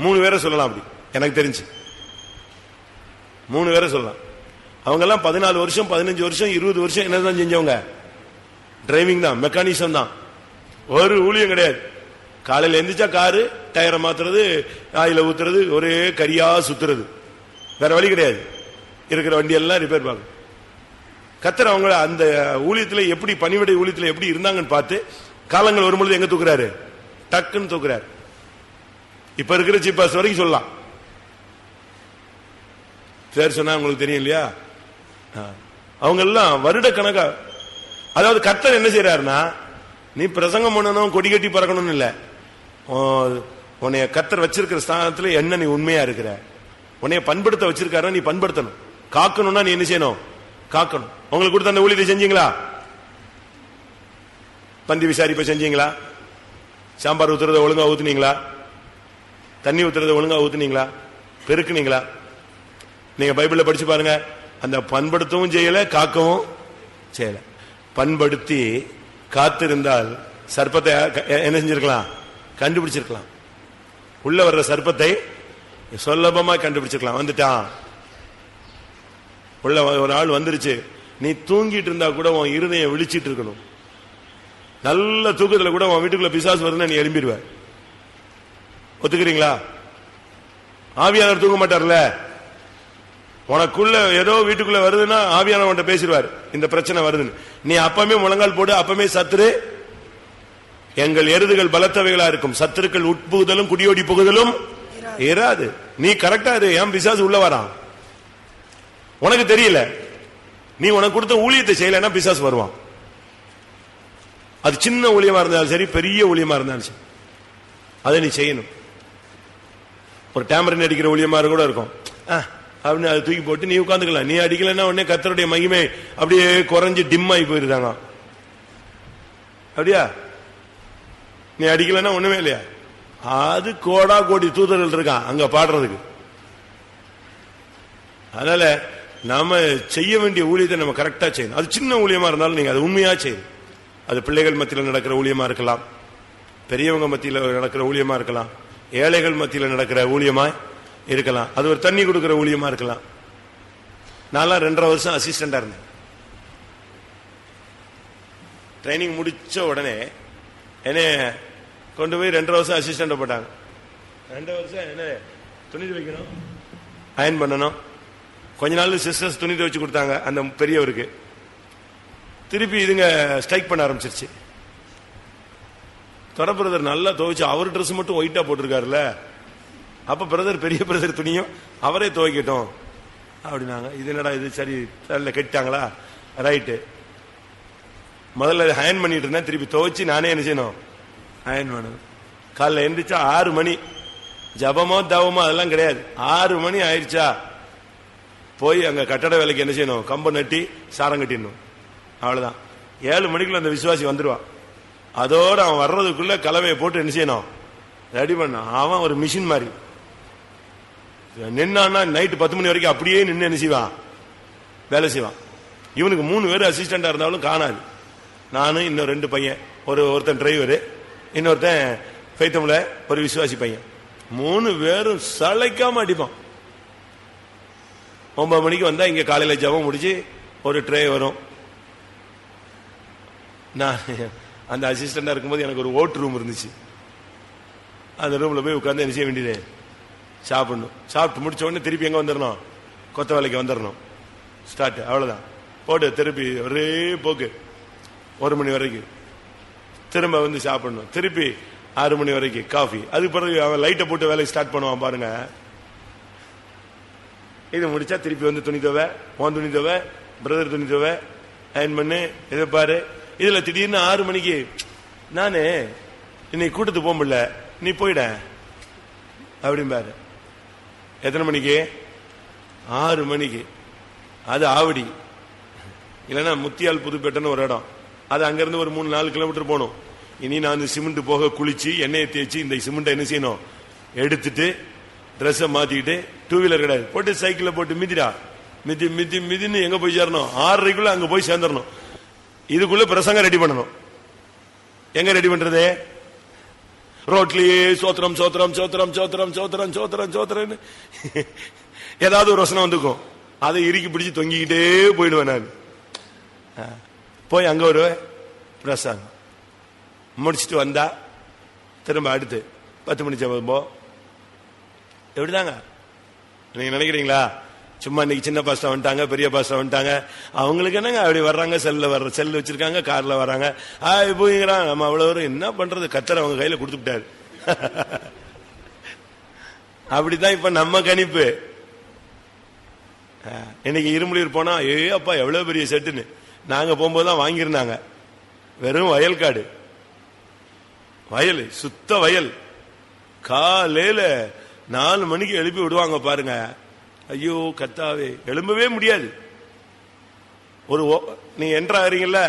3 பேரை சொல்லலாம் அப்படி எனக்கு தெரிஞ்சு. 3 பேரை சொல்லலாம். அவங்க எல்லாம் 14 வருஷம் 15 வருஷம் 20 வருஷம் என்னதான் செஞ்சவங்க? டிரைவிங் தான், மெக்கானிசம் தான். ஒரு ஊழியம் கிடையாது. காலையில் எந்திரிச்சா காரு டயரை மாத்துறது, ஆயில ஊத்துறது, ஒரே கரியா சுத்துறது, வேற வழி கிடையாது. இருக்கிற வண்டி எல்லாம் ரிப்பேர் பார்க்க. கர்த்தர் அவங்க அந்த ஊழியத்தில் எப்படி, பணிவிடை ஊழியத்தில் எப்படி இருந்தாங்கன்னு பார்த்து காலங்கள் வரும்பொழுது எங்க தூக்குறாரு? டக்குன்னு தூக்குறாரு. இப்ப இருக்கிற சீஃப் பாஸ்டர் வரைக்கும் சொல்லலாம். பேர் சொன்னா உங்களுக்கு தெரியும் இல்லையா? அவங்க எல்லாம் வருட கணக்கா. அதாவது கர்த்தர் என்ன செய்யறாருன்னா, நீ பிரசங்கம் பண்ணணும் கொடி கட்டி பறக்கணும்னு இல்ல, உன்னைய கர்த்தர் வச்சிருக்கிற ஸ்தானத்துல என்ன நீ உண்மையா இருக்கிற, உன்னைய பண்படுத்த வச்சிருக்காரு, நீ பண்படுத்தணும். காக்கணும்னா நீ என்ன செய்யணும்? காக்கணும். உங்களுக்கு கொடுத்த அந்த ஊழியத்தை செஞ்சீங்களா? பந்தி விசாரிப்ப செஞ்சீங்களா? சாம்பார் ஊத்துறத ஒழுங்கா ஊத்துனீங்களா? தண்ணி ஊத்துறத ஒழுங்கா ஊத்துனீங்களா? பெருக்குனீங்களா? நீங்க பைபிள்ல படிச்சு பாருங்க. அந்த பண்படுத்தவும் செய்யல, காக்கவும் செய்யல. பண்படுத்தி காத்திருந்தால் சர்ப்பத்தை என்ன செஞ்சிருக்கலாம்? கண்டுபிடிச்சிருக்கலாம். உள்ள வர்ற சர்ப்பத்தை சுலபமா கண்டுபிடிச்சிருக்கலாம். வந்துட்டான், உள்ள ஒரு ஆள் வந்துருச்சு. நீ தூங்கிட்டு இருந்தா கூட உன் இருதயம் விழிச்சிட்டு இருக்கணும். நல்ல தூக்கத்துல கூட உன் வீட்டுக்குள்ள பிசாசு வருதுன்னா நீ எழும்பிடுவ. ஒத்துக்கிறீங்களா? ஆவியானவர் தூங்க மாட்டார்ல. உனக்குள்ள ஏதோ வீட்டுக்குள்ள வருதுன்னா ஆவியானவன் பேசிடுவார், இந்த பிரச்சனை வருதுன்னு. நீ அப்பமே முழங்கால் போடு, அப்பமே சத்துரு. எங்கள் எருதுகள் பலத்தவைகளா இருக்கும், சத்துருக்கள் உட்புகுதலும் குடியோடி புகுதலும் இராது. நீ கரெக்டா இரு. ஏன் பிசாசு உள்ள வரான் உனக்கு தெரியல. நீ உனக்கு கொடுத்த ஊழியத்தை செய்யலன்னா பிசாசு வருவான். அது சின்ன ஊழியமா இருந்தாலும் சரி, பெரிய ஊழியமா இருந்தாலும் சரி, அதை நீ செய்யணும். ஒரு டேமரின் அடிக்கிற ஊழியமா கூட இருக்கும் அப்படின்னு அதை தூக்கி போட்டு நீ உட்காந்துக்கலாம். நீ அடிக்கலன்னா உடனே கர்த்தருடைய மகிமை அப்படியே குறைஞ்சு டிம் ஆகி போயிருந்தாங்க. அப்படியா? நீ அடிக்கலன்னா ஒண்ணுமே இல்லையா? அது கோடா கோடி தூதர்கள் இருக்கான் அங்க பாடுறதுக்கு. அதனால நாம செய்ய வேண்டிய ஊழியத்தை நம்ம கரெக்டா செய்யணும். அது சின்ன ஊழியமா இருந்தாலும் நீங்க அது உண்மையா செய்யணும். அது பிள்ளைகள் மத்தியில் நடக்கிற ஊழியமா இருக்கலாம், பெரியவங்க மத்தியில் நடக்கிற ஊழியமா இருக்கலாம், ஏழைகள் மத்தியில் நடக்கிற ஊழியமா இருக்கலாம், அது ஒரு தண்ணி கொடுக்கிற ஊழியமா இருக்கலாம். நான் 2.5 வருஷம் அசிஸ்டண்டா இருந்தேன். ட்ரைனிங் முடிச்ச உடனே என்ன கொண்டு போய் 2.5 வருஷம் அசிஸ்டன்ட் போட்டாங்க. 2 வருஷம் என்ன துணி துவைக்கணும், அயன் பண்ணணும். கொஞ்ச நாள் சிஸ்டர்ஸ் துணி துவைச்சு கொடுத்தாங்க அந்த பெரியவருக்கு. திருப்பி இதுங்க ஸ்ட்ரைக் பண்ண ஆரம்பிச்சிருச்சு. தொட பிரதர் நல்லா துவைச்சு அவர் ட்ரெஸ் மட்டும் ஒயிட்டா போட்டிருக்காருல்ல, அப்ப பிரதர் பெரிய பிரதர் துணியும் அவரே துவைக்கட்டும் அப்படின்னாங்க. இது என்னடா இது, சரி தரல கட்டிட்டாங்களா, ரைட்டு. முதல்ல அயன் பண்ணிட்டு இருந்தேன், திருப்பி துவைச்சு நானே என்ன செய்யணும், அயன் பண்ணணும். காலைல எந்திரிச்சா 6 மணி, ஜபமோ தவமோ அதெல்லாம் கிடையாது. 6 மணி ஆயிடுச்சா போய் அங்க கட்டட வேலைக்கு என்ன செய்யணும், கம்ப நட்டி சாரம் கட்டிடணும். அவ்வளவுதான். 7 மணிக்குள்ள அந்த விசுவாசி வந்துருவான். அதோட அவன் வர்றதுக்குள்ள கலவையை போட்டு என்ன செய்யணும், ரெடி பண்ண. அவன் ஒரு மிஷின் மாதிரி நின்னான்னா நைட்டு 10 மணி வரைக்கும் அப்படியே நின்று என்ன செய்வான், வேலை செய்வான். இவனுக்கு 3 பேர் அசிஸ்டண்டா இருந்தாலும் காணாது. நானும் இன்னும் 2 பையன், ஒருத்தன் டிரைவரு, இன்னொருத்தன் ஃபைத்தம்ல ஒரு விசுவாசி பையன். 3 பேரும் சளைக்காம அடிப்பான். 9 மணிக்கு வந்தா இங்க காலையில ஜெபம் முடிச்சு ஒரு ட்ரே வரும். நான் அந்த அசிஸ்டண்டா இருக்கும்போது எனக்கு ஒரு ஓட்டு ரூம் இருந்துச்சு. அந்த ரூம்ல போய் உட்கார்ந்து என்ன செய்ய வேண்டியது, சாப்பிடணும். சாப்பிட்டு முடிச்ச உடனே திருப்பி எங்க வந்துடணும், கொத்த வேலைக்கு வந்துடணும். ஸ்டார்ட், அவ்வளவுதான். போட்டு திருப்பி ஒரே போக்கு 1 மணி வரைக்கும், திரும்ப வந்து சாப்பிடணும். திருப்பி 6 மணி வரைக்கும் காஃபி. அதுக்கு பிறகு அவன் லைட்டை போட்டு வேலையை ஸ்டார்ட் பண்ணுவான் பாருங்க. இது முடிச்சா திருப்பி வந்து துணி துவை, உன் துணி துவை, பிரதர் துணி துவை, அயன் பண்ணு, இதை பாரு. இதுல திடீர்னு 6 மணிக்கு நானு இன்னைக்கு கூட்டத்துக்கு போக முடியல, நீ போயிட அப்படிம்பாரு. எத்தனை மணிக்கு? 6 மணிக்கு. அது ஆவடி இல்லைன்னா முத்தியால் புதுப்பேட்டைன்னு ஒரு இடம். அது அங்கிருந்து ஒரு 3-4 கிலோமீட்டர் போகணும். இனி நான் அந்த சிமெண்ட் போக குளிச்சு எண்ணெயை தேய்ச்சி இந்த சிமெண்ட்டை என்ன செய்யணும், எடுத்துட்டு ட்ரெஸ்ஸை மாத்திக்கிட்டு, 2 வீலர் கிடையாது, போட்டு சைக்கிளை போட்டு மிதிடா, மிதி மிதி மிதின்னு எங்க போய் சேரணும், 6:30 அங்க போய் சேர்ந்துடணும். இதுக்குள்ள பிரசங்கம் ரெடி பண்ணணும். எங்க ரெடி பண்றது? ரோட்லயே சோத்திரம் சோத்திரம் சோத்திரம் சோத்திரம் சோத்திரம் சோத்திரம் சோத்திரம் ஏதாவது ஒரு வசனம் வந்துக்கும். அதை இறுக்கி பிடிச்சு தொங்கிக்கிட்டே போயிடுவேன் நான். போய் அங்க ஒரு பிரசங்கம் முடிச்சுட்டு வந்தா திரும்ப அடுத்து 10 மணி ஜெபம் போ. எப்படிதாங்க நீங்க நினைக்கிறீங்களா? சும்மா இன்னைக்கு சின்ன பாஸ்டா வந்துட்டாங்க, பெரிய பாஸ்டா வந்துட்டாங்க, அவங்களுக்கு என்னங்க அப்படி வர்றாங்க, செல்லு வச்சிருக்காங்க, கார்ல வர்றாங்க, போய்ங்கிறான். நம்ம அவ்வளவு என்ன பண்றது, கத்தரை அவங்க கையில கொடுத்துட்டாரு. அப்படிதான் இப்ப நம்ம கணிப்பு. இன்னைக்கு இரும்புலியூர் போனா, அப்பா எவ்வளவு பெரிய செட்டுன்னு நாங்க போகும்போதுதான் வாங்கியிருந்தாங்க. வெறும் வயல் காடு, வயல், சுத்த வயல். காலையில 4 மணிக்கு எழுப்பி விடுவாங்க பாருங்க. ஐயோ கத்தாவே, எழும்பவே முடியாது. ஒரு நீங்க என்ட்ரு ஆகிறீங்கல்ல,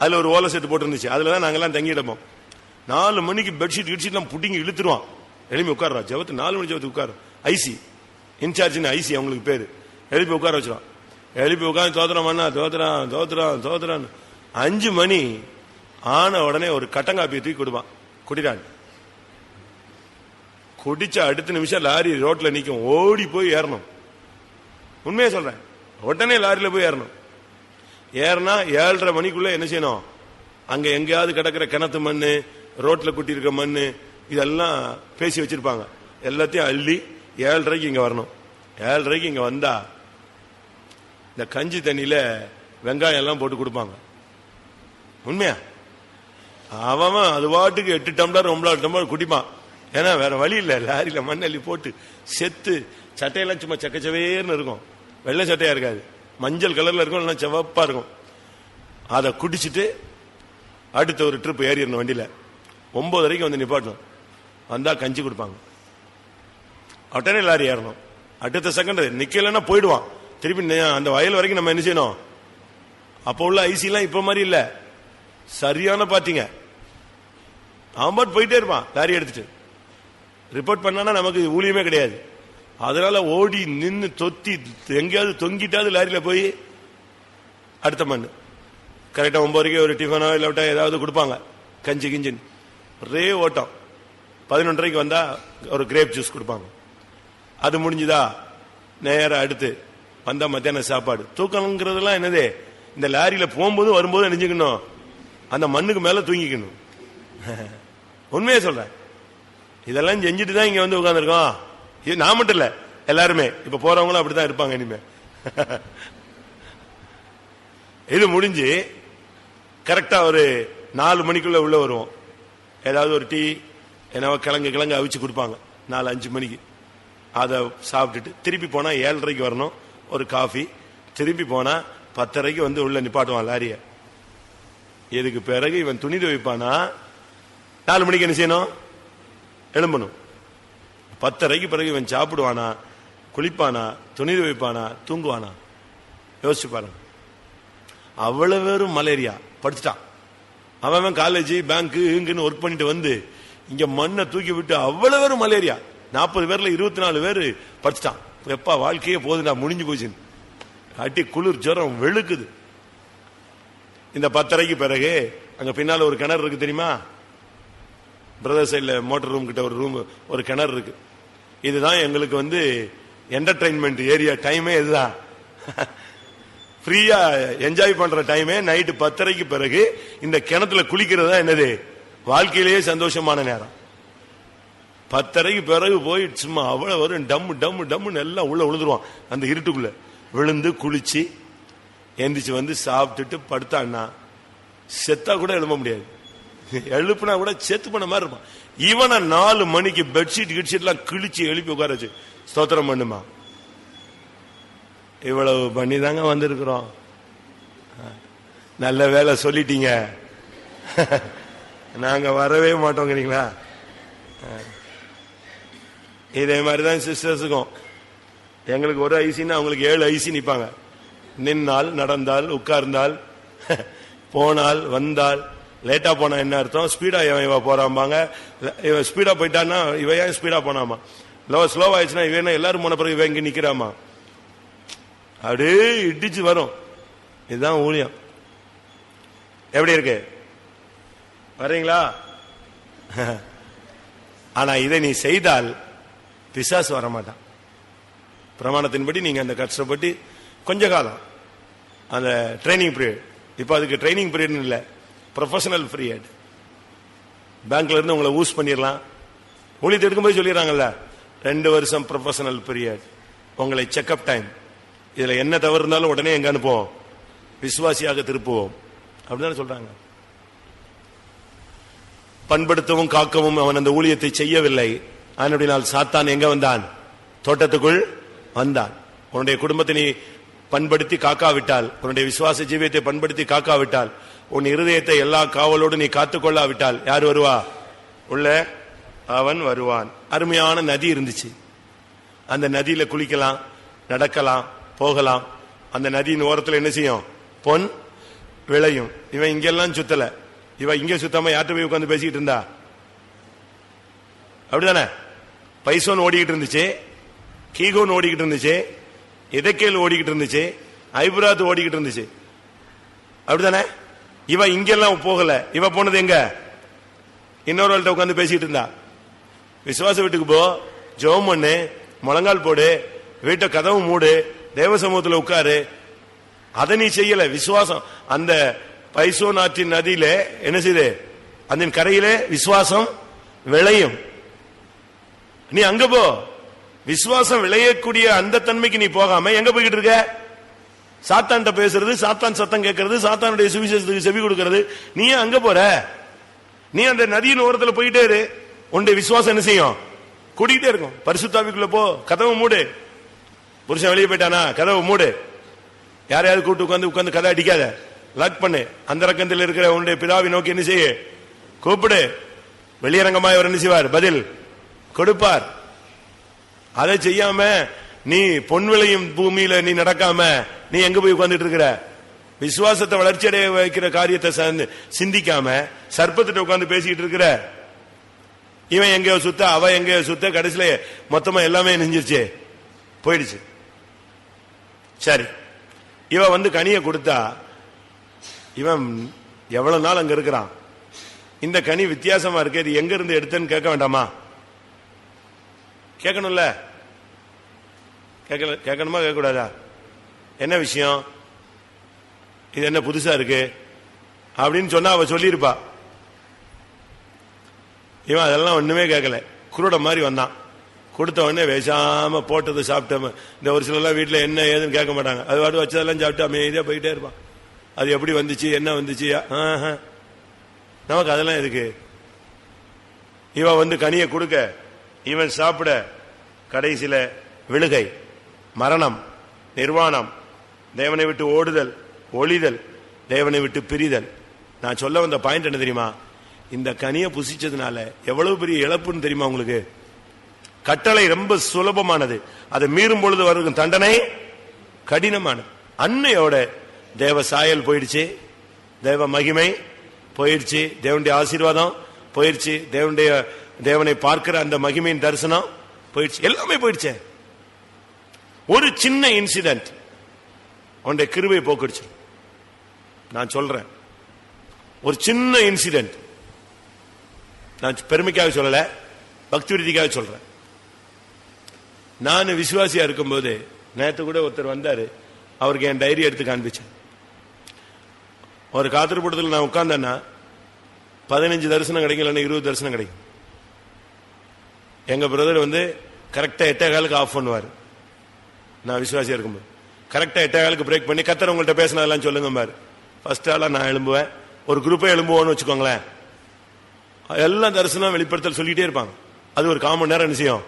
அதுல ஒரு ஓலை செட்டு போட்டு இருந்துச்சு, அதுலதான் நாங்கெல்லாம் தங்கிடப்போம். 4 மணிக்கு பெட்ஷீட் கிட்ஷீட்லாம் புட்டிங்க இழுத்துருவான். எழுப்பி உட்கார்றா ஜெபத்து, 4 மணி ஜெபத்துக்கு உட்காரு. ஐசி இன்சார்ஜ், ஐசி அவங்களுக்கு பேரு. எழுப்பி உட்கார வச்சிருவான். எழுப்பி உட்காந்து தோத்திரம் பண்ணா தோத்திரம் தோத்திரம் தோத்திரம். 5 மணி ஆன உடனே ஒரு கட்டங்காப்பியை தூக்கி கொடுப்பான், குடிடான். குடிச்ச அடுத்த நிமிஷம் லாரி ரோட்ல நிக்கும், ஓடி போய் ஏறணும். உண்மையா சொல்றேன், உடனே லாரியில போய் ஏறணும். ஏறினா 7:30 மணிக்குள்ள என்ன செய்யணும், அங்க எங்கேயாவது கிடக்கிற கிணத்து மண்ணு, ரோட்ல குட்டி இருக்க மண்ணு, இதெல்லாம் பேசி வச்சிருப்பாங்க. எல்லாத்தையும் அள்ளி 7:30 இங்க வரணும். 7:30 இங்க வந்தா இந்த கஞ்சி தண்ணியில வெங்காயம் எல்லாம் போட்டு கொடுப்பாங்க. உண்மையா? அவன் அது பாட்டுக்கு 8 டம்ளர் 9 டம்ளர் குடிப்பான். ஏன்னா வேற வழி இல்ல, லாரியில மண்ணள்ளி போட்டு செத்து. சட்டையெல்லாம் சும்மா சக்கச்சவேர்னு இருக்கும், வெள்ளை சட்டையா இருக்காது, மஞ்சள் கலர்ல இருக்கும், இல்லைன்னா செவப்பா இருக்கும். அதை குடிச்சிட்டு அடுத்த ஒரு ட்ரிப் ஏறிடணும் வண்டியில. 9:30 வந்து நிப்பாட்டணும். வந்தா கஞ்சி கொடுப்பாங்க, உடனே லாரி ஏறணும். அடுத்த செகண்ட் நிக்கலன்னா போயிடுவான். திருப்பி அந்த வயல் வரைக்கும் நம்ம என்ன செய்யணும். அப்போ உள்ள ஐசி எல்லாம் இப்ப மாதிரி இல்ல, சரியான பாத்தீங்க. அவன் போயிட்டே இருப்பான் லாரி எடுத்துட்டு. ரிப்போர்ட் பண்ணா நமக்கு ஊழியமே கிடையாது. அதனால ஓடி நின்று தொத்தி எங்கேயாவது தொங்கிட்டாவது லாரியில போய் அடுத்த மண். கரெக்டா 9:00 ஒரு டிஃபனோ இல்லாட்டா ஏதாவது கொடுப்பாங்க, கஞ்சி கிஞ்சின். ஒரே ஓட்டம். 11:30 வந்தா ஒரு கிரேப் ஜூஸ் கொடுப்பாங்க. அது முடிஞ்சுதா நேரம் அடுத்து வந்தா மத்தியான சாப்பாடு. தூக்கம்ங்கிறதுலாம் என்னது, இந்த லாரியில போகும்போது வரும்போது நினைஞ்சுக்கணும், அந்த மண்ணுக்கு மேல தூங்கிக்கணும். உண்மையா சொல்றேன், இதெல்லாம் செஞ்சுட்டு தான் இங்க வந்து உட்கார்ந்துருக்கோம். இது நான் மட்டும் இல்ல, எல்லாருமே இப்ப போறவங்களும் அப்படித்தான் இருப்பாங்க இனிமே. இது முடிஞ்சு கரெக்டா ஒரு 4 மணிக்குள்ள உள்ள வருவோம். ஏதாவது ஒரு டீ என்னவோ கிழங்கு அவிச்சு கொடுப்பாங்க 4-5 மணிக்கு. அதை சாப்பிட்டுட்டு திருப்பி போனா 7:30 வரணும், ஒரு காஃபி. திருப்பி போனா 10:30 வந்து உள்ள நிப்பாட்டுவான் லாரிய. இதுக்கு பிறகு இவன் துணி துவைப்பானா 4 மணிக்கு என்ன செய்யணும், எழும்பணும். 10:30 பிறகு இவன் சாப்பிடுவானா, குளிப்பானா, துணி துவைப்பானா, தூங்குவானா? யோசிச்சு பாருங்க. அவ்வளவு பேரும் மலேரியா படிச்சுட்டான். அவன் காலேஜ் பேங்க் இங்குன்னு ஒர்க் பண்ணிட்டு வந்து இங்க மண்ணை தூக்கி விட்டு அவ்வளவு பேரும் மலேரியா. 40 பேர்ல 24 பேர் படிச்சுட்டான். எப்பா வாழ்க்கையே போதுடா, முடிஞ்சு போச்சுன்னு. அட்டி குளிர் ஜுரம் வெளுக்குது. இந்த 10:30 பிறகு அங்க பின்னால ஒரு கிணறு இருக்கு தெரியுமா, பிரதர் சைட்ல மோட்டர் ரூம் கிட்ட ஒரு கிணறு இருக்கு. இதுதான் எங்களுக்கு வந்து என்டர்டைன்மெண்ட் ஏரியா. டைமே இதுதான். ஃப்ரீயா என்ஜாய் பண்ற டைமே நைட்டு 10:30க்கு பிறகு இந்த கிணத்துல குளிக்கிறது தான் என்னது வாழ்க்கையிலேயே சந்தோஷமான நேரம். 10:30க்கு பிறகு போய் சும்மா அவ்வளவு வரும் டம்மு டம்மு டம்முன்னு எல்லாம் உள்ள விழுந்துருவான். அந்த இருட்டுக்குள்ள விழுந்து குளிச்சு எந்திரிச்சு வந்து சாப்பிட்டுட்டு படுத்தான்னா செத்தா கூட எழும்ப முடியாது. எழுப்புனா கூட செத்து பண்ண மாதிரி இருப்பான். இவனை 4 மணிக்கு பெட்ஷீட் கிட்ஷீட் எல்லாம் கிழிச்சு எழுப்பி உட்கார வச்சு ஸ்தோத்திரம் பண்ணுமா. இவ்வளவு பண்ணி தாங்க வந்திருக்கிறோம். நல்ல வேலை சொல்லிட்டீங்க, நாங்க வரவே மாட்டோங்கிறீங்களா? இதே மாதிரிதான் சிஸ்டர்ஸுக்கும். எங்களுக்கு ஒரு ஐசின்னா அவங்களுக்கு 7 ஐசி நிப்பாங்க. நின்னால், நடந்தால், உட்கார்ந்தால், போனால், வந்தால். லேட்டா போனா என்ன அர்த்தம்? ஸ்பீடா இவ போறாம்பாங்க. ஸ்பீடா போயிட்டான்னா இவ ஏன் ஸ்பீடா போனாமா, ஸ்லோவா ஆயிடுச்சுன்னா இவன் எல்லாரும் போன பிறகு இவன் இங்க நிக்கிறாமா, அப்படியே இடிச்சு வரும். இதுதான் ஊழியம். எப்படி இருக்கு வர்றீங்களா? ஆனா இதை நீ செய்தால் பிசாசு வரமாட்டான். பிரமாணத்தின்படி நீங்க அந்த கஷ்டப்பட்டு கொஞ்ச காலம் அந்த ட்ரைனிங் பீரியட். இப்ப அதுக்கு ட்ரைனிங் பீரியட் இல்ல, ப்ரொஃபஷனல் பீரியட். பேங்க்ல இருந்து உங்களை ஊஸ் பண்ணிடலாம். ஊழியத்தை எடுக்கும்போது சொல்லிடுறாங்கல்ல 2 வருஷம் ப்ரொஃபஷனல் பீரியட், உங்களை செக்அப் டைம். இதுல என்ன தவறு இருந்தாலும் உடனே எங்க அனுப்புவோம்? விசுவாசியாக திருப்புவோம். அப்படிதான் சொல்றாங்க. பண்படுத்தவும் காக்கவும் அவன் அந்த ஊழியத்தை செய்யவில்லை. அதனுடைய சாத்தான் எங்க வந்தான்? தோட்டத்துக்குள் வந்தான். உன்னுடைய குடும்பத்தை நீ பண்படுத்தி காக்காவிட்டால், உன்னுடைய விசுவாச ஜீவியத்தை பண்படுத்தி காக்காவிட்டால், உன் இருதயத்தை எல்லா காவலோடு நீ காத்துக்கொள்ளாவிட்டால் யார் வருவா? உள்ள அவன் வருவான். அருமையான நதி இருந்துச்சு. அந்த நதியில குளிக்கலாம், நடக்கலாம், போகலாம். அந்த நதியின் ஓரத்தில் என்ன செய்யும்? பொன் விளையும். இவன் இங்கெல்லாம் சுத்தல, இவன் இங்க சுத்தமா யார்கிட்ட போய் உட்காந்து பேசிக்கிட்டு இருந்தா? அப்படிதானே? பைசோன் ஓடிக்கிட்டு இருந்துச்சு, கீகோன் ஓடிக்கிட்டு இருந்துச்சு, எதேக்கேல் ஓடிக்கிட்டு இருந்துச்சு, ஐபிராத் ஓடிக்கிட்டு இருந்துச்சு. அப்படிதானே? இவ இங்கெல்லாம் போகல. இவ போனது எங்க? இன்னொரு உட்காந்து பேசிட்டு இருந்தா. விசுவாச வீட்டுக்கு போ, ஜெபம் பண்ணு, முழங்கால் போடு, வீட்டை கதவு மூடு, தேவ சமூகத்தில் உட்காரு. அதை நீ செய்யல. விசுவாசம் அந்த பைசோன் ஆற்றின் நதியில என்ன செய்யுது? அந்த கரையிலே விசுவாசம் விளையும். நீ அங்க போ. விசுவாசம் விளையக்கூடிய அந்த தன்மைக்கு நீ போகாம எங்க போய்கிட்டு இருக்க? சாத்தான்கிட்ட பேசுறது, சாத்தான் சத்தம் கேட்கறது, சாத்தானுடைய சுவிசேஷத்துக்கு செவி கொடுக்கிறது. நீ அங்க போற? நீ அந்த நதியின் ஓரத்தில் போயிட்டே இரு. உன்னுடைய விசுவாசம் என்ன செய்யும்? கூட்டிகிட்டே இருக்கும். பரிசுத்தாவிக்குள்ள போ, கதவை மூடு. புருஷன் வெளியே போயிட்டானா கதவை மூடு. யாரையாவது கூட்டு உட்காந்து கதை அடிக்காத, லாக் பண்ணு. அந்த ரக்கத்தில் இருக்கிற உன்னுடைய பிதாவை நோக்கி என்ன செய்ய? கூப்பிடு. வெளியரங்கமாய் அவர் என்ன செய்வார்? பதில் கொடுப்பார். அதை செய்யாம நீ பொன் விளையும் பூமியில நீ நடக்காம நீ எங்க போய் உட்கார்ந்துட்டு இருக்கிற? விசுவாசத்தை வளர்ச்சி அடைய வைக்கிற காரியத்தை சிந்திக்காம சர்ப்பத்திட்ட உட்கார்ந்து பேசிக்கிட்டு இருக்கிற. இவன் எங்கேயோ சுத்த, அவ எங்கேயோ சுத்த, கடைசியில மொத்தமா எல்லாமே நெஞ்சிருச்சு, போயிடுச்சு. சரி, இவன் கனியை கொடுத்தா இவன் எவ்வளவு நாள் அங்க இருக்கிறான்? இந்த கனி வித்தியாசமா இருக்கு, இது எங்க இருந்து எடுத்தேன்னு கேட்க வேண்டாமா? கேட்கணும்ல? கேட்கணுமா கேட்க கூடாதா? என்ன விஷயம் இது, என்ன புதுசா இருக்கு அப்படின்னு சொன்னா அவ சொல்லியிருப்பா. இவன் அதெல்லாம் ஒண்ணுமே கேட்கல, குருட மாதிரி வந்தான். கொடுத்த உடனே பேசாம போட்டதை சாப்பிட்ட. இந்த ஒரு சிலர்லாம் வீட்டுல என்ன ஏதுன்னு கேட்க மாட்டாங்க, அது வாட்டு வச்சதெல்லாம் சாப்பிட்டு அமைதியா போயிட்டே இருப்பான். அது எப்படி வந்துச்சு, என்ன வந்துச்சு, நமக்கு அதெல்லாம் இருக்கு. இவன் கனியை கொடுக்க, இவன் சாப்பிட, கடைசியில விழுகை, மரணம், நிர்வாணம், தேவனை விட்டு ஓடுதல், ஒளிதல், தேவனை விட்டு பிரிதல். நான் சொல்ல வந்த பாயிண்ட் என்ன தெரியுமா? இந்த கனியை புசிச்சதுனால எவ்வளவு பெரிய இழப்புன்னு தெரியுமா உங்களுக்கு? கட்டளை ரொம்ப சுலபமானது, அதை மீறும் பொழுது வரும் தண்டனை கடினமானது. அன்னையோட தேவ சாயல் போயிடுச்சு, தேவ மகிமை போயிடுச்சு, தேவனுடைய ஆசீர்வாதம் போயிடுச்சு, தேவனை பார்க்கிற அந்த மகிமையின் தரிசனம் போயிடுச்சு, எல்லாமே போயிடுச்சு. ஒரு சின்ன இன்சிடென்ட் உன்னுடைய கிருபையை போக்கிடுச்சு. நான் சொல்றேன், ஒரு சின்ன இன்சிடென்ட். நான் பெருமைக்காக சொல்லல, பக்தி விருத்திக்காக சொல்றேன். நான் விசுவாசியா இருக்கும்போது நேற்று கூட ஒருத்தர் வந்தாரு, அவருக்கு என் டைரி எடுத்து காண்பிச்சேன். ஒரு காத்திருப்படத்தில் நான் உட்கார்ந்தேன்னா 15 தரிசனம் கிடைக்கும், இல்லைன்னா 20 தரிசனம் கிடைக்கும். எங்க பிரதர் கரெக்டா 8:15 ஆஃப் பண்ணுவார். நான் விசுவாசியா இருக்கும்போது கரெக்டா 8:15 பிரேக் பண்ணி கர்த்தர் உங்கள்கிட்ட பேசினதெல்லாம் சொல்லுங்க பாரு. ஃபர்ஸ்ட் ஆளா நான் எழும்புவேன், ஒரு குரூப்பே எழும்புவோன்னு வச்சுக்கோங்களேன். எல்லாம் தரிசனம் வெளிப்படுத்தல் சொல்லிட்டே இருப்பாங்க. அது ஒரு 1/4 மணி நேரம் என்ன செய்யும்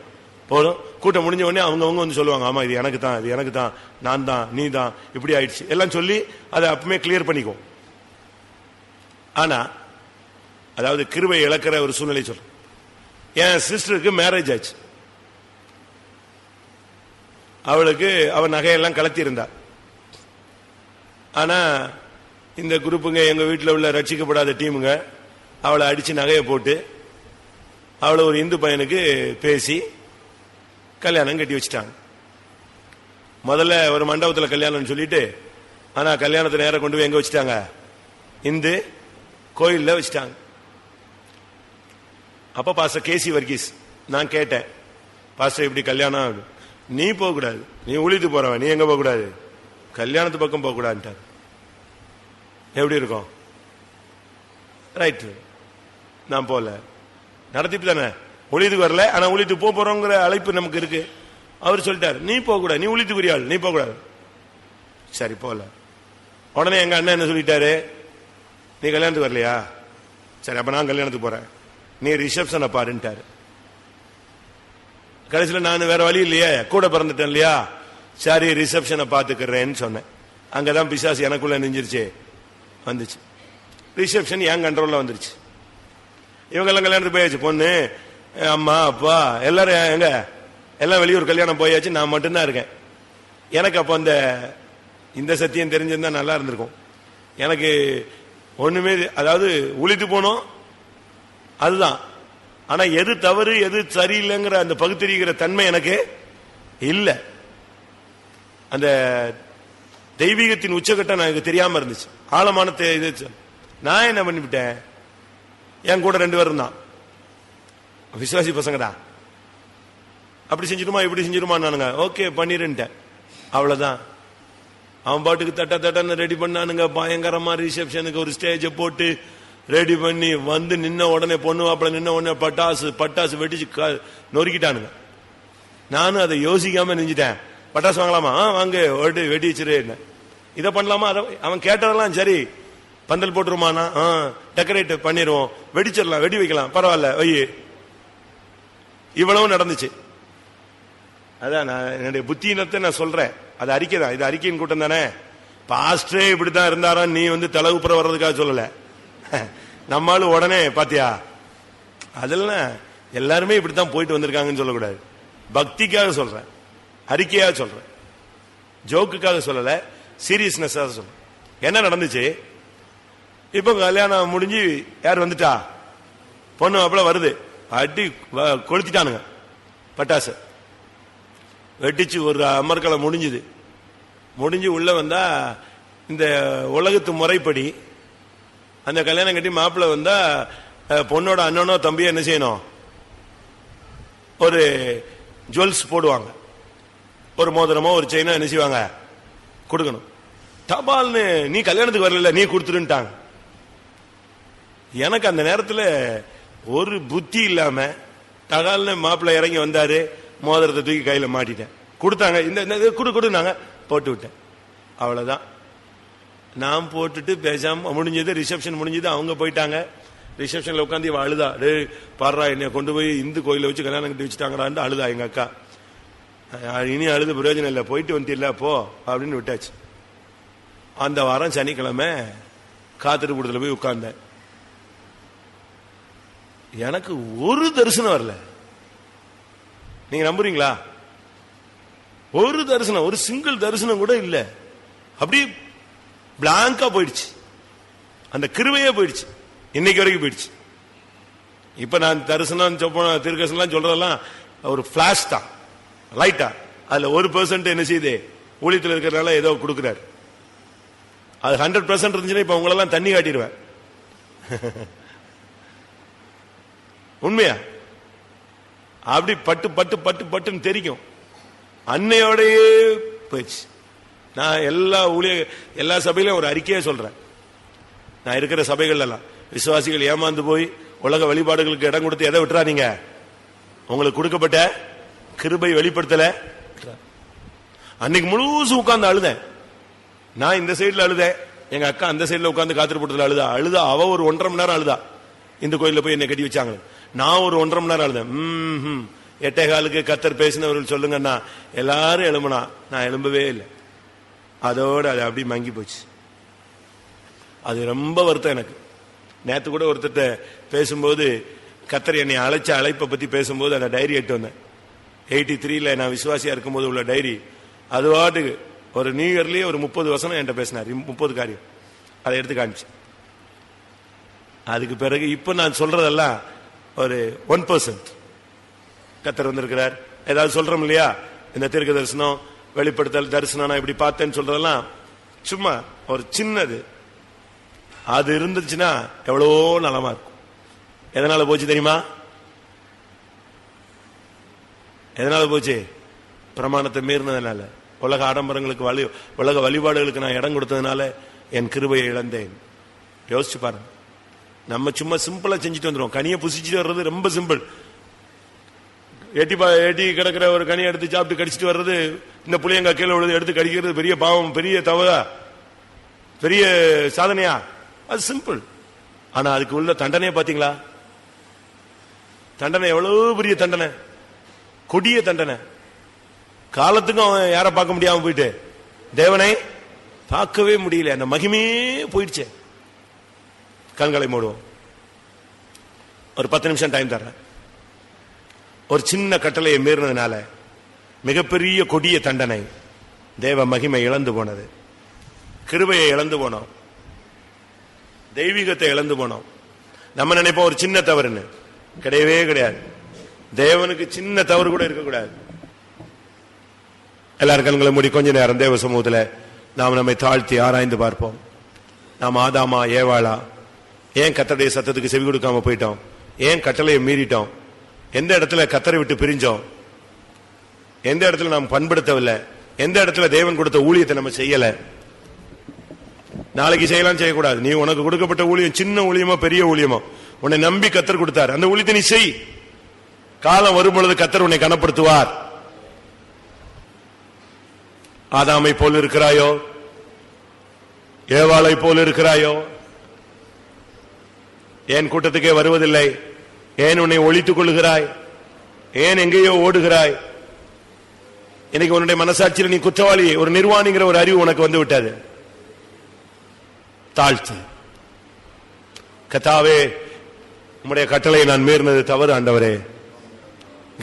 போதும். கூட்டம் முடிஞ்ச உடனே அவங்க சொல்லுவாங்க, ஆமா இது எனக்கு தான், இது எனக்கு தான், நான் தான், நீ தான், இப்படி ஆயிடுச்சு எல்லாம் சொல்லி அதை அப்பவுமே கிளியர் பண்ணிக்கும். ஆனா அதாவது கிருபை இழக்கிற ஒரு சூழ்நிலை சொல்ற. என் சிஸ்டருக்கு மேரேஜ் ஆச்சு. அவளுக்கு அவன் நகையெல்லாம் கலத்தி இருந்தா. ஆனா இந்த குரூப்புங்க, எங்க வீட்டில் உள்ள ரட்சிக்கப்படாத டீமுங்க அவளை அடிச்சு நகையை போட்டு அவளை ஒரு இந்து பையனுக்கு பேசி கல்யாணம் கட்டி வச்சுட்டாங்க. முதல்ல ஒரு மண்டபத்தில் கல்யாணம் சொல்லிட்டு, ஆனா கல்யாணத்தை நேரம் கொண்டு போய் எங்க வச்சுட்டாங்க, இந்து கோயில்ல வச்சுட்டாங்க. அப்ப பாஸ்டர் கேசி வர்கீஸ் நான் கேட்டேன், பாஸ்டர் இப்படி கல்யாணம், நீ போக கூடாது, நீ ஊழித்து போறவன், நீ எங்க போக கூடாது, கல்யாணத்து பக்கம் போக கூடாதுட்டார். எப்படி இருக்கும்? ரைட், நான் போல நடத்திட்டு தானே, ஊழியத்துக்கு வரல, ஆனா ஊழியத்துக்கு போறோங்கிற அழைப்பு நமக்கு இருக்கு. அவர் சொல்லிட்டாரு, நீ போக கூடாது, நீ ஊழியத்துக்குரியாள், நீ போக கூடாது. சரி போல. உடனே எங்க அண்ணன் என்ன சொல்லிட்டாரு, நீ கல்யாணத்துக்கு வரலையா, சரி அப்ப நான் கல்யாணத்துக்கு போறேன், நீ ரிசப்ஷனை பாருன்ட்டாரு. கடைசியில் நான் வேற வழி இல்லையே, கூட பிறந்துட்டேன் இல்லையா, சரி ரிசப்ஷனை பாத்துக்கிறேன்னு சொன்னேன். அங்கதான் பிசாசு எனக்குள்ள நெஞ்சிருச்சு வந்துச்சு. ரிசப்ஷன் என் கண்ட்ரோல்ல வந்துருச்சு. இவங்க எல்லாம் கல்யாணத்துக்கு போயாச்சு, பொண்ணு அம்மா அப்பா எல்லாரும் எங்க எல்லாம் வெளியூர் கல்யாணம் போயாச்சு, நான் மட்டும்தான் இருக்கேன். எனக்கு அப்போ இந்த சத்தியம் தெரிஞ்சிருந்தா நல்லா இருந்திருக்கும். எனக்கு ஒண்ணுமே, அதாவது உழித்து போனோம் அதுதான். ஆனா எது தவறு எது சரியில்லைங்கிற அந்த பகுத்தறிகிற தன்மை எனக்கு இல்ல. அந்த தெய்வீகத்தின் உச்சகட்டம் எனக்கு தெரியாம இருந்துச்சு, ஆழமான இது. நான் என்ன பண்ணிவிட்டேன், என் கூட 2 பேரும் தான் விசுவாசி பசங்க தான், அப்படி செஞ்சிருமா இப்படி செஞ்சிருமா, நானுங்க ஓகே பண்ணிருந்தேன், அவ்வளவுதான். அவன் பாட்டுக்கு தட்டன்னு ரெடி பண்ணானுங்க. பயங்கரமா ரிசப்ஷனுக்கு ஒரு ஸ்டேஜை போட்டு ரெடி பண்ணி நின்ன உடனே, பொண்ணு வாப்பல நின்ன உடனே பட்டாசு வெடிச்சு நொறுக்கிட்டானுங்க. நானும் அதை யோசிக்காம நெஞ்சிட்டேன். பட்டாசு வாங்கலாமா, வாங்க வெடி வச்சிரு, இதை பண்ணலாமா, அவன் கேட்டதெல்லாம் சரி, பந்தல் போட்டுருமானா, டெக்கரேட் பண்ணிடுவோம், வெடிச்சிடலாம், வெடி வைக்கலாம், பரவாயில்ல வை. இவ்வளவு நடந்துச்சு. அதான் நான் என்னுடைய புத்தியினத்தை நான் சொல்றேன். அது அறிக்கை தான், இது அறிக்கையின் கூட்டம் தானே. பாஸ்டரே இப்படித்தான் இருந்தாரா, நீ தலைவுப்புற வர்றதுக்காக சொல்லல. நம்மளும் உடனே பாத்தியா, அதெல்லாம் எல்லாருமே இப்படித்தான் போயிட்டு வந்திருக்காங்கன்னு சொல்லக்கூடாது. பக்திக்காக சொல்றேன், அறிக்கையாக சொல்றேன், ஜோக்குக்காக சொல்லல, சீரியஸ்னஸ் சொல்றேன். என்ன நடந்துச்சு, இப்ப கல்யாணம் முடிஞ்சு யார் வந்துட்டா, பொண்ணு அப்பல வருது, அடி கொளுத்திட்டானுங்க, பட்டாசு வெட்டிச்சு, ஒரு அமர்களை முடிஞ்சு உள்ள வந்தா, இந்த உலகத்து முறைப்படி அந்த கல்யாணம் கட்டி மாப்பிள்ள வந்தா பொண்ணோட அண்ணனோ தம்பியோ என்ன செய்யணும், ஒரு ஜுவல்ஸ் போடுவாங்க, ஒரு மோதிரமோ ஒரு செயினோ என்ன செய்வாங்க கொடுக்கணும். தபால்னு நீ கல்யாணத்துக்கு வரல, நீ கொடுத்துருட்டாங்க. எனக்கு அந்த நேரத்தில் ஒரு புத்தி இல்லாம தகால்னு மாப்பிள்ளை இறங்கி வந்தாரு, மோதிரத்தை தூக்கி கையில மாட்டிட்டேன், கொடுத்தாங்க, இந்த கொடுனாங்க, போட்டு விட்டேன். அவ்வளவுதான். நான் போட்டுட்டு பேசாம முடிஞ்சது, ரிசப்ஷன் முடிஞ்சது, அவங்க போயிட்டாங்க. ரிசப்ஷன்ல உட்காந்து இவன் அழுதா, டே பாடுறா என்னை கொண்டு போய் இந்து கோயில வச்சு கல்யாணம் கட்டி வச்சுட்டாங்கடான்னு அழுதா எங்க அக்கா. இனி அழுது பிரயோஜனம் இல்லை, போயிட்டு வந்துட்டு போ அப்படின்னு விட்டாச்சு. அந்த வாரம் சனிக்கிழமை காத்திருப்பூடத்துல போய் உட்கார்ந்தேன். எனக்கு ஒரு தரிசனம் வரல. நீங்க நம்புறீங்களா? ஒரு தரிசனம், ஒரு சிங்கிள் தரிசனம் கூட இல்ல. அப்படி பிளாங்கா போயிடுச்சு, அந்த கிருபையே போயிடுச்சு, இன்னைக்கு வரைக்கும் போயிடுச்சு. இப்ப நான் தரிசனம் திருக்கசனம் சொல்றதெல்லாம் ஒரு பிளாஷ் தான், லைட்டா. அதுல 1% என்ன செய்யுது, ஊழியத்தில் இருக்கிறதுனால ஏதோ கொடுக்கிறாரு. அது 100% இருந்துச்சுன்னா இப்ப உங்களெல்லாம் தண்ணி காட்டிடுவேன். உண்மையா? அப்படி பட்டு பட்டு பட்டு பட்டுன்னு தெரிக்கும். அன்னையோடையே போயிடுச்சு. நான் எல்லா சபையிலும் ஒரு அறிக்கையை சொல்றேன். நான் இருக்கிற சபைகள் எல்லாம் விசுவாசிகள் ஏமாந்து போய் உலக வழிபாடுகளுக்கு இடம் கொடுத்து எதை விட்டுறாதீங்க. உங்களுக்கு கொடுக்கப்பட்ட கிருபை வெளிப்படுத்தல. அன்னைக்கு முழுசும் உட்கார்ந்து அழுதேன். நான் இந்த சைடுல அழுதேன், எங்க அக்கா அந்த சைடுல உட்கார்ந்து காத்திருப்பதுல அழுதா. அவ ஒரு 1.5 மணி நேரம் அழுதா. இந்த கோயில்ல போய் என்னை கட்டி வச்சாங்க. நான் ஒரு 1.5 மணி நேரம் அழுதேன். 8:15 கர்த்தர் பேசினவர்கள் சொல்லுங்கன்னா எல்லாரும் எழும்புனா, நான் எழும்பவே இல்லை. அதோட அது அப்படி மங்கி போச்சு. அது ரொம்ப வருத்தம் எனக்கு. நேத்து கூட ஒருத்தட்ட பேசும்போது கர்த்தர் என்னை அழைச்ச அழைப்பை பத்தி பேசும்போது அந்த டைரி எடுத்து வந்தேன். 83 நான் விசுவாசியா இருக்கும்போது உள்ள டைரி. அது வாட்டுக்கு ஒரு நியூ இயர்லயே ஒரு 30 வசனம் என்கிட்ட பேசினார். 30 காரியம் அதை எடுத்து காமிச்சு. அதுக்கு பிறகு இப்ப நான் சொல்றதெல்லாம் ஒரு 1% கர்த்தர் வந்திருக்கிறார். ஏதாவது சொல்றோம் இல்லையா, இந்த தீர்க்க தரிசனம் வெளிப்படுத்தல் தரிசனம் நான் இப்படி பார்த்தேன்னு சொல்றதெல்லாம் சும்மா ஒரு சின்னது. அது இருந்துச்சுன்னா எவ்வளோ நலமா இருக்கும். எதனால போச்சு தெரியுமா? எதனால போச்சு? பிரமாணத்தை மீறினதுனால, உலக ஆடம்பரங்களுக்கு உலக வழிபாடுகளுக்கு நான் இடம் கொடுத்ததுனால என் கிருபையை இழந்தேன். யோசிச்சு பாருங்க. நம்ம சும்மா சிம்பிளா செஞ்சுட்டு வந்துடும். கனியை புசிச்சுட்டு வர்றது ரொம்ப சிம்பிள். எட்டி கிடக்கிற ஒரு கனியை எடுத்து சாப்பிட்டு கடிச்சிட்டு வர்றது, இந்த புளியங்க கீழே உள்ளது எடுத்து கடிக்கிறது பெரிய பாவம், பெரிய தவறா, பெரிய சாதனையா? அது சிம்பிள். ஆனா அதுக்கு உள்ள தண்டனையை பாத்தீங்களா? தண்டனை எவ்வளவு பெரிய தண்டனை, கொடிய தண்டனை. காலத்துக்கும் அவன் யாரை பார்க்க முடியாம போயிட்டு தேவனை பார்க்கவே முடியல. அந்த மகிமையே போயிடுச்சு. கண்களை மூடுவோம். ஒரு 10 நிமிஷம் டைம் தர்றேன். ஒரு சின்ன கட்டளையை மீறினதுனால மிகப்பெரிய கொடிய தண்டனை. தேவ மகிமை இழந்து போனது, கிருபையை இழந்து போனோம், தெய்வீகத்தை இழந்து போனோம். நம்ம நினைப்போம் ஒரு சின்ன தவறுன்னு. கிடையவே கிடையாது. தேவனுக்கு சின்ன தவறு கூட இருக்கக்கூடாது. எல்லாரும் கண்களை மூடி கொஞ்ச நேரம் தேவ சமூகத்தில் நாம் நம்மை தாழ்த்தி ஆராய்ந்து பார்ப்போம். நாம் ஆதாமா ஏவாளா? ஏன் கர்த்தருடைய சத்தத்துக்கு செவி கொடுக்காம போயிட்டோம்? ஏன் கட்டளையை மீறிட்டோம்? எந்த இடத்துல கர்த்தரை விட்டு பிரிஞ்சோம்? எந்த இடத்துல நாம் பண்படுத்தவில்லை? எந்த இடத்துல தேவன் கொடுத்த ஊழியத்தை நம்ம செய்யல? நாளைக்கு செய்யலாம், செய்யக்கூடாது. நீ உனக்கு கொடுக்கப்பட்ட ஊழியம் சின்ன ஊழியமோ பெரிய ஊழியமோ, உன்னை நம்பி கர்த்தர் கொடுத்தார், அந்த ஊழியத்தை நீ செய். காலம் வரும் பொழுது கர்த்தர் உன்னை கனப்படுத்துவார். ஆதாமை போல் இருக்கிறாயோ? ஏவாளை போல் இருக்கிறாயோ? ஏன் கூட்டத்துக்கே வருவதில்லை? ஏன் உன்னை ஒழித்துக் கொள்ளுகிறாய்? ஏன் எங்கேயோ ஓடுகிறாய்? இன்னைக்கு உன்னுடைய மனசாட்சியில் நீ குற்றவாளி, ஒரு நிர்வாணிங்கிற ஒரு அறிவு உனக்கு வந்து விட்டது. தாழ்த்து. கர்த்தாவே, உம்முடைய கட்டளை நான் மீறினது தவறு ஆண்டவரே.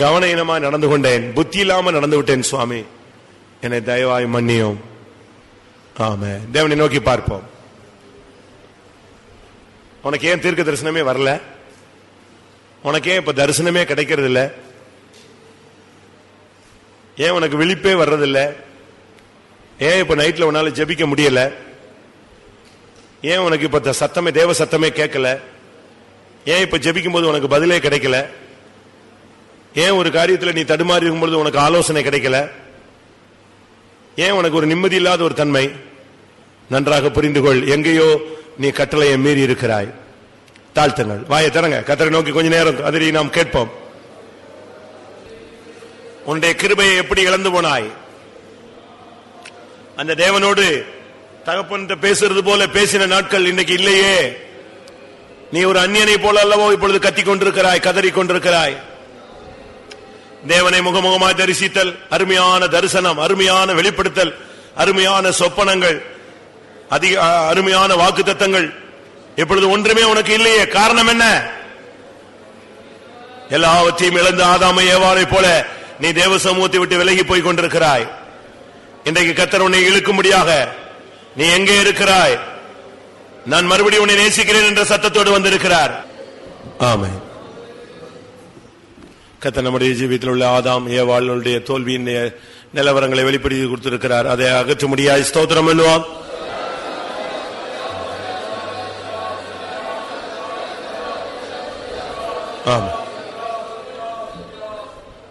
கவனமா நடந்து கொண்டேன், புத்தி இல்லாம நடந்து விட்டேன் சுவாமி, என்னை தயவாய் மன்னியும். ஆமென். தேவனை நோக்கி பார்ப்போம். உனக்கு ஏன் தீர்க்க தரிசனமே வரல? உனக்கு ஏன் இப்ப தரிசனமே கிடைக்கிறது இல்ல? ஏன் உனக்கு விழிப்பே வர்றதில்ல? ஏன் இப்ப நைட்ல உன்னால ஜெபிக்க முடியல? ஏன் உனக்கு இப்ப சத்தமே, தேவ சத்தமே கேட்கல? ஏன் இப்ப ஜெபிக்கும் போது உனக்கு பதிலே கிடைக்கல? ஏன் ஒரு காரியத்தில் நீ தடுமாறி இருக்கும்போது உனக்கு ஆலோசனை கிடைக்கல? ஏன் உனக்கு ஒரு நிம்மதி இல்லாத ஒரு தன்மை? நன்றாக புரிந்து கொள், எங்கேயோ நீ கட்டளையை மீறி இருக்கிறாய். தாழ்த்துங்கள், வாயை தரங்க, கர்த்தரை நோக்கி கொஞ்ச நேரம் அதை நாம் கேட்போம். உன்னுடைய கிருபையை எப்படி இழந்து போனாய்? அந்த தேவனோடு தகப்பன் பேசுறது போல பேசின நாட்கள் இன்னைக்கு இல்லையே. நீ ஒரு அந்நியனை போல அல்லவோ இப்பொழுது கத்திக் கொண்டிருக்கிறாய், கதறிக் கொண்டிருக்கிறாய். தேவனை முகமுகமாய் தரிசித்தல், அருமையான தரிசனம், அருமையான வெளிப்படுத்தல், அருமையான சொப்பனங்கள், அதிக அருமையான வாக்குத்தத்தங்கள், இப்பொழுது ஒன்றுமே உனக்கு இல்லையே. காரணம் என்ன? எல்லாவற்றையும் இழந்து ஆதாமை ஏவாளை போல நீ தேவ சமூகத்தை விட்டு விலகி போய் கொண்டிருக்கிறாய். இன்றைக்கு கர்த்தர் உன்னை இழுக்கும்படியாக நீ எங்கே இருக்கிறாய்? நான் மறுபடியும் உன்னை நேசிக்கிறேன் என்ற சத்தத்தோடு வந்திருக்கிறார். ஆமென். கர்த்தர் நம்முடைய ஜீவியத்தில் உள்ள ஆதாம் ஏவாளுடைய தோல்வியின் நிலவரங்களை வெளிப்படுத்தி கொடுத்திருக்கிறார். அதை அகற்ற முடியாது. ஸ்தோத்திரம் பண்ணுவோம்.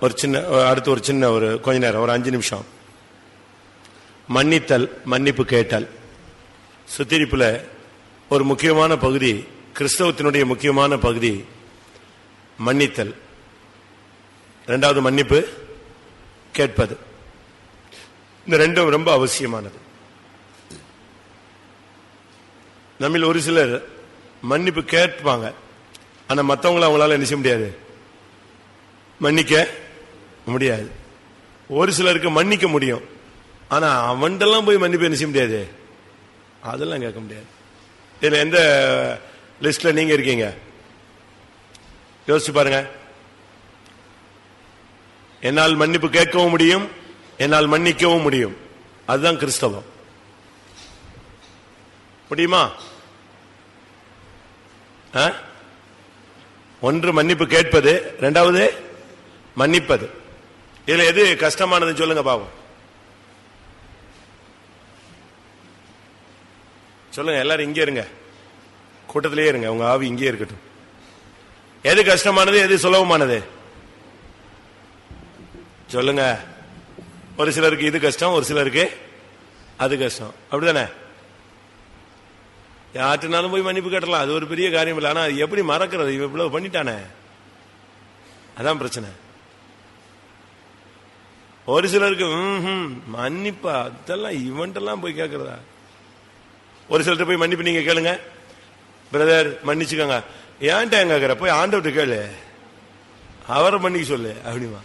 ஒரு சின்ன அடுத்து ஒரு சின்ன ஒரு கொஞ்ச நேரம், ஒரு 5 நிமிஷம் மன்னித்தல், மன்னிப்பு கேட்டல். சுத்திரிப்புல ஒரு முக்கியமான பகுதி, கிறிஸ்தவத்தினுடைய முக்கியமான பகுதி மன்னித்தல். இரண்டாவது மன்னிப்பு கேட்பது. இந்த ரெண்டும் ரொம்ப அவசியமானது. நம்மில் ஒரு சிலர் மன்னிப்பு கேட்பாங்க, ஆனா மற்றவங்களை அவங்களால என்ன செய்ய முடியாது, மன்னிக்க முடியாது. ஒரு சிலருக்கு மன்னிக்க முடியும், ஆனா அவன்டெல்லாம் போய் மன்னிப்பு என்ன செய்ய முடியாது, அதெல்லாம் கேட்க முடியாது. இதுல எந்த லிஸ்ட்ல நீங்க இருக்கீங்க? யோசிச்சு பாருங்க. என்னால் மன்னிப்பு கேட்கவும் முடியும், என்னால் மன்னிக்கவும் முடியும். அதுதான் கிறிஸ்தவம். முடியுமா? ஒன்று மன்னிப்பு கேட்பது, இரண்டாவது மன்னிப்பது. இதுல எது கஷ்டமானது சொல்லுங்க பாவம். சொல்லுங்க. எல்லாரும் இங்கே இருங்க, கூட்டத்திலேயே இருங்க, உங்க ஆவி இங்கே இருக்கட்டும். எது கஷ்டமானது, எது சுலபமானது சொல்லுங்க. ஒரு சிலருக்கு இது கஷ்டம், ஒரு சிலருக்கு அது கஷ்டம். அப்படிதானே? யார்ட்டினாலும் போய் மன்னிப்பு கேட்டலாம், அது ஒரு பெரிய காரியம் இல்லை. ஆனா எப்படி மறக்கிறது, இவன் இவ்வளவு பண்ணிட்டானே, அதான் பிரச்சனை. ஒரு சிலருக்கு மன்னிப்பா, அதெல்லாம் இவன்ட்டெல்லாம் போய் கேட்கறதா. ஒரு சிலர்கிட்ட போய் மன்னிப்பு நீங்க கேளுங்க, பிரதர் மன்னிச்சுக்கோங்க, ஏன்ட்ட கேட்கிற, போய் ஆண்டவர்கிட்ட கேளு, அவரை மன்னிக்க சொல்லு அப்படிமா.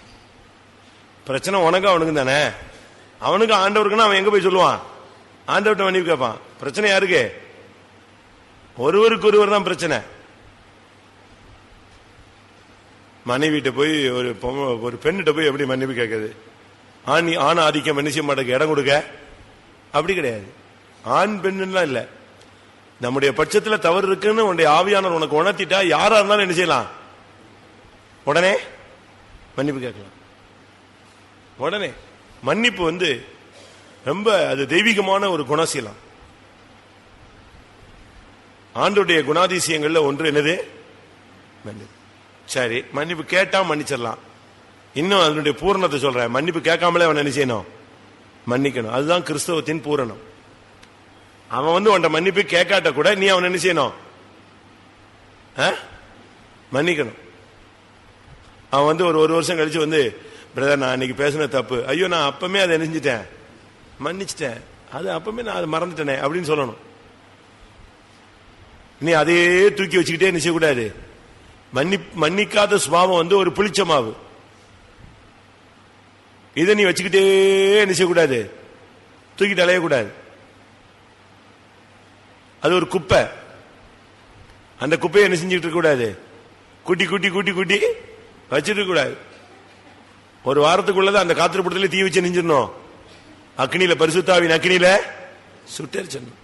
பிரச்சனை உனக்கு அவனுக்கு தானே. அவனுக்கு ஆண்டவருக்குன்னா அவன் எங்க போய் சொல்லுவான், ஆண்டவர்கிட்ட மன்னிப்பு கேட்பான். பிரச்சனை யாருக்கு? ஒருவருக்கு ஒருவர் தான் பிரச்சனை. மனைவிட்ட போய் ஒரு பெண்ணிட்ட போய் எப்படி மன்னிப்பு கேட்கறது? ஆண் ஆதிக்கம் என்ன செய்ய மாட்டேங்க, இடம் கொடுக்க அப்படி கிடையாது. ஆண் பெண்ணுலாம் இல்ல, நம்முடைய பட்சத்தில் தவறு இருக்குன்னு உன்னுடைய ஆவியானவர் உனக்கு உணர்த்திட்டா யாரா இருந்தாலும் என்ன செய்யலாம், உடனே மன்னிப்பு கேட்கலாம். உடனே மன்னிப்பு ரொம்ப அது தெய்வீகமான ஒரு குணசீலம். ஆண்டுடைய குணாதிசயங்கள்ல ஒன்று என்னது, மன்னிப்பு. சரி, மன்னிப்பு கேட்டா மன்னிச்சிடலாம். இன்னும் அதனுடைய பூரணத்தை சொல்றேன், மன்னிப்பு கேட்காமலே அவன் என்ன செய்யணும், மன்னிக்கணும். அதுதான் கிறிஸ்தவத்தின் பூரணம். அவன் உன்ட மன்னிப்பு கேட்காட்ட கூட நீ அவன் என்ன செய்யணும், மன்னிக்கணும். அவன் ஒரு வருஷம் கழிச்சு பிரதர் நான் அன்னைக்கு பேசின தப்பு, ஐயோ நான் அப்பமே அதை நினைஞ்சிட்டேன், மன்னிச்சிட்டேன், அது அப்பமே நான் அதை மறந்துட்டேனே அப்படின்னு சொல்லணும். நீ அதே தூக்கி வச்சுக்கிட்டே நிச்சய கூடாது. மன்னிக்காத சுபாவம் ஒரு புளிச்ச மாவு, இதை நீ வச்சுக்கிட்டே நிச்சய கூடாது, தூக்கிட்டு அலையக்கூடாது. அது ஒரு குப்பை, அந்த குப்பையை என்ன செஞ்சுட்டு இருக்க கூடாது, கூட்டி கூட்டி கூட்டி கூட்டி வச்சிட்டு கூடாது. ஒரு வாரத்துக்குள்ளதான் அந்த காத்திரப்படத்துல தீ வச்சு நெஞ்சிடணும், அக்னியில பரிசுத்தாவின் அக்னியில சுட்டரிச்சணும்.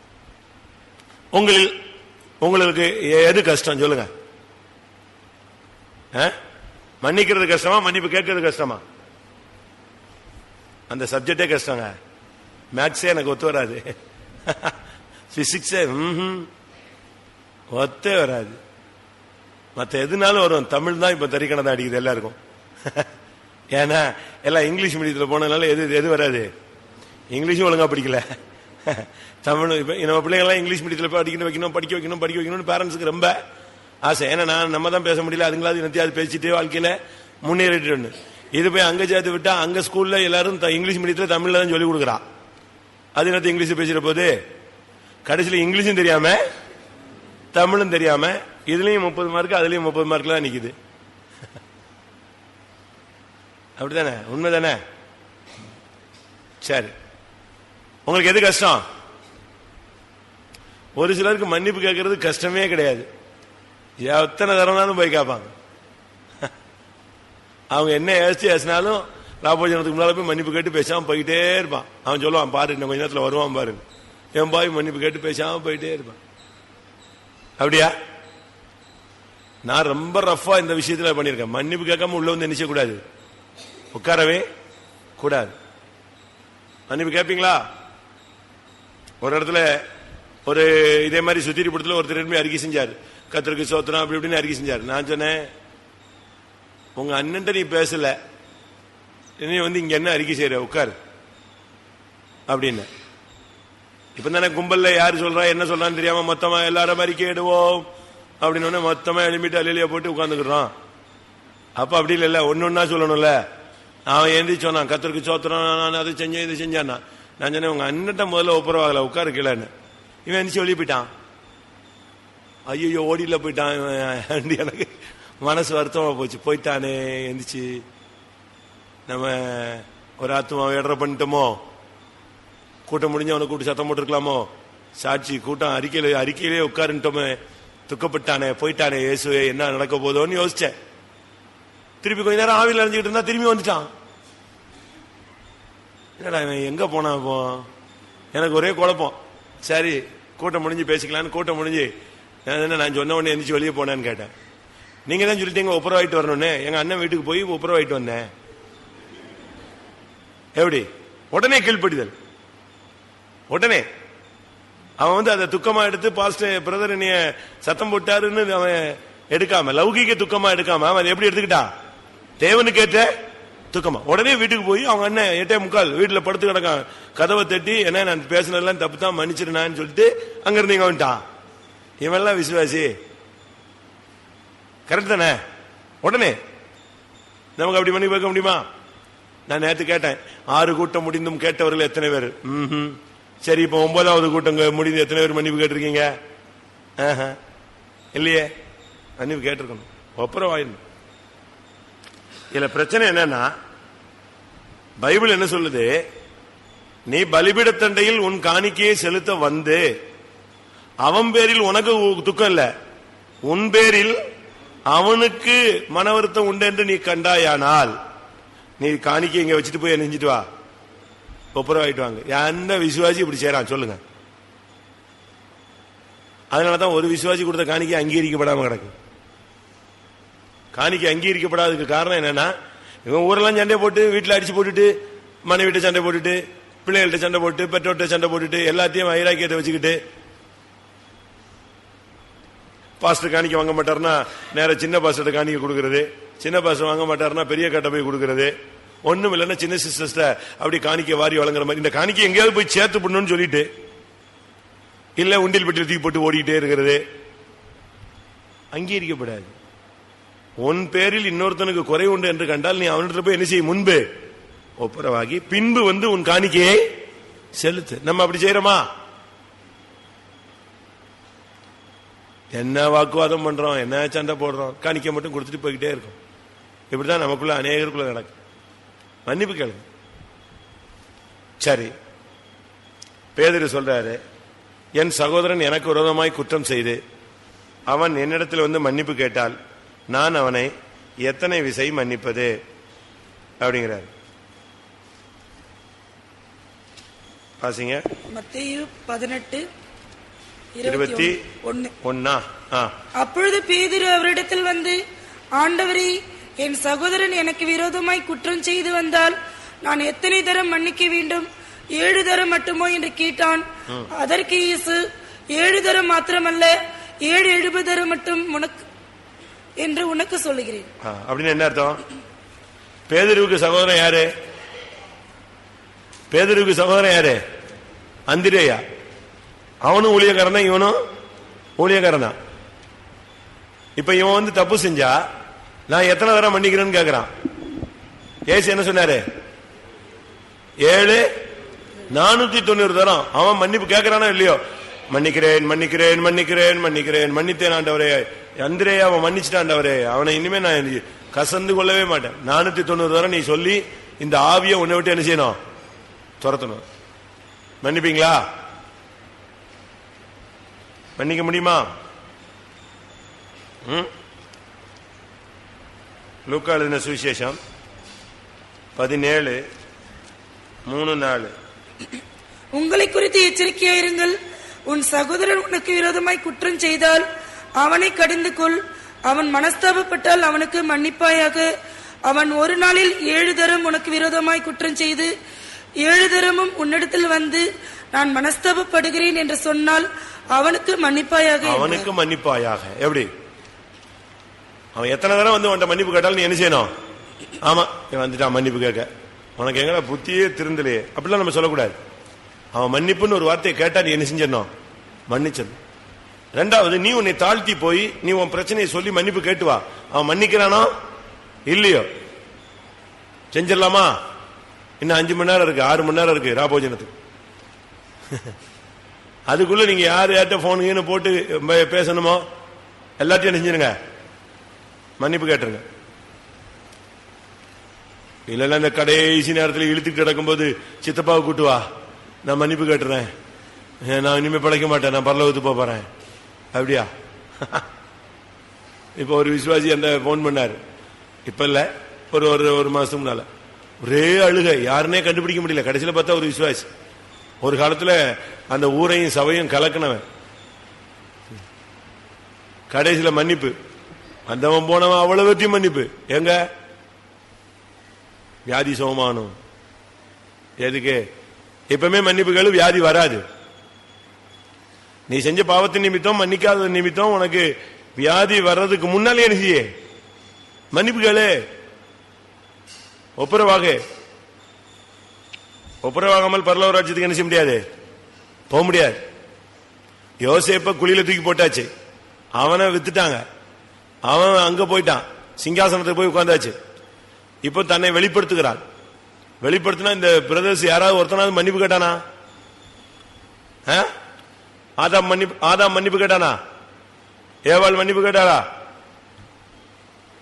உங்களுக்கு எது கஷ்டம் சொல்லுங்க? மன்னிக்கிறது கஷ்டமா, மன்னிப்பு கேட்கறது கஷ்டமா? அந்த சப்ஜெக்டே கஷ்டங்க. மேத்ஸே எனக்கு ஒத்து வராது, பிசிக்ஸே ஒத்தே வராது. மற்ற எதுனாலும் வரும், தமிழ் தான் இப்ப தறிக்கணதான் அடிக்குது எல்லாருக்கும். ஏன்னா எல்லாம் இங்கிலீஷ் மீடியத்தில் போனதுனால எது வராது, இங்கிலீஷும் ஒழுங்கா படிக்கல, தமிழ். இப்ப நம்ம பிள்ளைங்கெல்லாம் இங்கிலீஷ் மீடியத்தில் படிக்க வைக்கணும் பேரண்ட்ஸுக்கு ரொம்ப ஆசை. ஏன்னா நம்ம தான் பேச முடியல, அதுங்களாவது என்னத்தையாவது பேசிட்டு வாழ்க்கையில முன்னேறிட்டு. இது போய் அங்க சேர்த்து விட்டா அங்க ஸ்கூல்ல எல்லாரும் இங்கிலீஷ் மீடியத்தில் தமிழ்ல தான் சொல்லிக் கொடுக்குறான். அது என்னத்தை இங்கிலீஷ் பேசுற போது கடைசியில் இங்கிலீஷும் தெரியாம தமிழும் தெரியாம இதுலயும் 30 மார்க் அதுலயும் 30 மார்க்ல தான் நிக்குது. அப்படித்தானே? உண்மைதானே? சரி, உங்களுக்கு எது கஷ்டம்? ஒரு சிலருக்கு மன்னிப்பு கேட்கறது கஷ்டமே கிடையாது, எத்தனை தரனாலும் போய் கேட்பாங்க. அவங்க என்ன ஏசினாலும் ராபோஜனத்துக்கு முன்னால போய் மன்னிப்பு கேட்டு பேசாம போயிட்டே இருப்பான். அவன் சொல்லுவான், பாரு இன்னும் கொஞ்ச நேரத்தில் வருவான் பாரு, என் பாய் மன்னிப்பு கேட்டு பேசாம போயிட்டே இருப்பான். அப்படியா? நான் ரொம்ப ரஃபா இந்த விஷயத்துல பண்ணிருக்கேன். மன்னிப்பு கேட்காம உள்ள நினைச்ச கூடாது, உட்காரவே கூடாது. மன்னிப்பு கேட்பீங்களா? ஒரு இடத்துல ஒரு இதே மாதிரி சுத்திரி படத்துல ஒருத்தர் அறிக்கை செஞ்சார், கர்த்தருக்கு ஸ்தோத்திரம் அப்படி இப்படின்னு அறிக்கை செஞ்சார். நான் சொன்னேன், உங்க அண்ணன் நீ பேசல, நீ இங்க என்ன அறிக்கை செய்யற, உட்காரு. அப்படின்னு. இப்ப தானே கும்பல்ல யாரு சொல்றா என்ன சொல்றான்னு தெரியாம மொத்தமா எல்லாரும் அறிக்கையிடுவோம் அப்படின்னு மொத்தமா எழுப்பிட்டு அலையிலியா போட்டு உட்காந்துக்கிறோம். அப்ப அப்படி இல்ல, ஒன்னொன்னா சொல்லணும்ல. அவன் எழுந்திரிச்சு சொன்னான், கத்தருக்கு சோத்திரம், நான் அதை செஞ்சேன் இது செஞ்சான்னா. நான் சொன்னேன், உங்க அண்ணன்ட்ட முதல்ல ஒப்புரவாகல, உட்காரு கீழன்னு. இவன் எந்திரிச்சு வெளியே போயிட்டான். ஐயோ ஓடியில போயிட்டான். எனக்கு மனசு வருத்தமா போச்சு, போயிட்டானே எந்திரிச்சு. நம்ம ஒரு ஆத்மாவை எடற பண்ணிட்டோமோ, கூட்டம் முடிஞ்சு அவனை கூட்டு சத்தம் போட்டுருக்கலாமோ, சாட்சி கூட்டம் அறிக்கையிலே உட்காருட்டோமே, துக்கப்பட்டானே போயிட்டானே இயேசுவே, என்ன நடக்க போதோன்னு யோசிச்சேன். திருப்பி கொஞ்ச நேரம் ஆவியில் அரைஞ்சிக்கிட்டு இருந்தா திரும்பி வந்துட்டான். என்னடா இவன் எங்க போனா? இப்போ எனக்கு ஒரே குழப்பம். சரி கூட்டம் முடிஞ்சு பேசிக்கலான்னு கூட்டம் முடிஞ்சு நான் சொன்ன உடனே எந்திரிச்சு வெளியே போனேன்னு கேட்டேன். நீங்க தான் சொல்லிட்டீங்க ஒப்புரவாயிட்டு வரணும்னு. எங்க அண்ணன் வீட்டுக்கு போய் ஒப்புரவாயிட்டு வந்தேன். எப்படி? உடனே கீழ்ப்படிதல். உடனே அவன் அதை துக்கமா எடுத்து பாஸ்டர் பிரதர் என்னைய சத்தம் போட்டாருன்னு அவன் எடுக்காம, லௌகிக துக்கமா எடுக்காம அவன் எப்படி எடுத்துக்கிட்டான்? தேவனுக்கு ஏற்ற துக்கமா. உடனே வீட்டுக்கு போய் அவங்க அண்ணன் 8:45 வீட்டுல படுத்து கிடக்கான். கதவை தட்டி, என்ன நான் பேசினதெல்லாம் தப்பு தான், மன்னிச்சிருனான்னு சொல்லிட்டு அங்க இருந்து இங்க வந்துட்டான். இவெல்லாம் விசுவாசி. கரெக்ட் தானே? உடனே நமக்கு அப்படி பண்ணி பார்க்க முடியுமா? நான் நேற்று கேட்டேன், 6 கூட்டம் முடிந்தும் கேட்டவர்கள் எத்தனை பேர்? சரி, இப்ப 9வது கூட்டம் முடிந்து எத்தனை பேர் மன்னிப்பு கேட்டிருக்கீங்க? இல்லையே. மன்னிப்பு கேட்டிருக்கணும், ஒப்புரவாயிரும். இதுல பிரச்சனை என்னன்னா, பைபிள் என்ன சொல்லுது? நீ பலிபீடத்தண்டையில் உன் காணிக்கையை செலுத்த வந்து அவன் பேரில் உனக்கு துக்கம் இல்ல, உன் பேரில் அவனுக்கு மன வருத்தம் உண்டு என்று நீ கண்டாயானால் நீ காணிக்கை இங்க வச்சுட்டு போய் நெஞ்சிட்டு வா, ஒப்புரவாயிட்டு வாங்க. எந்த விசுவாசி இப்படி செய்யறான் சொல்லுங்க? அதனாலதான் ஒரு விசுவாசி கொடுத்த காணிக்கை அங்கீகரிக்கப்படாம கிடக்கு. காணிக்கை அங்கீகரிக்கப்படாததுக்கு காரணம் என்னன்னா, இவன் ஊரெல்லாம் சண்டை போட்டு, வீட்டுல அடிச்சு போட்டுட்டு, மனைவிட்ட சண்டை போட்டுட்டு, பிள்ளைகள்கிட்ட சண்டை போட்டு, பெற்றோர்கிட்ட சண்டை போட்டுட்டு, எல்லாத்தையும் வைராக்கியத்தை வச்சுக்கிட்டு, பாஸ்டர் காணிக்க வாங்க மாட்டாருன்னா நேர சின்ன பாஸ்டர் காணிக்க கொடுக்கறது, சின்ன பாஸ்டர் வாங்க மாட்டாருன்னா பெரிய கட்ட போய் கொடுக்கறது, ஒண்ணும் இல்லைன்னா சின்ன சிஸ்டர்ஸ்ட அப்படி காணிக்க வாரி வழங்குற மாதிரி. இந்த காணிக்கை எங்கேயாவது போய் சேர்த்து பண்ணணும்னு சொல்லிட்டு, இல்ல உண்டில் பெட்டி தூக்கி போட்டு ஓடிக்கிட்டே இருக்கிறது அங்கீகரிக்கப்படாது. உன் பேரில் இன்னொருத்தனுக்கு குறை உண்டு என்று கண்டால் நீ அவனிடத்துல போய் என்ன செய்ய? முன்பு ஒப்புரவாகி பின்பு உன் காணிக்கையை செலுத்து. நம்ம அப்படி செய்யறோமா? என்ன வாக்குவாதம் பண்றோம், என்ன சண்டை போடுறோம், காணிக்கை மட்டும் கொடுத்துட்டு போய்கிட்டே இருக்கும். இப்படிதான் நமக்குள்ள அநேகருக்குள்ள நடக்கும். மன்னிப்பு கேளுங்க. சரி, பேதுரு சொல்றாரு, என் சகோதரன் எனக்கு விரோதமாய் குற்றம் செய்து அவன் என்னிடத்தில் வந்து மன்னிப்பு கேட்டால் நான் அவனை எத்தனை விசை மன்னிப்பது அப்படிங்கிறார். பாசிங்க மத்தேயு 18:21. அப்பொழுது பேதுரு அவரிடத்தில் வந்து, ஆண்டவரே, என் சகோதரன் எனக்கு விரோதமாய் குற்றம் செய்து வந்தால் நான் எத்தனை தரம் மன்னிக்க வேண்டும்? 7 தரம் மட்டுமோ என்று கேட்டான். அதற்கு இயேசு, 7 தரம் மாத்திரமல்ல, 7 தரம் மட்டும் என்று உனக்கு சொல்லுகிறேன். அப்படின்னு என்ன அர்த்தம்? பேதுருவுக்கு சகோதரன் யாரு? பேதுருவுக்கு சகோதரன் யாரு? அந்திரேயா. அவனும் ஊழியக்காரன் தான், இவனும் ஊழியக்காரன் தான். இப்ப இவன் வந்து தப்பு செஞ்சா நான் எத்தனை தரம் மன்னிக்கிறேன்னு கேக்குறான். ஏசு என்ன சொன்னாரு? 7,490 தரம். அவன் மன்னிப்பு கேட்கிறானோ இல்லையோ, மன்னிக்கிறேன் மன்னிக்கிறேன் மன்னிக்கிறேன் மன்னிக்கிறேன் மன்னித்தேன் ஆண்டவரே. அந்திரேயா அவன் மன்னிச்சுட்டான் ஆண்டவரே, அவனை இனிமே நான் கசந்து கொள்ளவே மாட்டேன். 490 தரம் நீ சொல்லி இந்த ஆவியை உன்னை விட்டு என்ன செய்யணும்? துரத்தணும். மன்னிப்பீங்களா? மன்னிக்க முடியுமா? லூக்கா எழுதின சுவிசேஷம் 17:3-4. உங்களை குறித்து எச்சரிக்கையாயிருங்கள். உன் சகோதரன் உனக்கு விரோதமாய் குற்றம் செய்தால் அவனை கடிந்து கொள். அவன் மனஸ்தாபப்பட்டால் அவனுக்கு மன்னிப்பாயாக. அவன் ஒரு நாளில் 7 தரம் உனக்கு விரோதமாய் குற்றம் செய்து 7 தரமும் உன்னிடத்தில் வந்து நான் மனஸ்தாபப்படுகிறேன் என்று சொன்னால் அவனுக்கு மன்னிப்பாயாக. அவனுக்கு மன்னிப்பாயாக. எப்படி? அவன் எத்தனை தரம் வந்து உன்ட்ட மன்னிப்பு கேட்டாலும் நீ என்ன செய்யணும்? ஆமா, வந்துட்டான் மன்னிப்பு கேட்க, உனக்கு எங்கடா புத்தியே திருந்தலையே அப்படிலாம் நம்ம சொல்லக்கூடாது. அவன் மன்னிப்புன்னு ஒரு வார்த்தையை கேட்டா நீ என்ன செஞ்சிடணும்? மன்னிச்சிடணும். ரெண்டாவது, நீ உன்னை தாழ்த்தி போய் நீ உன் பிரச்சனையை சொல்லி மன்னிப்பு கேட்டு வா. அவன் மன்னிக்கிறானோ இல்லையோ செஞ்சிடலாமா? இன்னும் 5 மணி நேரம் இருக்கு, 6 மணி நேரம் இருக்கு ராபோஜனத்துக்கு. அதுக்குள்ள நீங்க யார்கிட்ட போன் போட்டு பேசணுமோ எல்லாத்தையும் என்ன செஞ்சிருங்க? மன்னிப்பு கேட்டுருங்க. இல்லைன்னா இந்த கடைசி நேரத்தில் இழுத்துட்டு கிடக்கும்போது சித்தப்பாவை கூட்டு வா, நான் மன்னிப்பு கேட்டுறேன், நான் இனிமே பிழைக்க மாட்டேன், நான் பரலோகத்துக்கு போறேன். அப்படியா? இப்ப ஒரு விசுவாசி அந்த போன் பண்ணாரு, இப்ப இல்ல ஒரு மாசம் முன்னால, ஒரே அழுகை, யாருன்னே கண்டுபிடிக்க முடியல. கடைசியில பார்த்தா ஒரு விசுவாசி, ஒரு காலத்துல அந்த ஊரையும் சபையும் கலக்கினவன், கடைசியில மன்னிப்பு. அந்தவன் போனவன் அவ்வளவுத்தையும் மன்னிப்பு. எங்க வியாதி சோமானும் எதுக்கு? எப்பவுமே மன்னிப்புகள் வியாதி வராது. நீ செஞ்ச பாவத்தின் நிமித்தம், மன்னிக்காத நிமித்தம் உனக்கு வியாதி வர்றதுக்கு முன்னாலே என்ன செய்ய? மன்னிப்புகளே ஒப்புரவாகாமல் பரலோக ராஜ்யத்துக்கு என்ன செய்ய முடியாது? போக முடியாது. யோசேப்ப குழியில தூக்கி போட்டாச்சு, அவனை வித்துட்டாங்க, அவன் அங்க போயிட்டான், சிங்காசனத்துக்கு போய் உட்கார்ந்தாச்சு. இப்ப தன்னை வெளிப்படுத்துகிறான். வெளிப்படுத்தினா இந்த பிரதர்ஸ் யாராவது ஒருத்தனாவது மன்னிப்பு கேட்டானா? ஆதாம் மன்னிப்பு கேட்டானா? ஏவாள் மன்னிப்பு கேட்டாளா?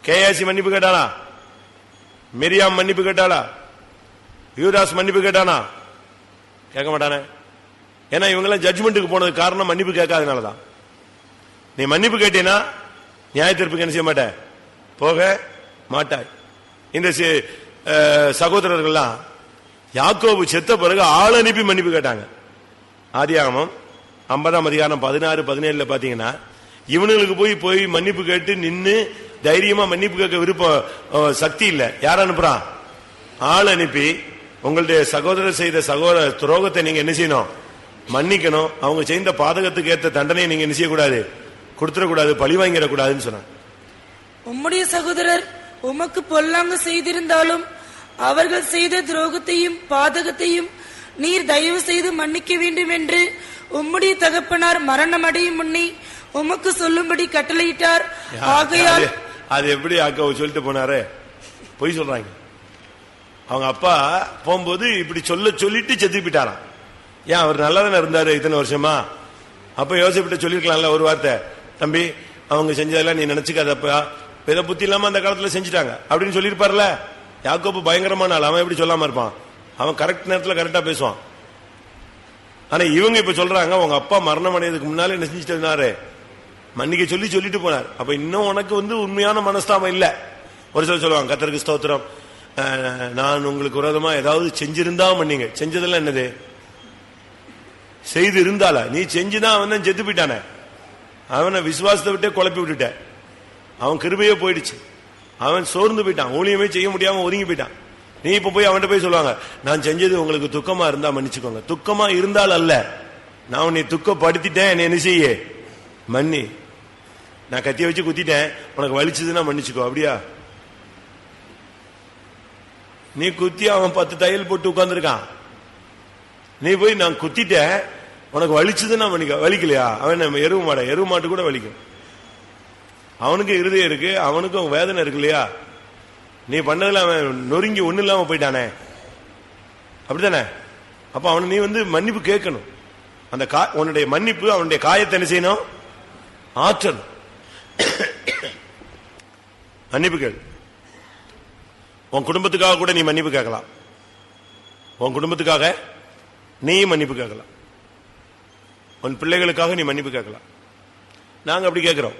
கேயாசி மன்னிப்பு கேட்டானா? மிரியாம் மன்னிப்பு கேட்டாளா? யூதாஸ் மன்னிப்பு கேட்டானா? கேட்க மாட்டானே. ஏன்னா இவங்கெல்லாம் ஜட்ஜ்மெண்ட்டுக்கு போனது காரணம் மன்னிப்பு கேட்காதனாலதான். நீ மன்னிப்பு கேட்டீனா நியாய தீர்ப்புக்கு என்ன செய்ய மாட்ட? போக மாட்டாய். இந்த சகோதரர்கள்லாம் யாக்கோபு செத்த பிறகு ஆள் அனுப்பி மன்னிப்பு கேட்டாங்க. ஆதியாகமம் 50ஆம் அதிகாரம் 16-17 பாத்தீங்கன்னா, இவனுங்களுக்கு போய் மன்னிப்பு கேட்டு நின்று தைரியமா மன்னிப்பு கேட்க விருப்பம் சக்தி இல்ல. யார் அனுப்புறான்? ஆள் அனுப்பி, உங்களுடைய சகோதரர் செய்த சகோதர துரோகத்தை நீங்க என்ன செய்யணும்? மன்னிக்கணும். அவங்க செய்த பாதகத்துக்கு ஏற்ற தண்டனையை நீங்க என்ன செய்யக்கூடாது? கொடுத்துடக்கூடாது, பழி வாங்கிடக்கூடாதுன்னு சொன்னாங்க. உம்முடைய சகோதரர் உமக்கு பொல்லாங்கு செய்திருந்தாலும் அவர்கள் செய்த துரோகத்தையும் பாதகத்தையும் நீர் தயவு செய்து மன்னிக்க வேண்டும் என்று உம்முடைய தகப்பனார் மரணம் அடையும் முன்னே உமக்கு சொல்லும்படி கட்டளையிட்டார். ஆகையால் அது எப்படி அக்கா சொல்லிட்டு போனாரு? பொய் சொல்றாங்க. அவங்க அப்பா போகும்போது இப்படி சொல்லிட்டு செத்து போயிட்டாராம். ஏன் அவர் நல்லா தானே இருந்தாரு இத்தனை வருஷமா? அப்ப யோசிப்பிட்ட சொல்லிருக்கலாம்ல ஒரு வார்த்தை, தம்பி அவங்க செஞ்சதெல்லாம் நீ நினைச்சுக்காதப்பா, வேற புத்தி இல்லாம அந்த காலத்துல செஞ்சுட்டாங்க அப்படின்னு சொல்லிருப்பார்ல. யாக்கோபு பயங்கரமான ஆள், அவன் எப்படி சொல்லாம இருப்பான்? அவன் கரெக்ட் நேரத்துல கரெக்டா பேசுவான். ஆனா இவங்க இப்ப சொல்றாங்க, உங்க அப்பா மரணம் அடையதுக்கு முன்னாலே என்ன செஞ்சுட்டு இருந்தாரு? மன்னிக்க சொல்லிட்டு போனார். அப்ப இன்னும் உனக்கு உண்மையான மனஸ்தாபம் இல்ல. ஒரு சில சொல்லுவாங்க, கர்த்தருக்கு ஸ்தோத்திரம், நான் உங்களுக்கு விரோதமா ஏதாவது செஞ்சிருந்தா மன்னிங்க. செஞ்சதெல்லாம் என்னது? செய்து இருந்தால நீ செஞ்சுதான் அவன் தான் செத்து போயிட்டானே. அவனை விசுவாசத்தை விட்டே குழப்பி விட்டுட்ட. அவன் கிருபையே போயிடுச்சு. அவன் சோர்ந்து போயிட்டான், ஊழியமே செய்ய முடியாம ஒதுங்கி போயிட்டான். நீ இப்ப போய் அவன்கிட்ட போய் சொல்லுவாங்க, நான் செஞ்சது உங்களுக்கு துக்கமா இருந்தா மன்னிச்சுக்கோங்க. துக்கமா இருந்தால் அல்ல, நான் உன்னை துக்கப்படுத்திட்டேன், என்ன செய்ய? மன்னி. நான் கத்திய வச்சு குத்திட்டேன், உனக்கு வலிச்சதுன்னா மன்னிச்சுக்கோ. அப்படியா? நீ குத்தி அவன் 10 தையல் போட்டு உட்கார்ந்துருக்கான். நீ போய் நான் குத்திட்டேன், உனக்கு வலிச்சதுன்னா மன்னிக்க. வலிக்கலையா? அவன் எருவு மாட்டு கூட வலிக்கும். அவனுக்கு இருதயம் இருக்கு, அவனுக்கும் வேதனை இருக்கு இல்லையா? நீ பண்ணதுல அவன் நொறுங்கி ஒண்ணு இல்லாம போயிட்டானே, அப்படித்தானே? அப்ப அவன் நீ மன்னிப்பு கேட்கணும். அந்த உன்னுடைய மன்னிப்பு அவனுடைய காயத்தை என்ன செய்யணும்? ஆற்றணும். மன்னிப்பு கேள். உன் குடும்பத்துக்காக கூட நீ மன்னிப்பு கேட்கலாம். உன் குடும்பத்துக்காக நீ மன்னிப்பு கேட்கலாம். உன் பிள்ளைகளுக்காக நீ மன்னிப்பு கேட்கலாம். நாங்க அப்படி கேட்கிறோம்.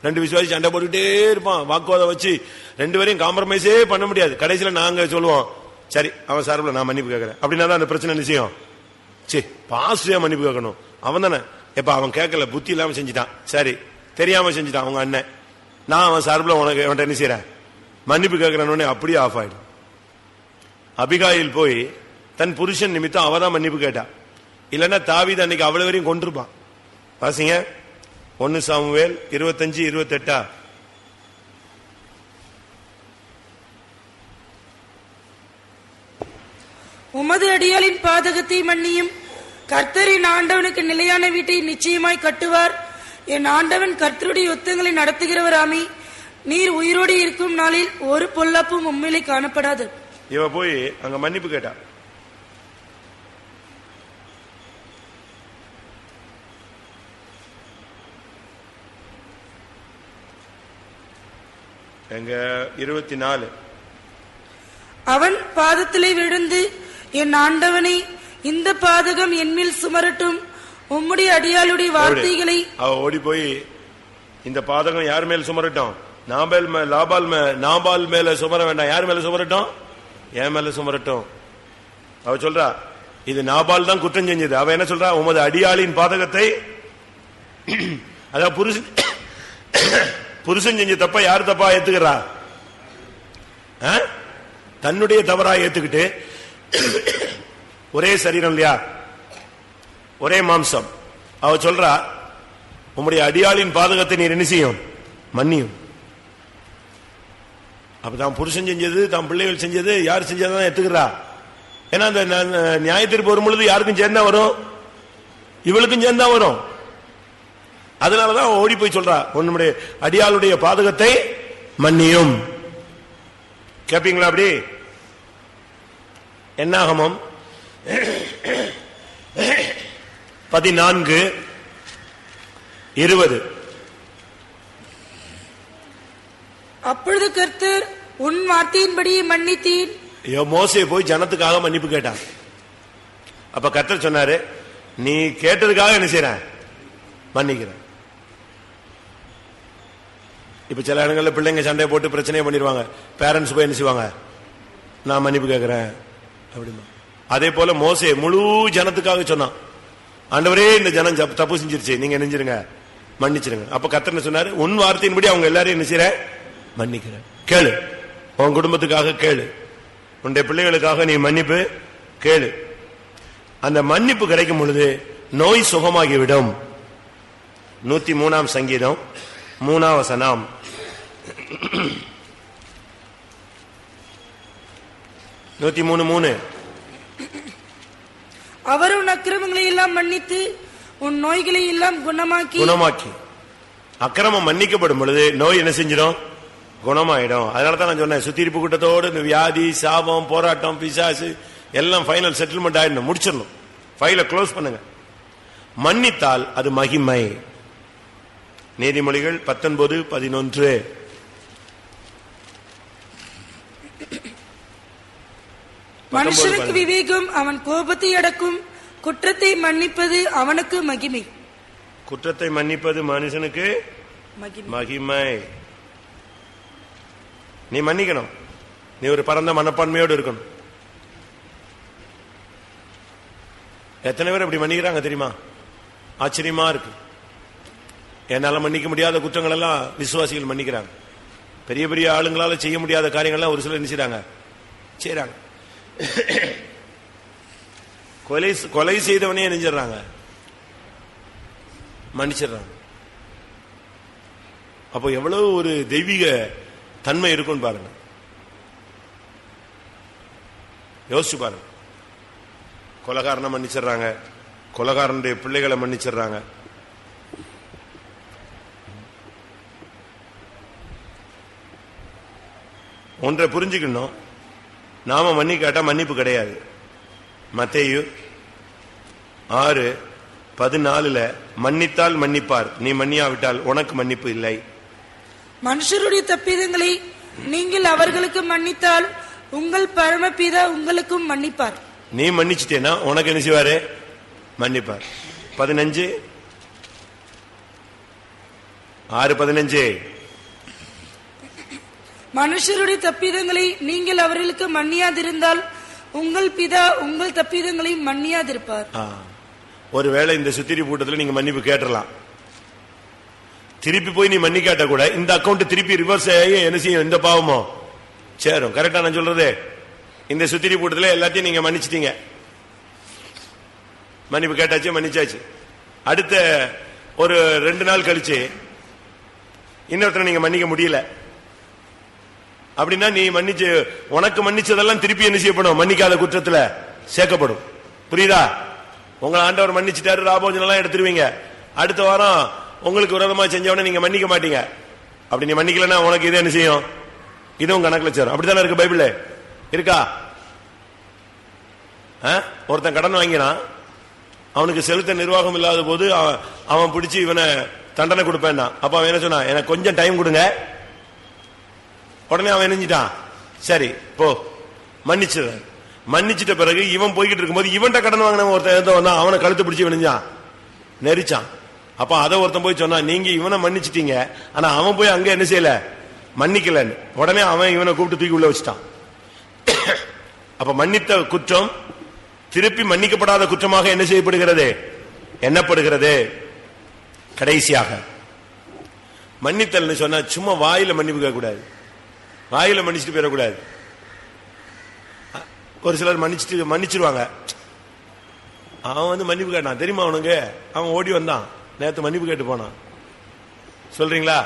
2 விசுவாசி சண்டை போட்டுட்டே இருப்பான், வாக்குவாதம் வச்சு 2 பேரையும் காம்ப்ரமைஸே பண்ண முடியாது. கடைசியில நாங்க சொல்லுவோம், சரி அவன் சார்பில் நான் மன்னிப்பு கேட்கிறேன் அப்படின்னா தான் அந்த பிரச்சனை நிச்சயம். சரி, பாஸ்டா மன்னிப்பு கேட்கணும். அவன் தானே எப்ப அவன் கேட்கல, புத்தி இல்லாம செஞ்சுட்டான், சரி தெரியாம செஞ்சுட்டான் அவங்க அண்ணன், நான் அவன் சார்பில் உனக்கு அவன்கிட்ட என்ன செய்யறேன்? மன்னிப்பு கேட்கிறேன்னு அப்படியே ஆஃப் ஆயிடும். அபிகாயில் போய் தன் புருஷன் நிமித்தம் அவதான் மன்னிப்பு கேட்டா. இல்லன்னா தாவீது அன்னைக்கு அவ்வளவு வரையும் கொண்டிருப்பான். வாசிங்க 1 சாமுவேல் 25-28. உமது அடியாளின் பாதக பாதகத்தை மன்னியும். கர்த்தரின் ஆண்டவனுக்கு நிலையான வீட்டை நிச்சயமாய் கட்டுவார். என் ஆண்டவன் கர்த்தருடைய யுத்தங்களை நடத்துகிறவராமே. நீர் உயிரோடு இருக்கும் நாளில் ஒரு பொல்லாப்பும் உண்மையிலே காணப்படாது. இவ போய் அங்க மன்னிப்பு கேட்டா. எங்க 24 அவன் பாதத்திலே விழுந்து, என் ஆண்டவனை, இந்த பாதகம் என்மேல் சுமரட்டும், உம்முடைய அடியாளுடைய வார்த்தைகளை. அவ ஓடி போய் இந்த பாதகம் யார் மேல் சுமரட்டும்? நாபால் மேல சுமர வேண்டாம். யார் மேல சுமரட்டும்? என் மேல சுமரட்டும். அவ சொல்றா இது நாபால் தான் குற்றம் செஞ்சது. அவ என்ன சொல்றா? உமது அடியாளின் பாதகத்தை, அதான் புருஷன் செஞ்ச தப்ப யார் தப்பா ஏத்துக்கிறா? தன்னுடைய தவறா ஏத்துக்கிட்டு, ஒரே சரீரம் இல்லையா, ஒரே மாம்சம். அவ சொல்றா உம்முடைய அடியாளின் பாதகத்தை நீர் என்ன செய்யும்? மன்னியும். அப்ப தான் புருஷன் செஞ்சது, தான் பிள்ளைகள் செஞ்சது, யார் செஞ்சதான் ஏத்துக்கிறா? ஏன்னா அந்த நியாயத்திற்கு வரும் பொழுது யாருக்கும் சேர்ந்தா வரும், இவளுக்கும் சேர்ந்தா வரும். அதனாலதான் ஓடி போய் சொல்றா உன்னுடைய அடியாளுடைய பாதகத்தை மன்னியும். கேப்பீங்களா? அப்படி என்னாகமம் 14:20. அப்பொழுது கர்த்தர், உன் வார்த்தையின்படி மன்னித்தீன். மோசே போய் ஜனத்துக்காக மன்னிப்பு கேட்டான். அப்ப கர்த்தர் சொன்னாரு, நீ கேட்டதுக்காக என்ன செய்யற? மன்னிக்கிறேன். இப்ப சில இடங்கள்ல பிள்ளைங்க சண்டையை போட்டு பிரச்சனையை பண்ணிடுவாங்க. பேரண்ட்ஸ் போய் என்ன செய்வாங்க? நான் மன்னிப்பு கேட்கிறேன் அப்படிமா. அதே போல மோசே முழு ஜனத்துக்காக சொன்னான், ஆண்டவரே இந்த ஜனம் தப்பு செஞ்சிருச்சு, நீங்க நெஞ்சிருங்க, மன்னிச்சிருங்க. அப்ப கர்த்தர் சொன்னாரு, உன் வார்த்தையின்படி அவங்க எல்லாரையும் என்ன செய்யற? மன்னிக்கிறேன். கேளு, உன் குடும்பத்துக்காக கேளு, உன்னுடைய பிள்ளைகளுக்காக நீ மன்னிப்பு கேளு. அந்த மன்னிப்பு கிடைக்கும் பொழுது நோய் சுகமாகிவிடும். 103ஆம் சங்கீதம் 3ஆம் வசனம். அவர் உன் அக்கிரமங்களை எல்லாம் மன்னித்து உன் நோய்களை எல்லாம் குணமாக்கி. அக்கிரமம் மன்னிக்கப்படும் பொழுது நோய் என்ன செஞ்சிடும்? குணமாயிடும். அதனாலதான் நான் சொன்னேன், சுத்திரிப்பு கூட்டத்தோடு இந்த வியாதி, சாபம், போராட்டம், பிசாசு எல்லாம் ஃபைனல் செட்டில்மெண்ட் ஆயிடணும், முடிச்சிடணும், ஃபைல க்ளோஸ் பண்ணுங்க. மன்னித்தால் அது மகிமை. நீதிமொழிகள் 19:11. மனுஷனுக்கு விவேகம் அவன் கோபத்தை அடக்கும், குற்றத்தை மன்னிப்பது அவனுக்கு மகிமை. குற்றத்தை மன்னிப்பது மனுஷனுக்கு மகிமை. நீ மன்னிக்கணும். நீ ஒரு பரந்த மனப்பான்மையோடு இருக்கணும். எத்தனை பேர் அப்படி மன்னிக்கிறாங்க தெரியுமா? ஆச்சரியமா இருக்கு. என்னால மன்னிக்க முடியாத குற்றங்கள் எல்லாம் விசுவாசிகள் மன்னிக்கிறாங்க. பெரிய பெரிய ஆளுங்களால செய்ய முடியாத காரியங்கள்லாம் ஒரு சிலர் என்ன செய்றாங்க. கொலை செய்தவனே நெஞ்சிடறாங்க, மன்னிச்சிடறாங்க. அப்போ எவ்வளவு ஒரு தெய்வீக தன்மை இருக்குன்னு பாருங்க, யோசிச்சு பாருங்க. கொலைகாரனை மன்னிச்சிடறாங்க, கொலைகாரனுடைய பிள்ளைகளை மன்னிச்சிடறாங்க. ஒன்றை புரிஞ்சுக்கணும், நாம மன்னிக்காட்டா மன்னிப்பு கிடையாது. மத்தேயு 6:14 மன்னித்தால் மன்னிப்பார், நீ மன்னியாவிட்டால் உனக்கு மன்னிப்பு இல்லை. மனுஷருடைய தப்பிதங்களை நீங்கள் அவர்களுக்கு மன்னித்தால் உங்கள் பரமபிதா உங்களுக்கும் மன்னிப்பார். நீ மன்னிச்சிட்டேனா உனக்கு என்ன செய்வாரு? மன்னிப்பார். 6:15 மனுஷருடைய தப்பிதங்களை நீங்கள் அவர்களுக்கு மன்னியாதிருந்தால் உங்கள் பிதா உங்கள் தப்பிதங்களை மன்னியாதிருப்பார். ஒருவேளை இந்த சுத்திரி கூட்டத்தில் நீங்க மன்னிப்பு கேட்டலாம், திருப்பி போய் நீ மன்னிக்காட்ட கூட இந்த அக்கௌண்ட் திருப்பி ரிவர்ஸ் ஆகி என்ன செய்யும்? இந்த பாவமோ சேரும். கரெக்டா நான் சொல்றது? இந்த சுத்திரி கூட்டத்தில் எல்லாத்தையும் நீங்க மன்னிச்சிட்டீங்க, மன்னிப்பு கேட்டாச்சு, மன்னிச்சாச்சு. அடுத்த ஒரு 2 நாள் கழிச்சு இன்னொருத்தரை நீங்க மன்னிக்க முடியல அப்படின்னா, நீ உனக்கு மன்னிச்சதெல்லாம் திருப்பி என்ன செய்யப்படும்? மன்னிக்காத குற்றத்துல சேர்க்கப்படும். புரியுதா? உங்களை ஆண்டவர் மன்னிச்சுட்டாரு, ராபோஜனம் எல்லாம் எடுத்துருவீங்க. அடுத்த வாரம் உங்களுக்கு விரோதமா செஞ்சவன நீங்க மன்னிக்க மாட்டீங்க. அப்படி நீ மன்னிக்கலன்னா உனக்கு இது என்ன செய்யும்? இதுவும் கணக்குல சேரும். அப்படித்தானே இருக்கு பைபிள் இருக்கா? ஒருத்தன் கடன் வாங்கினான், அவனுக்கு செலுத்த நிர்வாகம் இல்லாத போது அவன் பிடிச்சி இவனை தண்டனை கொடுப்பேன். அப்ப அவன் என்ன சொன்னான்? எனக்கு கொஞ்சம் டைம் கொடுங்க. உடனே அவன் நினைஞ்சிட்டான், சரி போ மன்னிச்சிடுறேன். மன்னிச்சிட்ட பிறகு இவன் போய்கிட்டு இருக்கும்போது இவன்கிட்ட கடன் வாங்கின ஒருத்தன் வந்தான், அவனை கழுத்து பிடிச்சி விழுந்தான், நெரிச்சான். அப்ப அதை ஒருத்தன் போய் சொன்னான், நீங்க இவனை மன்னிச்சிட்டீங்க, ஆனா அவன் போய் அங்க என்ன செய்யல, மன்னிக்கலன்னு. உடனே அவன் இவனை கூப்பிட்டு தூக்கி உள்ள வச்சுட்டான். அப்ப மன்னித்த குற்றம் திருப்பி மன்னிக்கப்படாத குற்றமாக என்ன செய்யப்படுகிறது, எண்ணப்படுகிறது. கடைசியாக மன்னித்தல் சொன்னா சும்மா வாயில மன்னிப்பு கேட்க கூடாது, வாயில மன்னிச்சுட்டு போயிடக்கூடாது. ஒரு சிலர் மன்னிச்சிருவாங்க. அவன் மன்னிப்பு கேட்டான் தெரியுமா அவனுக்கு, அவன் ஓடி வந்தான், நேத்து மன்னிப்பு கேட்டு போனான். சொல்றீங்களா?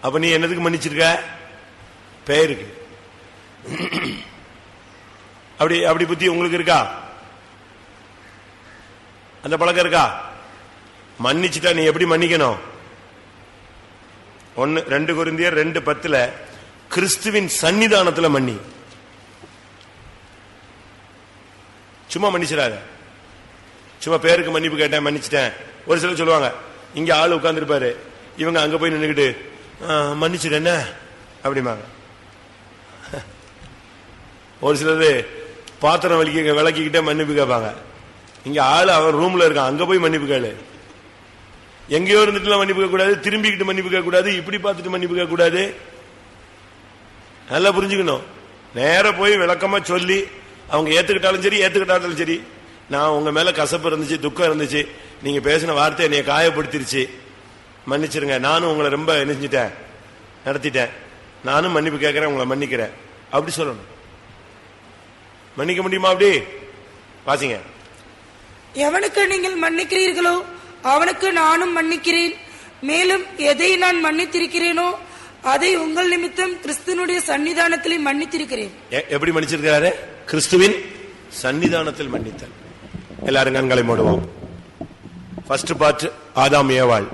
அப்ப நீ என்னதுக்கு மன்னிச்சிருக்க? பெயருக்கு. அப்படி அப்படி புத்தி உங்களுக்கு இருக்கா? அந்த பழக்கம் இருக்கா? மன்னிச்சுட்டா நீ எப்படி மன்னிக்கணும்? 2 கொரிந்தியர் 2:10 கிறிஸ்துவின் சன்னிதானத்துல மன்னி. சும்மா மன்னிச்சிடாத. சும்மா பேருக்கு மன்னிப்பு கேட்டேன் மன்னிச்சிட்டேன். ஒரு சிலர் சொல்லுவாங்க, இங்க ஆளு உட்கார்ந்து இருப்பாரு, இவங்க அங்க போய் நின்றுக்கிட்டு மன்னிச்சிட அப்படிமாங்க. ஒரு சிலரு பாத்திரம் விளக்கிக்கிட்டே மன்னிப்பு கேட்பாங்க. இங்க ஆளு அவன் ரூம்ல இருக்கான், அங்க போய் மன்னிப்பு கேளு. எங்கேயோ இருந்துட்டு மன்னிப்பு கேட்க கூடாது, திரும்பிக்கிட்டு மன்னிப்பு கேட்க கூடாது, இப்படி பார்த்துட்டு மன்னிப்பு கேட்க கூடாது. நல்லா புரிஞ்சுக்கணும். நேர போய் விளக்கமா சொல்லி அவங்க ஏத்துக்கிட்டாலும் சரி ஏத்துக்கிட்டாலும் சரி, நான் உங்க மேல கசப்பு இருந்துச்சு, துக்கம் இருந்துச்சு, நீங்க பேசின வார்த்தை என்னைய காயப்படுத்திருச்சு, மன்னிச்சிருங்க, நானும் உங்களை ரொம்ப நினைச்சிட்டேன், நடத்திட்டேன், நானும் மன்னிப்பு கேட்கிறேன், உங்களை மன்னிக்கிறேன், அப்படி சொல்லணும். மன்னிக்க முடியுமா? அப்படி வாசிங்க. எவனுக்கு நீங்கள் மன்னிக்கிறீர்களோ அவனுக்கு நானும் மன்னிக்கிறேன். மேலும் எதை நான் மன்னித்திருக்கிறேனோ அதை உங்கள் நிமித்தம் கிறிஸ்துவனுடைய சன்னிதானத்திலே மன்னித்திருக்கிறேன். எப்படி மன்னிச்சிருக்கிறாரு? கிறிஸ்துவின் சன்னிதானத்தில் மன்னித்தல். எல்லாரும் கண்களை மூடுவோம். ஃபர்ஸ்ட் பார்ட் ஆதாம் ஏவாள்,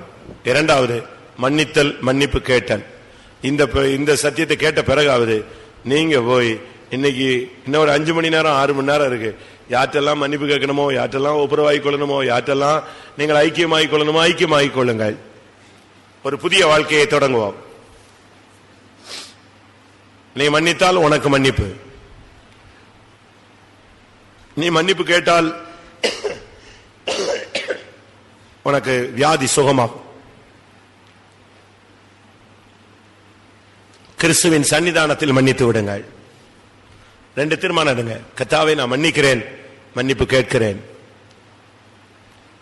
இரண்டாவது மன்னித்தல், மன்னிப்பு கேட்டல். இந்த சத்தியத்தை கேட்ட பிறகாவது நீங்க போய் இன்னைக்கு இன்னும் ஒரு 5 மணி நேரம் 6 மணி நேரம் இருக்கு, யார்ட்டெல்லாம் மன்னிப்பு கேட்கணுமோ, யார்ட்டெல்லாம் ஒப்புரவாகிக் கொள்ளணுமோ, யார்ட்டெல்லாம் நீங்கள் ஐக்கியமாகிக் கொள்ளணுமோ ஐக்கியமாகிக் கொள்ளுங்கள். ஒரு புதிய வாழ்க்கையை தொடங்குவோம். நீ மன்னித்தால் உனக்கு மன்னிப்பு, நீ மன்னிப்பு கேட்டால் உனக்கு வியாதி சுகமாகும். கிறிஸ்துவின் சன்னிதானத்தில் மன்னித்து விடுங்கள். 2 தீர்மானம் எடுங்க. கர்த்தாவே நான் மன்னிக்கிறேன், மன்னிப்பு கேட்கிறேன்.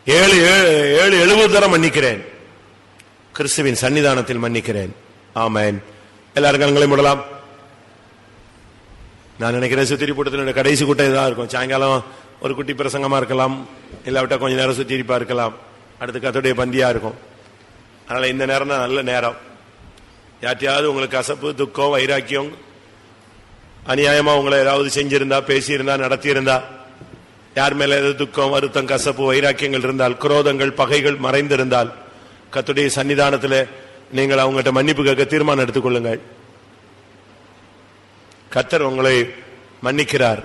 70 தரம் மன்னிக்கிறேன், கிறிஸ்துவின் சன்னிதானத்தில் மன்னிக்கிறேன். ஆமென். எல்லாரும் கண்களை மூடலாம். நான் நினைக்கிறேன் சுத்திரி கூட்டத்தினுடைய கடைசி கூட்டம் இதாக இருக்கும். சாயங்காலம் ஒரு குட்டி பிரசங்கமா இருக்கலாம், இல்லாவிட்டா கொஞ்ச நேரம் சுத்திரிப்பா இருக்கலாம், அடுத்து கர்த்தருடைய பந்தியா இருக்கும். அதனால இந்த நேரம் தான் நல்ல நேரம். யார்ட்டையாவது உங்களுக்கு கசப்பு, துக்கம், வைராக்கியம், அநியாயமா உங்களை ஏதாவது செஞ்சிருந்தா, பேசியிருந்தா, நடத்தியிருந்தா, யார் மேல ஏதாவது துக்கம், வருத்தம், கசப்பு, வைராக்கியங்கள் இருந்தால், குரோதங்கள், பகைகள் மறைந்திருந்தால், கர்த்தருடைய சன்னிதானத்தில் நீங்கள் அவங்ககிட்ட மன்னிப்பு கேட்க தீர்மானம் எடுத்துக்கொள்ளுங்கள். கர்த்தர் உங்களை மன்னிக்கிறார்.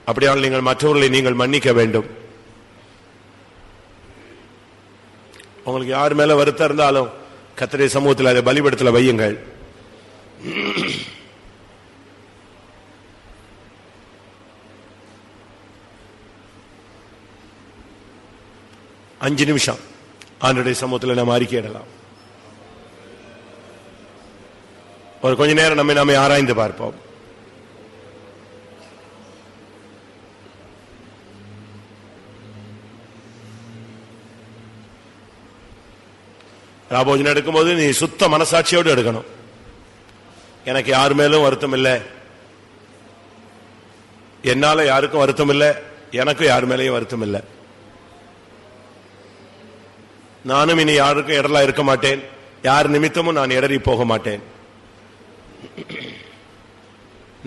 அப்படியானால் நீங்கள் மற்றவர்களை நீங்கள் மன்னிக்க வேண்டும். உங்களுக்கு யார் மேல வருத்தம் இருந்தாலும் கர்த்தருடைய சமூகத்தில் அதை பலிபீடத்தில் வையுங்கள். அஞ்சு நிமிஷம் ஆண்டவருடைய சமூகத்தில் நாம் அறிக்கையிடலாம். ஒரு கொஞ்ச நேரம் நம்மை நாமே ஆராய்ந்து பார்ப்போம். ராபோஜனம் எடுக்கும்போது நீ சுத்த மனசாட்சியோடு எடுக்கணும். எனக்கு யார் மேலும் வருத்தம் இல்லை, என்னால யாருக்கும் வருத்தம் இல்லை, எனக்கும் யார் மேலேயும் வருத்தம் இல்லை, நானும் இனி யாருக்கும் இடரலா இருக்க மாட்டேன், யார் நிமித்தமும் நான் இடறி போக மாட்டேன்,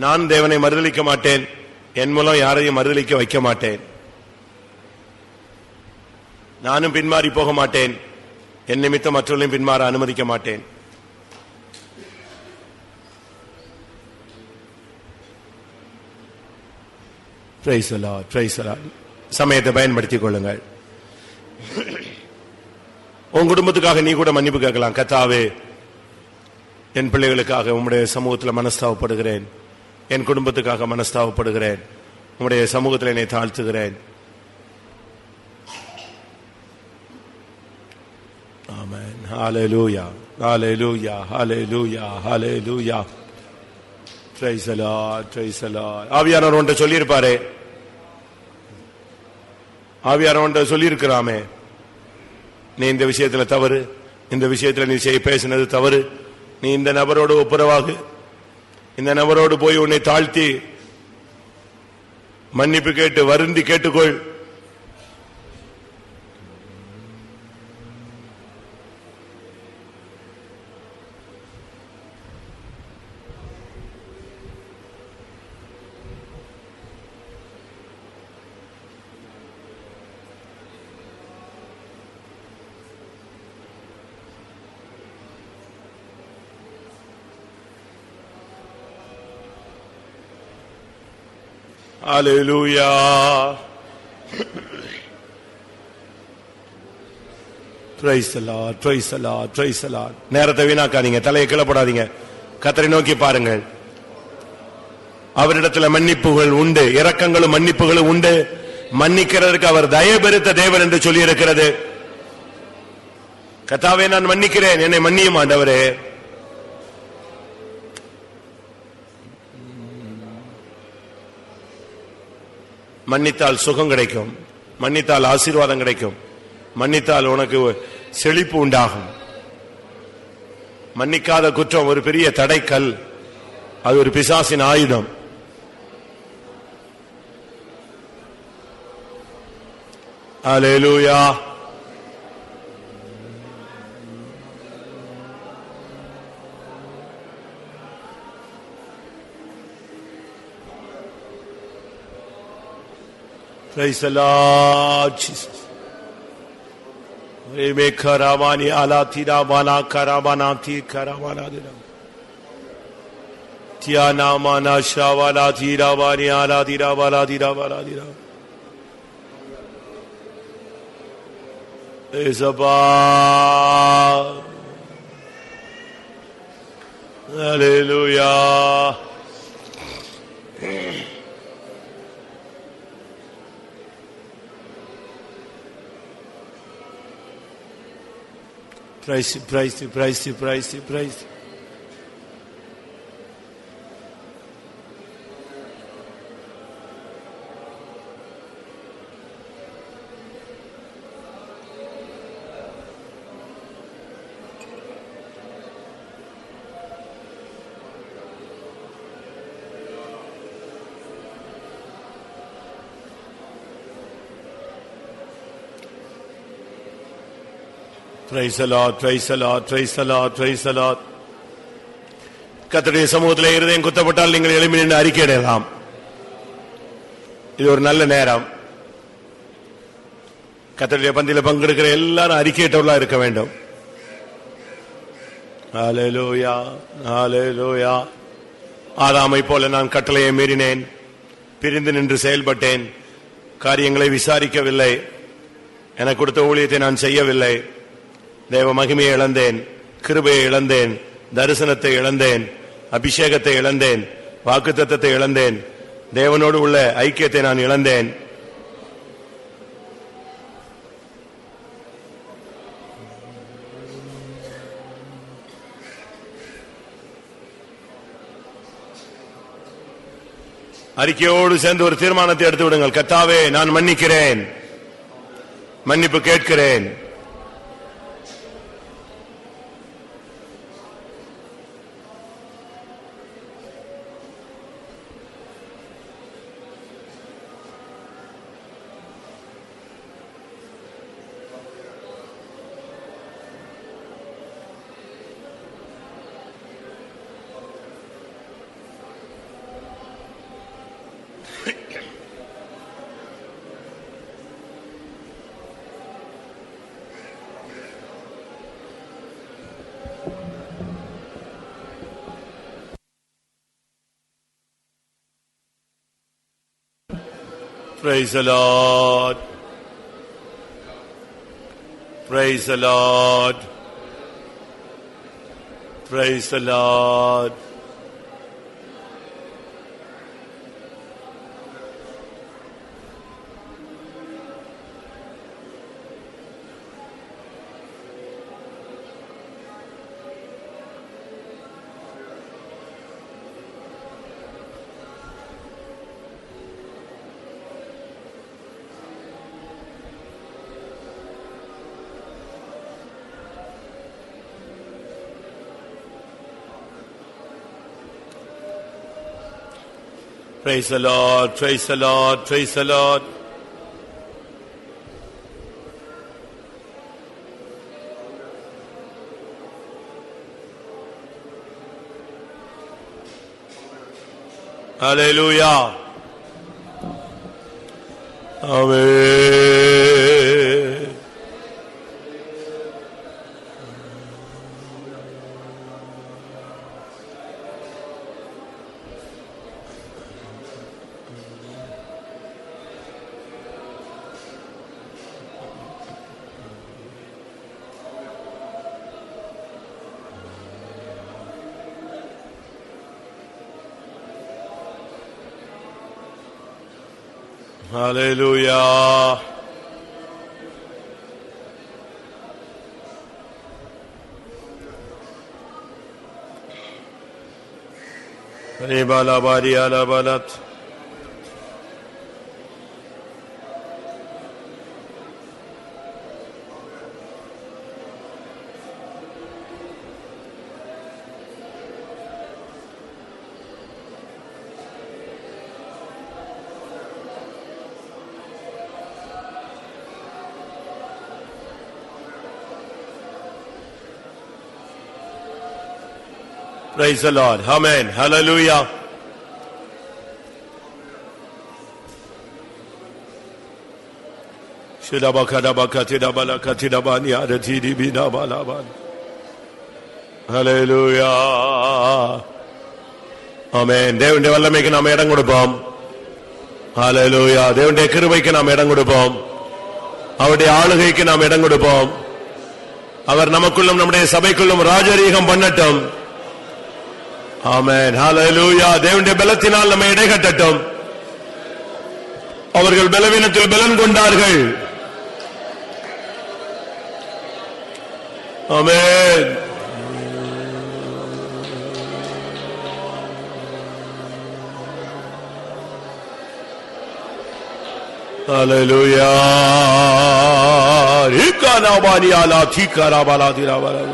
நான் தேவனை மறுதலிக்க மாட்டேன், என் மூலம் யாரையும் மறுதலிக்க வைக்க மாட்டேன். நானும் பின்மாறி போக மாட்டேன். என் நிமித்தம் மற்றவர்களையும் பின்மாற அனுமதிக்க மாட்டேன். Praise the Lord, praise the Lord. சமயத்தை பயன்படுத்திக் கொள்ளுங்கள். உன் குடும்பத்துக்காக நீ கூட மன்னிப்பு கேட்கலாம். கர்த்தாவே, என் பிள்ளைகளுக்காக உம்முடைய சமூகத்தில் மனஸ்தாபப்படுகிறேன். என் குடும்பத்துக்காக மனஸ்தாபப்படுகிறேன். உம்முடைய சமூகத்தில் என்னை தாழ்த்துகிறேன். ஆமென். ஹalleluya, hallelujah, hallelujah, hallelujah. Praise the Lord, praise the Lord. ஆவியானவர் ஒன்றை சொல்லியிருப்பாரே, ஆவியானவர் ஒன்றை சொல்லியிருக்கிறாமே, நீ இந்த விஷயத்துல தவறு, இந்த விஷயத்துல நீ பேசினது தவறு, நீ இந்த நபரோடு ஒப்புரவாகு, இந்த நபரோடு போய் உன்னை தாழ்த்தி மன்னிப்பு கேட்டு வருந்தி கேட்டுக்கொள். Hallelujah. Praise the Lord, praise the Lord, praise the Lord. நேரத்தை வீணாக்காதீங்க, தலையை கிளப்படாதீங்க. கர்த்தரை நோக்கி பாருங்கள். அவரிடத்தில் மன்னிப்புகள் உண்டு, இரக்கங்களும் மன்னிப்புகளும் உண்டு. மன்னிக்கிறதுக்கு அவர் தயவு பெருத்த தேவன் என்று சொல்லி இருக்கிறது. கர்த்தாவே, நான் மன்னிக்கிறேன், என்னை மன்னியும் ஆண்டவரே. மன்னித்தால் சுகம் கிடைக்கும், மன்னித்தால் ஆசீர்வாதம் கிடைக்கும், மன்னித்தால் உனக்கு செழிப்பு உண்டாகும். மன்னிக்காத குற்றம் ஒரு பெரிய தடைக்கல், அது ஒரு பிசாசின் ஆயுதம். ஹல்லேலூயா. Praise the Lord Jesus. Eme karamani alatira bana karamanati karamanadira. Tiana mana shavala tira bani alatira baladira baladira. Ezaba. Hallelujah. Praise you, praise you, praise you, praise you, praise you. Praise the Lord, praise the Lord, praise the Lord, praise the Lord. கர்த்தருடைய சமூகத்திலே இருதயம் குத்தப்பட்டால் நீங்கள் எழும்பி நின்று அறிக்கையிடலாம். இது ஒரு நல்ல நேரம். கர்த்தருடைய பந்தியில பங்கெடுக்கிற எல்லாரும் அறிக்கையிட்டவர்களா இருக்க வேண்டும். ஹல்லேலூயா, ஹல்லேலூயா. ஆதாமை போல நான் கட்டளையை மீறினேன், பிரிந்து நின்று செயல்பட்டேன், காரியங்களை விசாரிக்கவில்லை, எனக்கு கொடுத்த ஊழியத்தை நான் செய்யவில்லை, தேவ மகிமையை இழந்தேன், கிருபையை இழந்தேன், தரிசனத்தை இழந்தேன், அபிஷேகத்தை இழந்தேன், வாக்குத்தத்தத்தை இழந்தேன், தேவனோடு உள்ள ஐக்கியத்தை நான் இழந்தேன். அறிக்கையோடு சேர்ந்து ஒரு தீர்மானத்தை எடுத்து விடுங்கள். கர்த்தாவே, நான் மன்னிக்கிறேன், மன்னிப்பு கேட்கிறேன். Praise the Lord. Praise the Lord. Praise the Lord. Praise the Lord, praise the Lord, praise the Lord. Hallelujah. Amen. Hallelujah. Ribalabari alabalat. Praise the Lord. Amen. Hallelujah. Hallelujah. Amen. தேவனுடைய வல்லமைக்கு நாம் இடம் கொடுப்போம். Hallelujah. தேவனுடைய கிருபைக்கு நாம் இடம் கொடுப்போம். அவருடைய ஆளுகைக்கு நாம் இடம் கொடுப்போம். அவர் நமக்குள்ளும் நம்முடைய சபைக்குள்ளும் ராஜரீகம் பண்ணட்டும். ஆமென். ஹalleluya. தேவனுடைய பலத்தினால் நம்மை இடைகட்டட்டும். அவர்கள் பலவீனத்தில் பலன் கொண்டார்கள். ஆமென். ஹalleluya. இக்கானாபானி அலா தீகாராபாலா திராபாலா.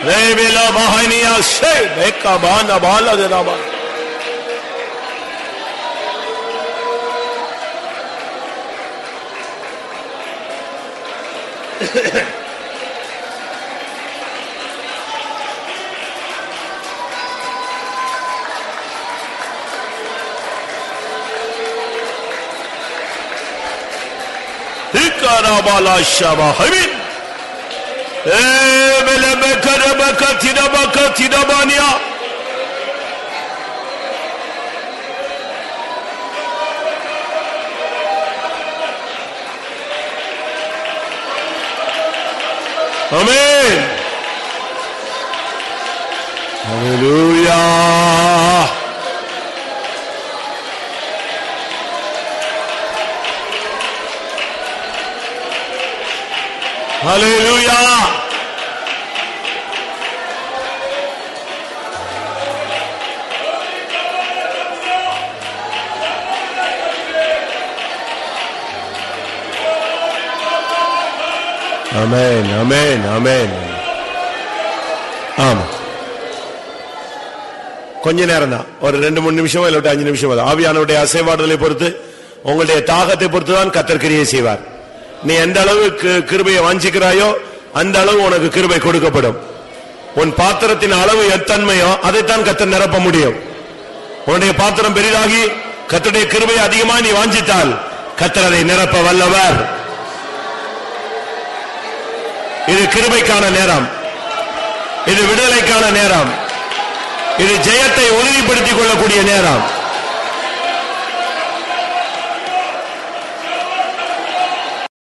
Revela bahaniya se ekabana bala de rama. Ikarabala shaba hamin. Bele bekara bakatida bania. Amen. Hallelujah. Hallelujah. Amen, amen, amen. Amen. கொஞ்ச நேரம் தான், ஒரு 2-3 நிமிஷம் இல்ல 5 நிமிஷம். ஆவியானவருடைய அசைவாடுதலை பொறுத்து, உங்களுடைய தாகத்தை பொறுத்து தான் கர்த்தர் கிரியை செய்வார். நீ எந்த அளவு கிருபையை வாஞ்சிக்கிறாயோ அந்த அளவு உனக்கு கிருபை கொடுக்கப்படும். உன் பாத்திரத்தின் அளவு எத்தன்மையோ அதைத்தான் கர்த்தர் நிரப்ப முடியும். உன்னுடைய பாத்திரம் பெரிதாகி கர்த்தருடைய கிருபையை அதிகமாக நீ வாஞ்சித்தால் கர்த்தர் அதை நிரப்ப வல்லவர். இது கிருபைக்கான நேரம், இது விடுதலைக்கான நேரம், இது ஜெயத்தை உறுதிப்படுத்திக் கொள்ளக்கூடிய நேரம்.